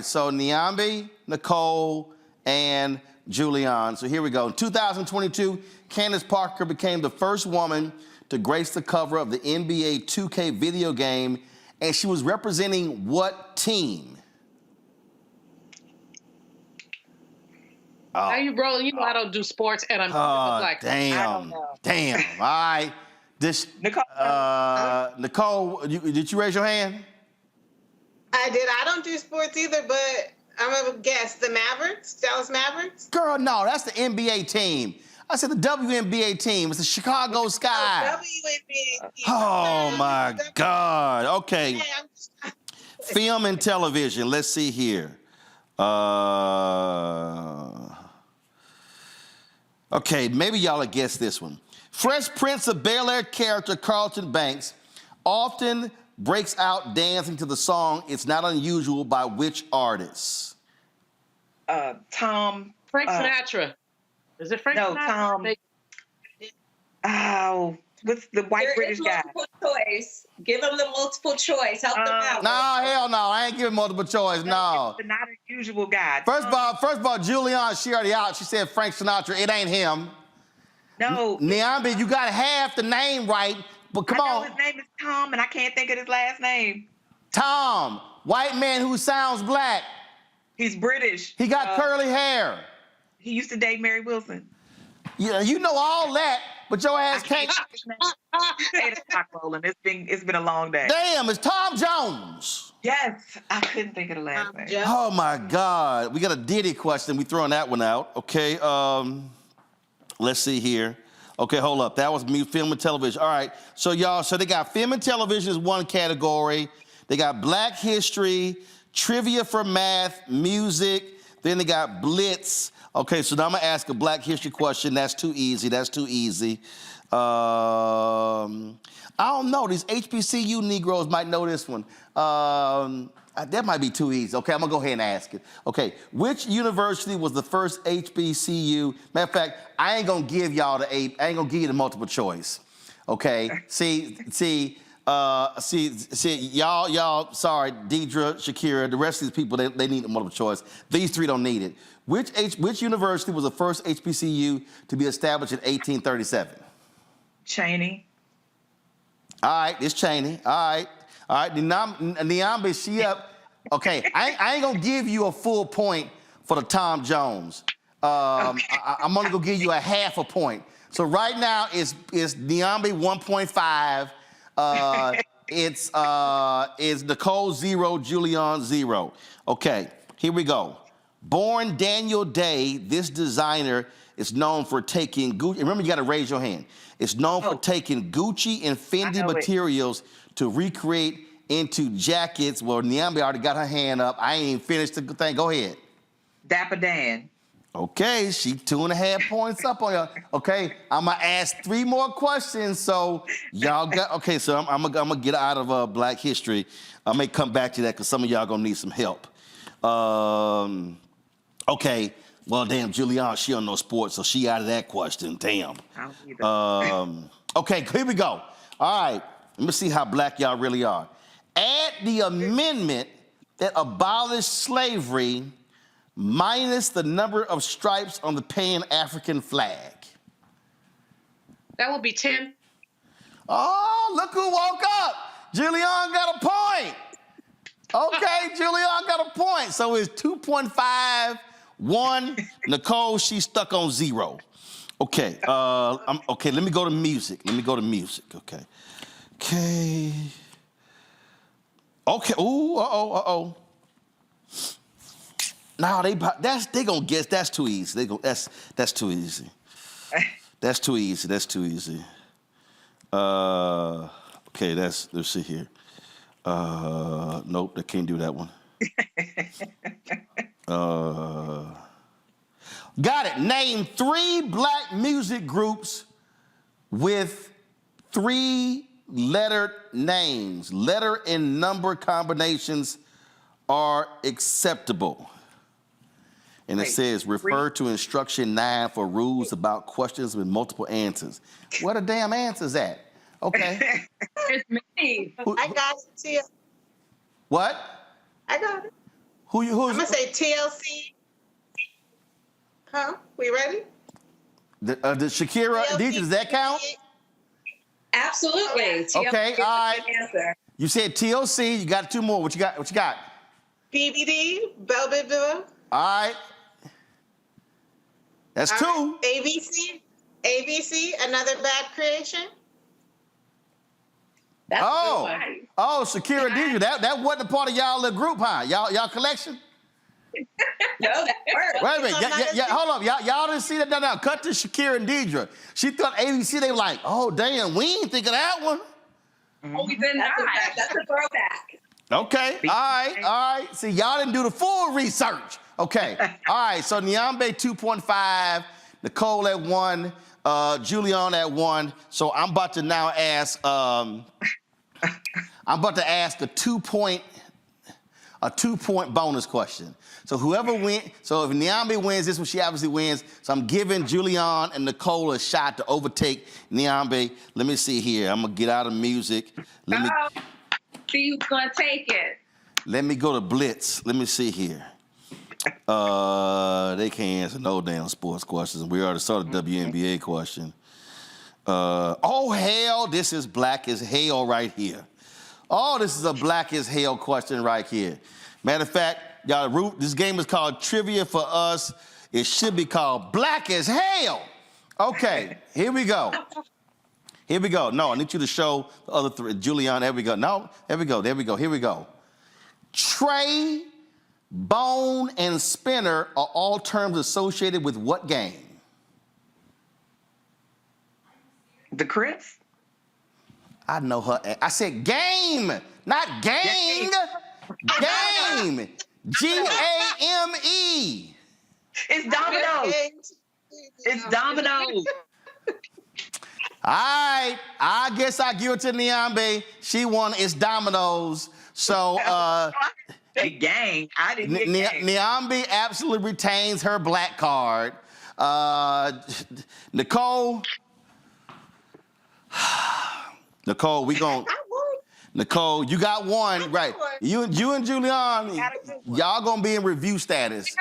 S22: So Niambi, Nicole, and Julian. So here we go. In 2022, Candace Parker became the first woman to grace the cover of the NBA 2K video game, and she was representing what team?
S13: Now you, Roland, you know I don't do sports, and I'm like,
S22: damn. All right. Nicole, did you raise your hand?
S14: I did. I don't do sports either, but I'm going to guess the Mavericks, Dallas Mavericks?
S22: Girl, no, that's the NBA team. I said the WNBA team. It's the Chicago Sky.
S14: WNBA team.
S22: Oh, my God. Okay. Film and television. Let's see here. Okay, maybe y'all will guess this one. Fresh Prince of Bel-Air character Carlton Banks often breaks out dancing to the song It's Not Unusual by which artist?
S12: Frank
S13: Sinatra. Is it Frank Sinatra?
S12: What's the white British guy?
S25: Multiple choice. Give them the multiple choice. Help them out.
S22: No, hell no. I ain't giving multiple choice. No.
S12: The not unusual guy.
S22: First of all, Julian, she already out. She said Frank Sinatra. It ain't him.
S12: No.
S22: Niambi, you got half the name right, but come on.
S12: His name is Tom, and I can't think of his last name.
S22: Tom, white man who sounds black.
S12: He's British.
S22: He got curly hair.
S12: He used to date Mary Wilson.
S22: Yeah, you know all that, but your ass can't.
S12: 8 o'clock, Roland. It's been a long day.
S22: Damn, it's Tom Jones.
S12: Yes, I couldn't think of the last name.
S22: Oh my God, we got a Diddy question. We throwing that one out. Okay, let's see here. Okay, hold up. That was me, film and television. All right, so y'all, they got film and television is one category. They got Black history, trivia for math, music. Then they got Blitz. Okay, so now I'm gonna ask a Black history question. That's too easy. I don't know. These HBCU Negroes might know this one. That might be too easy. Okay, I'm gonna go ahead and ask it. Okay, which university was the first HBCU? Matter of fact, I ain't gonna give y'all I ain't gonna give you the multiple choice. Okay, see, y'all. Sorry, Deidre, Shakira, the rest of these people, they need the multiple choice. These 3 don't need it. Which university was the first HBCU to be established in 1837?
S12: Cheney.
S22: All right, it's Cheney. All right. Niambi, she up. Okay, I ain't gonna give you a full point for the Tom Jones. I'm only gonna give you a half a point. So right now it's Niambi 1.5. It's Nicole 0, Julian 0. Okay, here we go. Born Daniel Day, this designer is known for taking Gucci. Remember, you got to raise your hand. It's known for taking Gucci and Fendi materials to recreate into jackets. Well, Niambi already got her hand up. I ain't even finished the thing. Go ahead.
S12: Dapper Dan.
S22: Okay, she 2.5 points up on y'all. Okay, I'm gonna ask 3 more questions. So y'all got, okay, so I'm gonna get out of Black history. I may come back to that because some of y'all gonna need some help. Okay, well, damn, Julianne, she don't know sports, so she out of that question. Damn. Okay, here we go. All right, let me see how black y'all really are. Add the amendment that abolished slavery minus the number of stripes on the Pan-African flag.
S13: That would be 10.
S22: Oh, look who woke up. Julianne got a point. Okay, Julianne got a point. So it's 2.51. Nicole, she's stuck on 0. Okay, okay, let me go to music. Okay. Okay, ooh, No, they gonna guess. That's too easy. That's too easy. That's too easy. Okay, let's see here. Nope, they can't do that one. Got it. Name 3 black music groups with 3-lettered names. Letter and number combinations are acceptable. And it says, refer to instruction 9 for rules about questions with multiple answers. Where the damn answers at? Okay.
S24: It's me.
S14: I got it, Tia.
S22: What?
S14: I got it.
S22: Who's?
S14: I'm gonna say TLC. Huh? We ready?
S22: The Shakira, DJ, does that count?
S24: Absolutely.
S22: Okay, all right.
S24: Answer.
S22: You said TLC. You got 2 more. What you got?
S14: BBD, Bell Biv DeVoe.
S22: All right. That's 2.
S14: ABC, Another Bad Creation.
S24: That's
S22: Shakira, DJ, that wasn't a part of y'all little group, huh? Y'all collection?
S24: No, that worked.
S22: Wait a minute, hold up. Y'all didn't see that? No, cut to Shakira and Deidre. She thought ABC, they were like, oh, damn, we ain't think of that one.
S24: Oh, we did not. That's a throwback.
S22: Okay, all right. See, y'all didn't do the full research. Okay, all right, so Nyambe 2.5, Nicole at 1, Julianne at 1. So I'm about to now ask, a 2-point bonus question. So whoever wins, so if Nyambe wins this one, she obviously wins. So I'm giving Julianne and Nicole a shot to overtake Nyambe. Let me see here. I'm gonna get out of music.
S24: See who's gonna take it.
S22: Let me go to Blitz. Let me see here. They can't answer no damn sports questions. We already saw the WNBA question. Oh hell, this is black as hell right here. Oh, this is a black as hell question right here. Matter of fact, y'all, this game is called Trivia for Us. It should be called Black as Hell. Okay, here we go. No, I need you to show the other 3. Julianne, there we go. No, there we go. Here we go. Tray, bone, and spinner are all terms associated with what game?
S12: The Crips?
S22: I know her. I said game, not gang. Game. G-A-M-E.
S12: It's dominoes. It's dominoes.
S22: All right. I guess I give it to Nyambe. She won. It's dominoes. So
S12: gang. I didn't get gang.
S22: Nyambe absolutely retains her black card. Nicole, Nicole, you got 1, right? You and Julianne, y'all gonna be in review status.
S13: You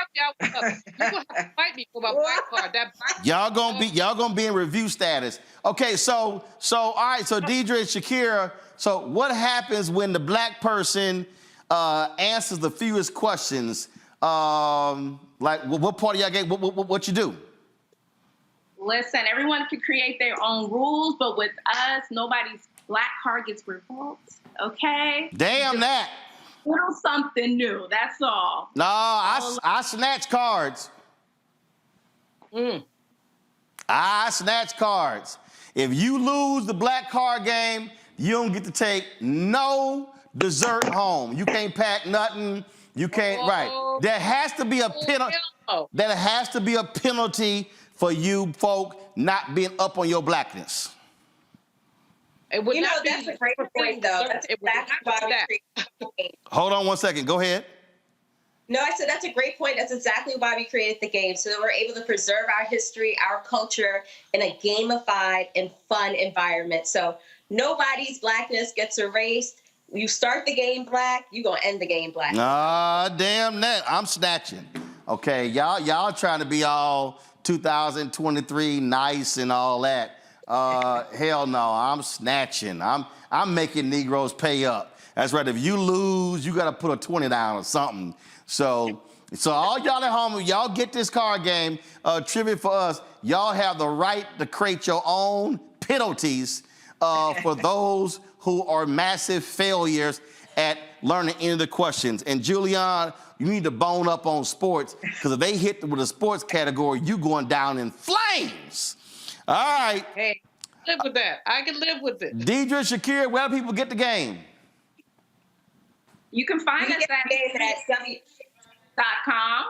S13: gonna have to fight me for my black card.
S22: Y'all gonna be in review status. Okay, so all right, so Deidre and Shakira. So what happens when the black person answers the fewest questions? Like what part of y'all game? What you do?
S24: Listen, everyone can create their own rules, but with us, nobody's black card gets revoked. Okay?
S22: Damn that.
S24: Little something new. That's all.
S22: No, I snatch cards. I snatch cards. If you lose the black card game, you don't get to take no dessert home. You can't pack nothing. You can't, right. There has to be a penalty. There has to be a penalty for you folk not being up on your blackness.
S13: It would not be
S25: that's a great point, though. That's exactly why we created the game.
S22: Hold on 1 second. Go ahead.
S25: No, I said that's a great point. That's exactly why we created the game, so that we're able to preserve our history, our culture in a gamified and fun environment. So nobody's blackness gets erased. You start the game black, you're going to end the game black.
S22: Ah, damn that. I'm snatching. Okay, y'all trying to be all 2023 nice and all that. Hell no, I'm snatching. I'm making Negroes pay up. That's right. If you lose, you got to put a 20 down or something. So all y'all at home, y'all get this card game trivia for us. Y'all have the right to create your own penalties for those who are massive failures at learning any of the questions. And Julian, you need to bone up on sports, because if they hit with a sports category, you going down in flames. All right.
S13: Hey, live with that. I can live with it.
S22: Deidre, Shakira, where do people get the game?
S24: You can find us at w.com.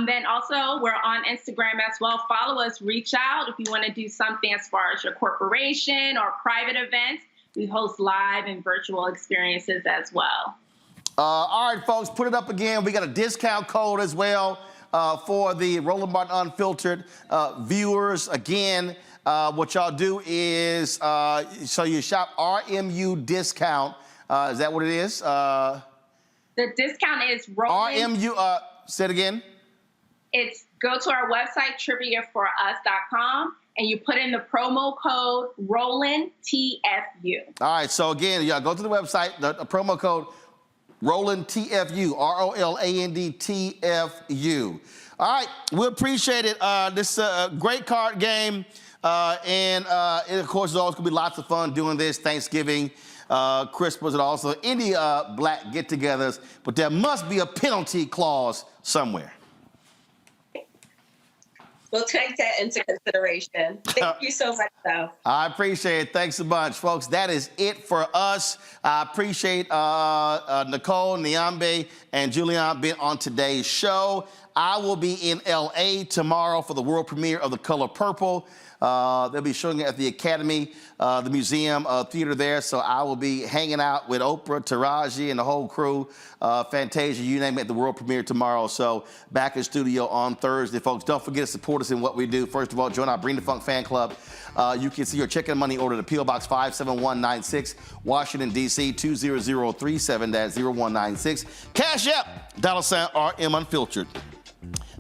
S24: Then also we're on Instagram as well. Follow us, reach out if you want to do something as far as your corporation or private events. We host live and virtual experiences as well.
S22: All right, folks, put it up again. We got a discount code as well for the Roland Martin Unfiltered viewers. Again, what y'all do is, so you shop RMU discount. Is that what it is?
S24: The discount is Roland.
S22: RMU, say it again.
S24: It's go to our website, triviaforus.com, and you put in the promo code Roland TFU.
S22: All right, so again, y'all go to the website, the promo code Roland TFU, ROLAND TFU. All right, we appreciate it. This is a great card game, and it, of course, is always going to be lots of fun doing this. Thanksgiving, Christmas, and also any black get-togethers, but there must be a penalty clause somewhere.
S25: We'll take that into consideration. Thank you so much, though.
S22: I appreciate it. Thanks a bunch, folks. That is it for us. I appreciate Nicole, Niambe, and Julian being on today's show. I will be in L.A. tomorrow for the world premiere of The Color Purple. They'll be showing it at the Academy, the museum theater there. So I will be hanging out with Oprah, Taraji, and the whole crew, Fantasia, you name it, the world premiere tomorrow. So back in studio on Thursday, folks. Don't forget to support us in what we do. First of all, join our Bring the Funk fan club. You can see your chicken money order to P.O. Box 57196, Washington, D.C. 20037, that's 0196. Cash App, $RM Unfiltered.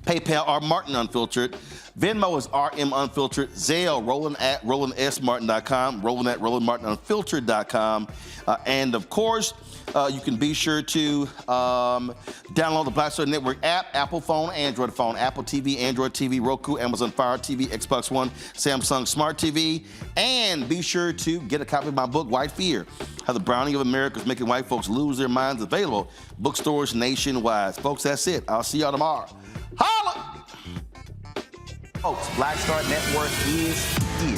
S22: PayPal, R Martin Unfiltered. Venmo is RM Unfiltered. Zelle, Roland at RolandSMartin.com. Roland at RolandMartinUnfiltered.com. And of course, you can be sure to download the Black Star Network app, Apple phone, Android phone, Apple TV, Android TV, Roku, Amazon Fire TV, Xbox One, Samsung Smart TV. And be sure to get a copy of my book, White Fear, How the Browning of America is Making White Folks Lose Their Minds, available bookstores nationwide. Folks, that's it. I'll see y'all tomorrow. Holla! Folks, Black Star Network is here.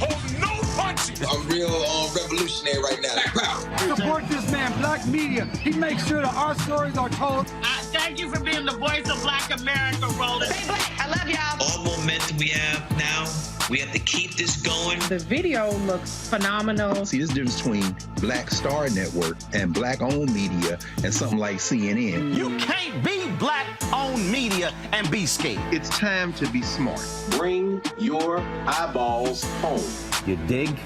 S3: Hold no punches! I'm real revolutionary right now. Black power.
S4: Support this man, Black Media. He makes sure that our stories are told.
S5: Thank you for being the voice of Black America, Roland. Stay black. I love y'all.
S18: All momentum we have now, we have to keep this going.
S17: The video looks phenomenal.
S21: See, this difference between Black Star Network and black-owned media and something like CNN.
S22: You can't be black-owned media and be scared.
S21: It's time to be smart.
S3: Bring your eyeballs home.
S22: You dig?